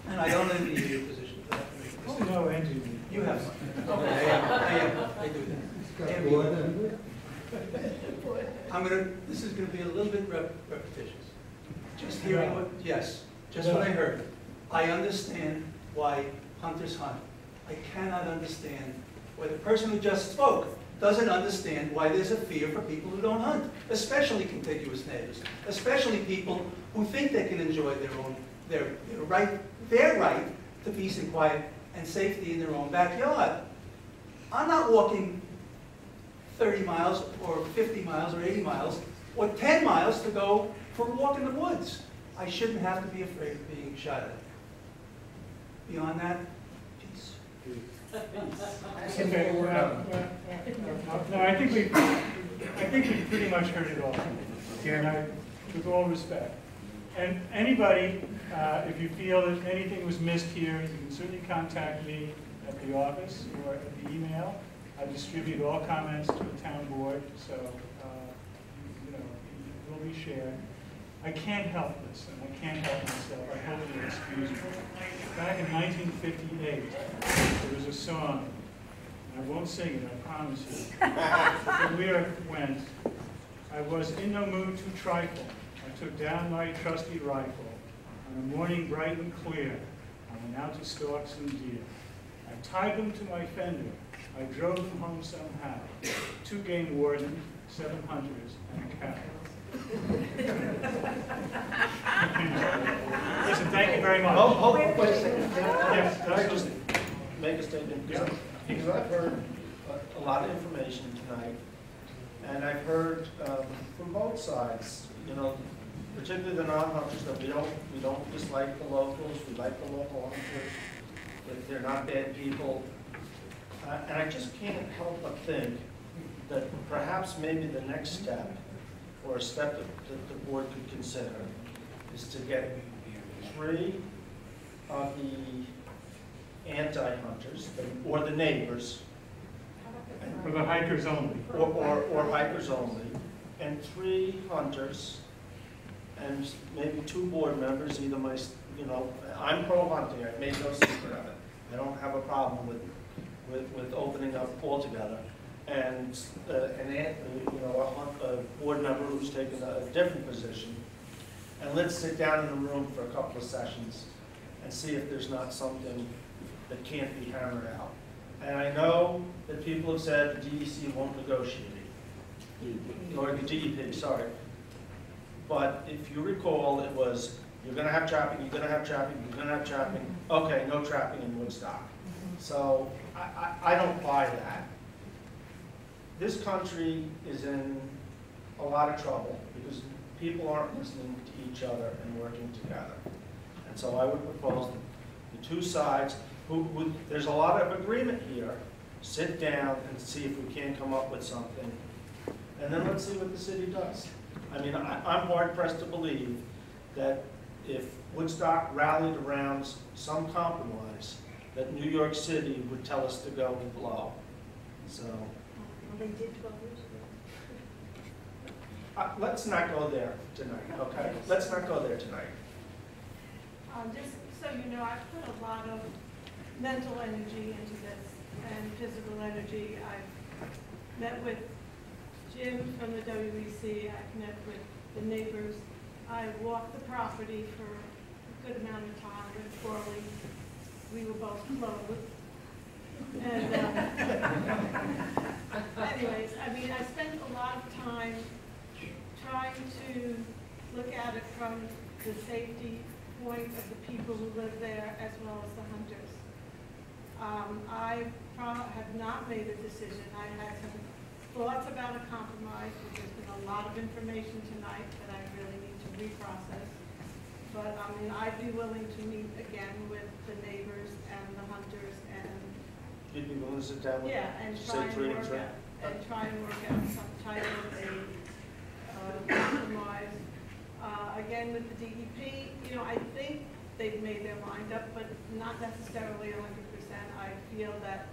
And I don't envy your position for that. Oh, no, envy me. You have one. Okay, I do that. This is gonna be a little bit repetitious. Just hearing what, yes, just what I heard. I understand why hunters hunt. I cannot understand why the person who just spoke doesn't understand why there's a fear for people who don't hunt, especially contiguous neighbors, especially people who think they can enjoy their right to peace and quiet and safety in their own backyard. I'm not walking 30 miles or 50 miles or 80 miles or 10 miles to go for a walk in the woods. I shouldn't have to be afraid of being shot at. Beyond that, peace. Okay, no, I think we pretty much heard it all. And with all respect. And anybody If you feel that anything was missed here, you can certainly contact me at the office or at the email. I distribute all comments to the town board, so you know, it will be shared. I can't help this, and I can't help myself. I hope you'll excuse me. Back in 1958, there was a song, and I won't sing it, I promise you. The lyric went, I was in no mood to trifle. I took down my trusty rifle. On a morning bright and clear, I went out to stalk some deer. I tied them to my fender. I drove them home somehow. 2 game wardens, 7 hunters, and a cow. Listen, thank you very much. Wait a second. Yes, Can I just make a statement? Because I've heard a lot of information tonight, and I've heard from both sides, you know, particularly the non-hunters, that we don't dislike the locals, we like the local hunters, that they're not bad people. And I just can't help but think that perhaps maybe the next step, or a step that the board could consider, is to get 3 of the anti-hunters, or the neighbors. For the hikers only. Or hikers only, and 3 hunters, and maybe 2 board members, either my, you know, I'm pro-hunting, I've made no secret of it. I don't have a problem with opening up altogether. And you know, a board member who's taken a different position. And let's sit down in a room for a couple of sessions and see if there's not something that can't be hammered out. And I know that people have said the DEC won't negotiate it, or the DEP, sorry. But if you recall, it was, you're gonna have trapping, you're gonna have trapping, you're gonna have trapping. Okay, no trapping in Woodstock. So I don't buy that. This country is in a lot of trouble because people aren't listening to each other and working together. And so I would propose that the 2 sides, there's a lot of agreement here, sit down and see if we can come up with something. And then let's see what the city does. I mean, I'm hard pressed to believe that if Woodstock rallied around some compromise, that New York City would tell us to go and blow. So. Well, they did 12 years ago. Let's not go there tonight, okay? Let's not go there tonight. Just so you know, I've put a lot of mental energy into this and physical energy. I've met with Jim from the WEC, I've met with the neighbors. I walked the property for a good amount of time with Corley. We were both clothed. And anyways, I mean, I spent a lot of time trying to look at it from the safety point of the people who live there as well as the hunters. I have not made a decision. I had some thoughts about a compromise, but there's been a lot of information tonight that I really need to reprocess. But I mean, I'd be willing to meet again with the neighbors and the hunters and You'd be willing to sit down with yeah, and try and work out some type of a compromise. Again, with the DEP, you know, I think they've made their mind up, but not necessarily 100%. I feel that,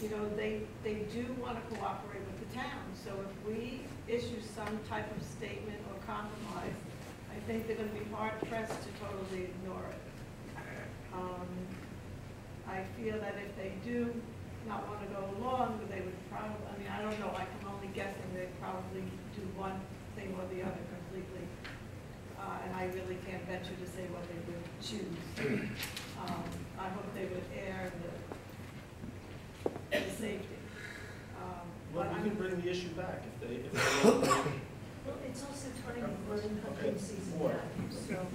you know, they do want to cooperate with the town. So if we issue some type of statement or compromise, I think they're going to be hard pressed to totally ignore it. I feel that if they do not want to go along, they would probably, I mean, I don't know, I'm only guessing they'd probably do one thing or the other completely. And I really can't venture to say what they would choose. I hope they would err the safety. Well, we can bring the issue back if they Well, it's also trying to run hunting season now, so,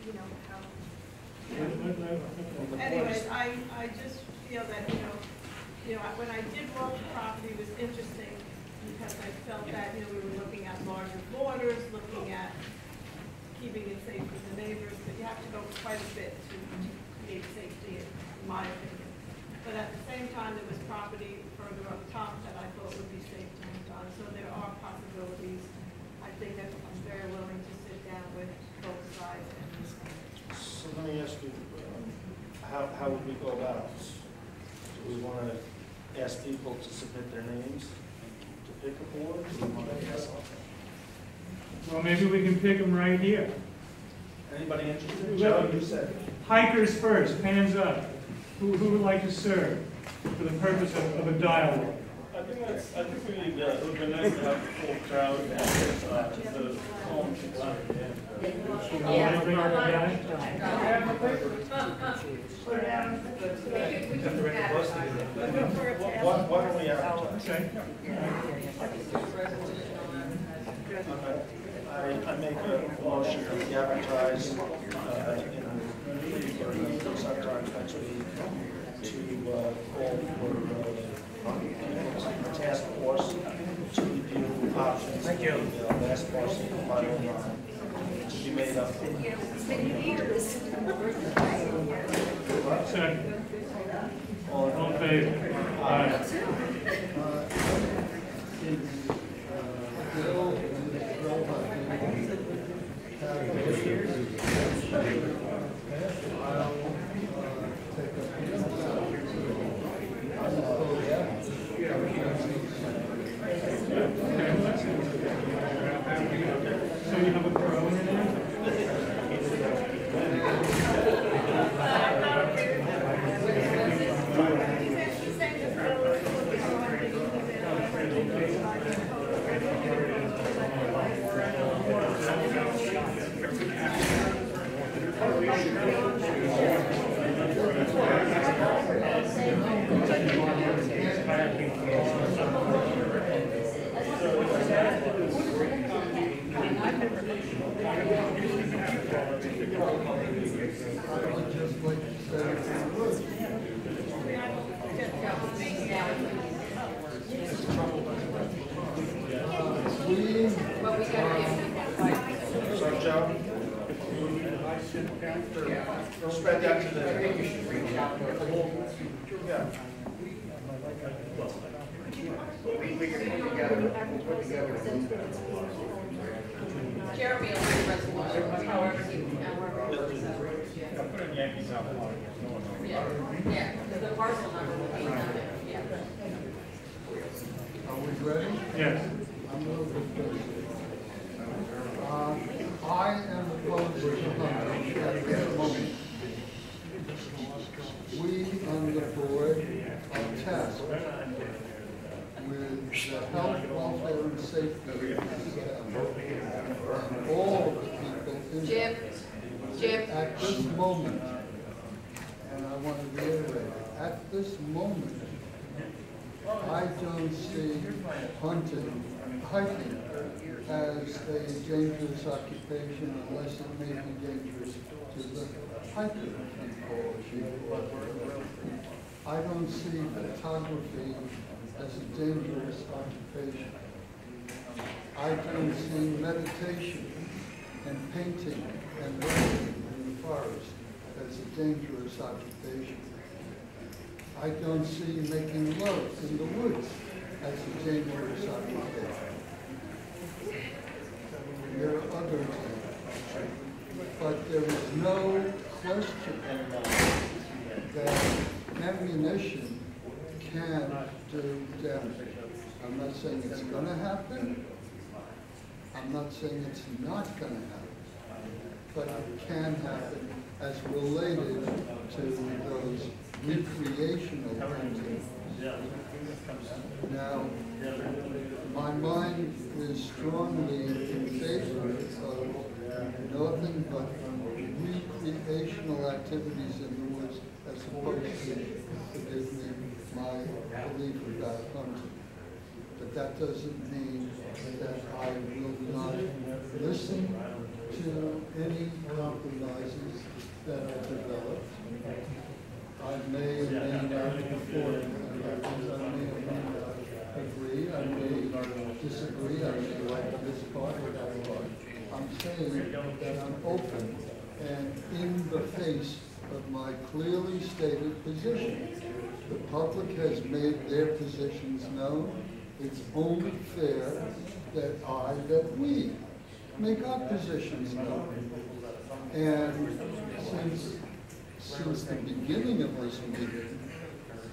you know, how. Anyways, I just feel that, you know, when I did walk the property, it was interesting because I felt that, you know, we were looking at larger borders, looking at keeping it safe for the neighbors, but you have to go quite a bit to create safety, in my opinion. But at the same time, there was property further up top that I thought would be safe to hunt on. So there are possibilities. I think that I'm very willing to sit down with both sides and discuss. how would we go about this? Do we want to ask people to submit their names to pick a board? Do we want to ask? Well, maybe we can pick them right here. Anybody interested? Joe, you said. Hikers first, hands up. Who would like to serve for the purpose of a dialogue? I think it would be nice to have a full crowd and the calm people out there. Why don't we advertise? I make a motion that we advertise in the Sun-Times next week to call for a task force to review options. Thank you. The last parcel of the bottom line to be made up. It's been years. Second. All in favor? Aye. So you have a pro in there? So, Joe, spread that to the. Yeah. Jeremy will do the resolution, however he, Put in Yankees out loud. yeah, the parcel number will be on there, yeah. Are we ready? Yes. I'm a little bit busy. I am opposed to hunting at this moment. We on the board are tasked with the health, welfare, and safety of the town. And all of the people in Jim. At this moment, and I want to reiterate, at this moment, I don't see hiking as a dangerous occupation unless it may be dangerous to the hiker. I don't see photography as a dangerous occupation. I don't see meditation and painting and writing in the forest as a dangerous occupation. I don't see making love in the woods as a dangerous occupation. There are other things, but there is no question that ammunition can do damage. I'm not saying it's going to happen. I'm not saying it's not going to happen, but it can happen as related to those recreational hunting. Now, my mind is strongly in favor of nothing but recreational activities in the woods as opposed to, forgive me, my belief about hunting. But that doesn't mean that I will not listen to any compromises that are developed. I may or may not afford, I may or may not agree, I may disagree, I may like this part or that part. I'm saying that I'm open and in the face of my clearly stated position. The public has made their positions known. It's only fair that we make our positions known. And since since the beginning of this meeting,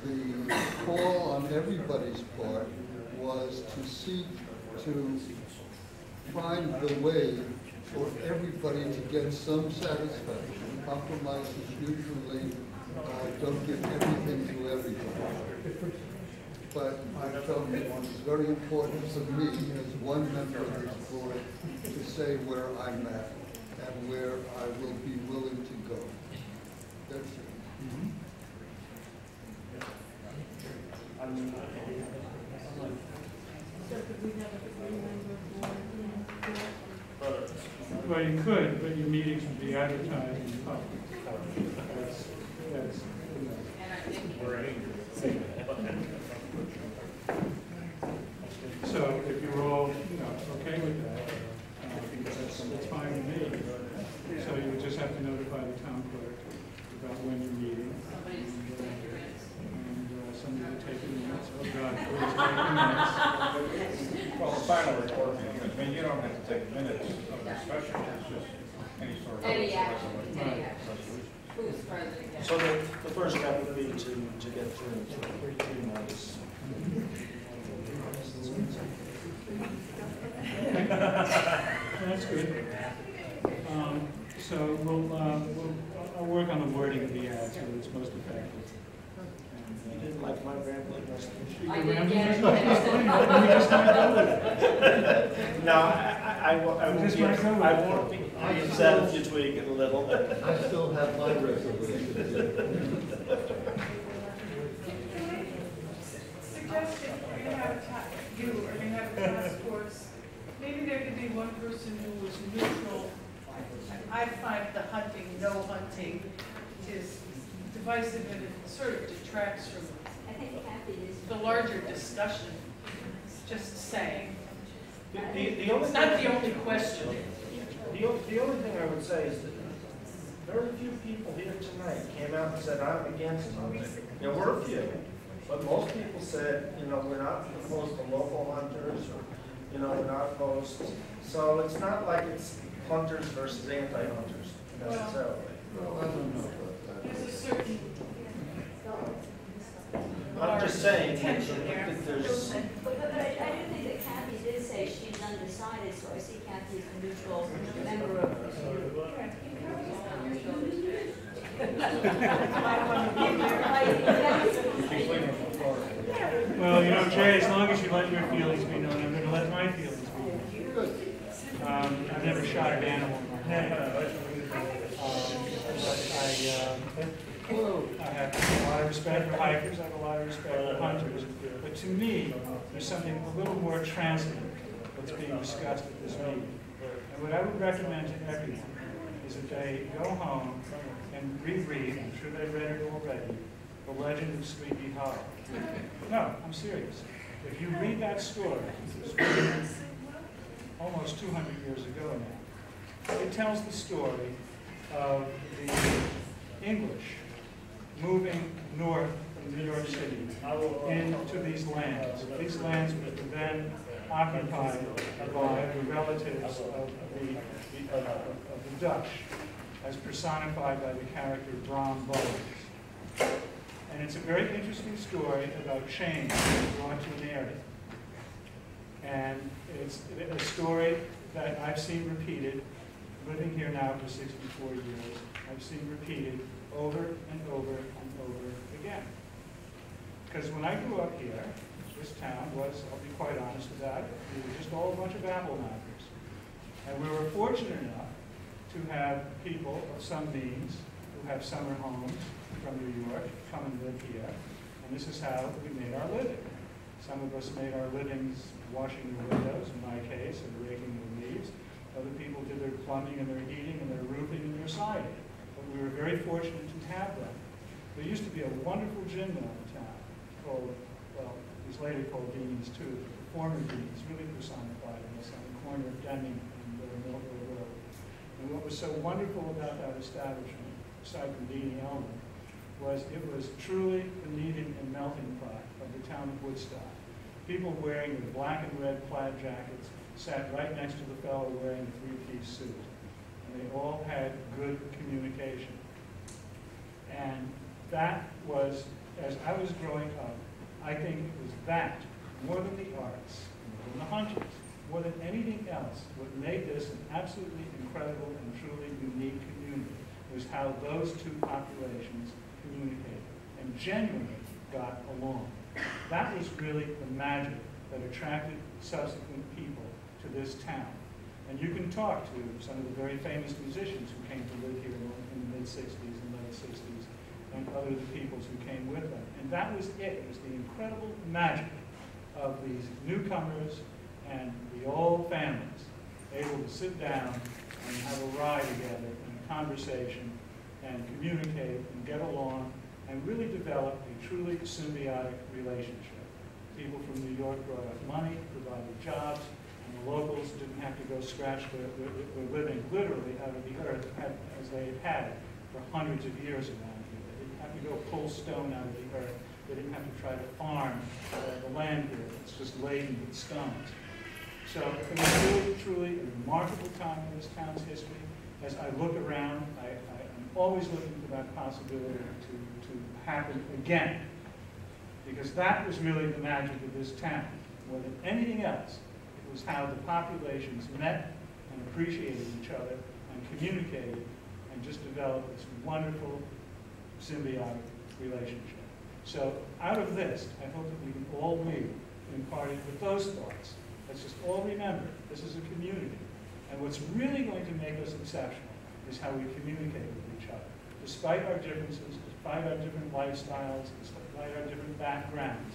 the call on everybody's part was to seek to find the way for everybody to get some satisfaction. Compromises usually don't give everything to everybody. But I felt it was very important for me as one member of this board to say where I'm at and where I will be willing to go. That's it. Well, you could, but your meetings would be advertised in public. That's so if you're all, okay with that, that's fine with me. So you would just have to notify the town clerk about when you're meeting. And somebody would take the minutes. Oh, God, please take the minutes. Well, the final report, I mean, you don't have to take minutes of discussion, it's just any sort of. Any action. Who's president? So the first step would be to get through notice. That's good. So I'll work on the wording of the ad so that it's most effective. You didn't like my rambling resolution? I didn't get it. No, I won't be upset if you tweak it a little. I still have my resolution. Suggestion, we're gonna have a task force. Maybe there could be one person who was neutral. I find the hunting, no hunting, is divisive and it sort of detracts from the larger discussion. Just saying. It's not the only question. The only thing I would say is that very few people here tonight came out and said, I'm against hunting. There were a few, but most people said, we're not opposed to local hunters, or, we're not opposed. So it's not like it's hunters versus anti-hunters necessarily. Well, I don't know about that. There's a certain I'm just saying, tension there. there's. But I do think that Kathy did say she's undecided, so I see Kathy as a neutral member of the Well, Jay, as long as you let your feelings be known, I'm going to let my feelings be known. I've never shot an animal in my head. I have a lot of respect for hikers, I have a lot of respect for hunters. But to me, there's something a little more transient that's being discussed at this meeting. And what I would recommend to everyone is that they go home and reread, I'm sure they've read it already, The Legend of Sleepy Hollow. No, I'm serious. If you read that story, it was written almost 200 years ago now. It tells the story of the English moving north from New York City into these lands. These lands were then occupied by the relatives of the Dutch, as personified by the character Bram Bones. And it's a very interesting story about change brought to an area. And it's a story that I've seen repeated, living here now for 64 years. I've seen repeated over and over and over again. Because when I grew up here, this town was, I'll be quite honest about it, we were just all a bunch of apple knockers. And we were fortunate enough to have people of some means who have summer homes from New York come and live here. And this is how we made our living. Some of us made our livings washing the windows, in my case, and raking the leaves. Other people did their plumbing and their heating and their roofing and their siding. But we were very fortunate to have them. There used to be a wonderful gin mill in town called, well, it was later called Dean's too. The former Dean's really personified in this on the corner of Deming and Millville Road. And what was so wonderful about that establishment, aside from being the owner, was it was truly the kneading and melting pot of the town of Woodstock. People wearing the black and red plaid jackets sat right next to the fellow wearing the three-piece suit. And they all had good communication. And that was, as I was growing up, I think it was that, more than the arts, more than the hunters, more than anything else, what made this an absolutely incredible and truly unique community was how those two populations communicated and genuinely got along. That was really the magic that attracted subsequent people to this town. And you can talk to some of the very famous musicians who came to live here in the mid-60s and late 60s, and other of the peoples who came with them. And that was it. It was the incredible magic of these newcomers and the old families able to sit down and have a ride together and a conversation and communicate and get along and really develop a truly symbiotic relationship. People from New York brought up money, provided jobs, and the locals didn't have to go scratch their living literally out of the earth as they had had it for hundreds of years around here. They didn't have to go pull stone out of the earth. They didn't have to try to farm the land here. It's just laden with stones. So it was really, truly a remarkable time in this town's history. As I look around, I'm always looking for that possibility to happen again. Because that was really the magic of this town. More than anything else, it was how the populations met and appreciated each other and communicated and just developed this wonderful symbiotic relationship. So out of this, I hope that we can all leave imparted with those thoughts. Let's just all remember, this is a community. And what's really going to make us exceptional is how we communicate with each other. Despite our differences, despite our different lifestyles, despite our different backgrounds,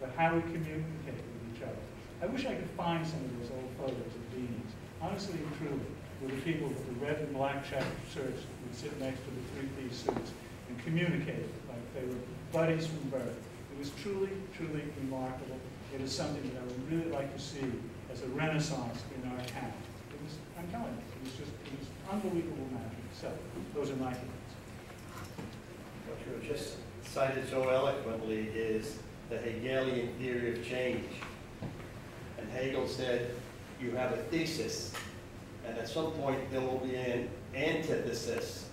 but how we communicate with each other. I wish I could find some of those old photos of beanies. Honestly and truly, with the people with the red and black checkered shirts that would sit next to the three-piece suits and communicate like they were buddies from birth. It was truly, truly remarkable. It is something that I would really like to see as a renaissance in our town. It was, I'm telling you, it was unbelievable magic. So, those are my thoughts. What you just cited so eloquently is the Hegelian theory of change. And Hegel said, you have a thesis, and at some point there will be an antithesis.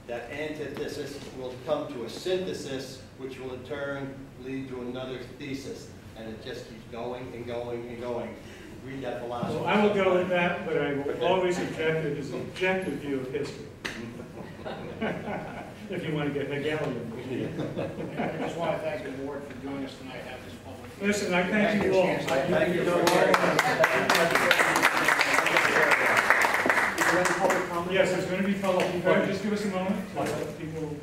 That antithesis will come to a synthesis, which will in turn lead to another thesis. And it just keeps going and going and going. Read that philosophy. Well, I will go with that, but I will always object it as an objective view of history. If you want to get Hegelian. I just want to thank the board for doing this tonight, have this public. Listen, I thank you all. Thank you so much. Yes, there's going to be public hearing. Just give us a moment. People.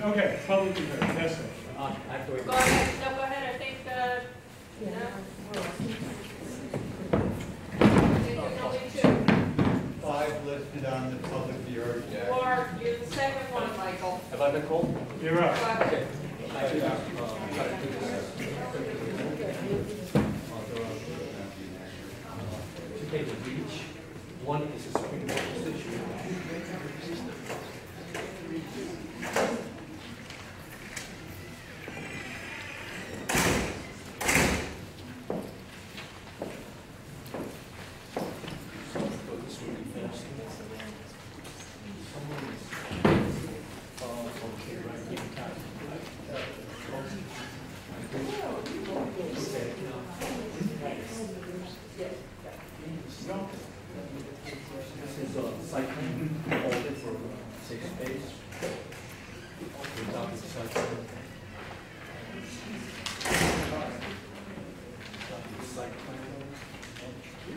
Okay, public hearing. Yes, sir. Go ahead. No, go ahead. I think Five listed on the public hearing. Or you're the second one, Michael. Have I been called? You're up. Okay. Two pages each. One is a Supreme Court decision. This is a site plan audit for safe space. We adopted the site plan. Site plan.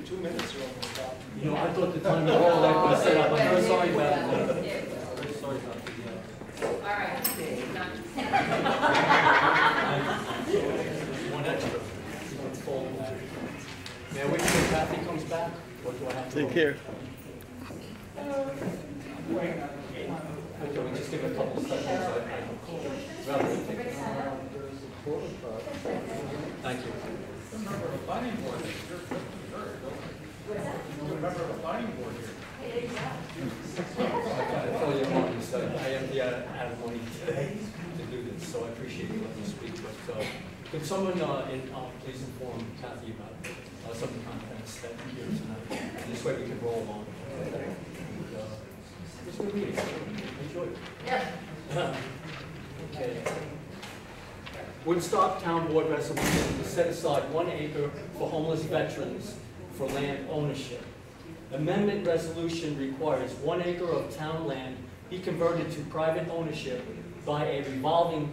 2 minutes you're almost out. You know, I thought the time was all right, but I said, I'm very sorry about it. Very sorry about the, all right. one extra. May I wait till Kathy comes back, or do I have to? Take care. Can we just give it a couple seconds? Rather than take Thank you. Remember the planning board, you're a member of the planning board here. I tell you, I am out of money today to do this, so I appreciate you letting me speak. But could someone please inform Kathy about some of the contents that we hear tonight? This way we can roll on. It's a good meeting. Enjoy it. Yeah. Okay. Woodstock Town Board resolution to set aside 1 acre for homeless veterans for land ownership. Amendment resolution requires 1 acre of town land be converted to private ownership by a revolving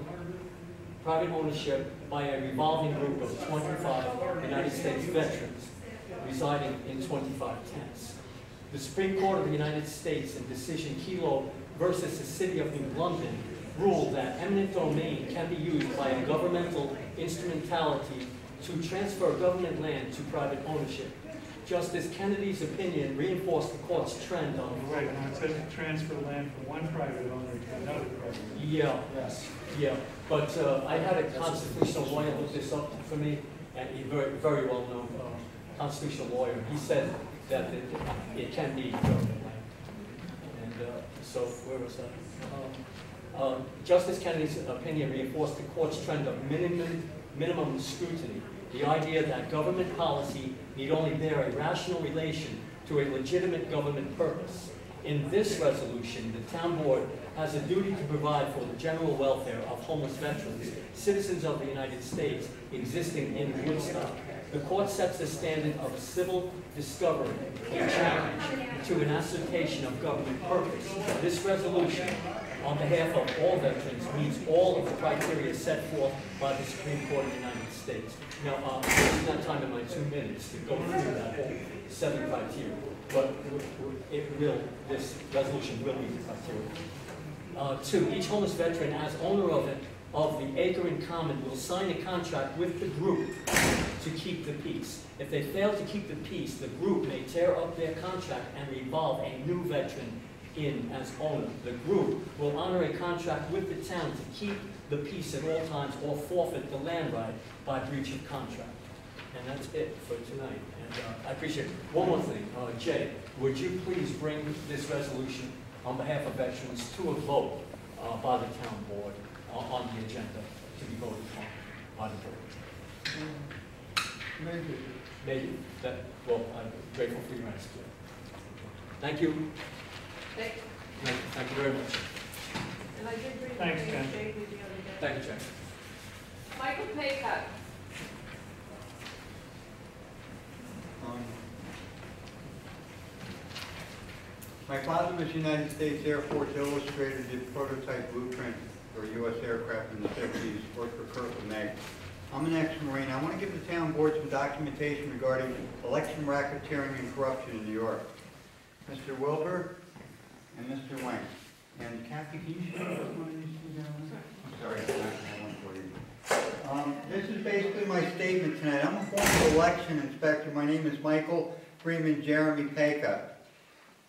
group of 25 United States veterans residing in 25 tents. The Supreme Court of the United States in decision Kelo versus the City of New London ruled that eminent domain can be used by a governmental instrumentality to transfer government land to private ownership. Justice Kennedy's opinion reinforced the court's trend on... Right, now it says to transfer land from one private owner to another private owner. Yeah. Yes. Yeah, but I had a constitutional lawyer look this up for me, and he's very, very well-known constitutional lawyer. He said that it can be government land. And so, where was that? Justice Kennedy's opinion reinforced the court's trend of minimum scrutiny, the idea that government policy need only bear a rational relation to a legitimate government purpose. In this resolution, the town board has a duty to provide for the general welfare of homeless veterans, citizens of the United States existing in Woodstock. The court sets the standard of a civil discovery and challenge to an assertion of government purpose. This resolution, on behalf of all veterans, meets all of the criteria set forth by the Supreme Court of the United States. Now, there's not time in my 2 minutes to go through that whole 7 criteria, but this resolution will meet the criteria. 2, each homeless veteran, as owner of the acre in common, will sign a contract with the group to keep the peace. If they fail to keep the peace, the group may tear up their contract and revolve a new veteran in as owner. The group will honor a contract with the town to keep the peace at all times or forfeit the land right by breach of contract. And that's it for tonight. And I appreciate it. One more thing. Jay, would you please bring this resolution on behalf of veterans to a vote by the town board on the agenda to be voted on by the board? Maybe. Maybe. Well, I'm grateful for your answer. Thank you. Thank you very much. And I did bring Thanks, Jay Ken. the other day. Thank you, Jack. Michael Paycutt. My father was United States Air Force, illustrated the prototype blueprint for U.S. aircraft in the 50s, worked for Kurt LeMay. I'm an ex-Marine. I want to give the town board some documentation regarding election racketeering and corruption in New York. Mr. Wilbur and Mr. Wayne. And Kathy, can you show us one of these two down there? I'm sorry, I don't have one for you. This is basically my statement tonight. I'm a former election inspector. My name is Michael Freeman Jeremy Paycutt.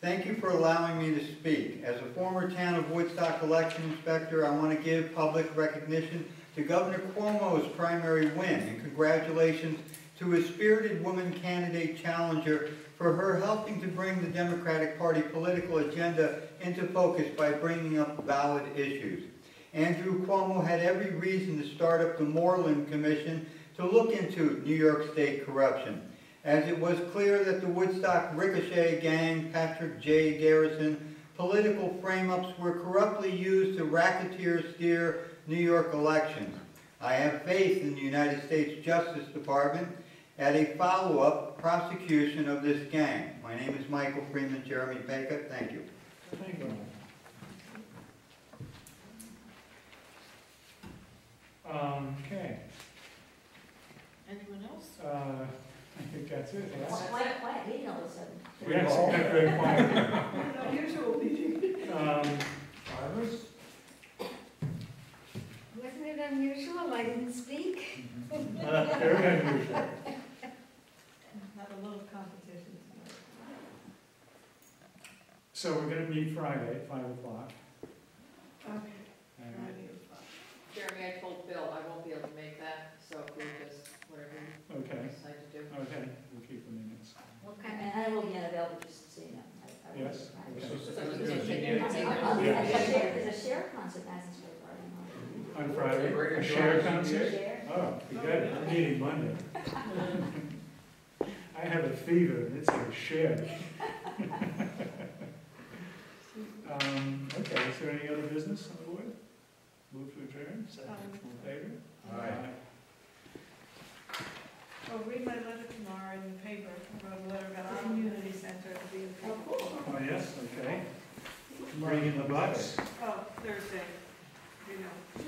Thank you for allowing me to speak. As a former town of Woodstock election inspector, I want to give public recognition to Governor Cuomo's primary win, and congratulations to his spirited woman candidate challenger for her helping to bring the Democratic Party political agenda into focus by bringing up valid issues. Andrew Cuomo had every reason to start up the Moreland Commission to look into New York State corruption, as it was clear that the Woodstock Ricochet Gang, Patrick J. Garrison, political frame-ups were corruptly used to racketeer steer New York elections. I have faith in the United States Justice Department at a follow-up prosecution of this gang. My name is Michael Freeman Jeremy Paycutt. Thank you. Thank you. Okay. Anyone else? I think that's it. Yes? Quiet meeting all of a sudden. Yes, very quiet. Unusual meeting. Iris? Wasn't it unusual? I didn't speak. Very unusual. Have a little competition tonight. So we're going to meet Friday at 5 o'clock. Okay. Jeremy, I told Bill I won't be able to make that, so if we just, whatever you Okay. decide to do. Okay, we'll keep the minutes. And I will be unavailable, just so you know. Yes? Okay. There's a share concert, Madison Square Garden. On Friday? A share concert? Oh, good. I'm meeting Monday. I have a fever and it's a share. Okay, is there any other business on the board? Move to adjourn, second, all in favor? Aye. Well, read my letter tomorrow in the paper. I wrote a letter about the community center to be in the paper. Oh, yes, okay. Bring in the bucks. Oh, Thursday, you know.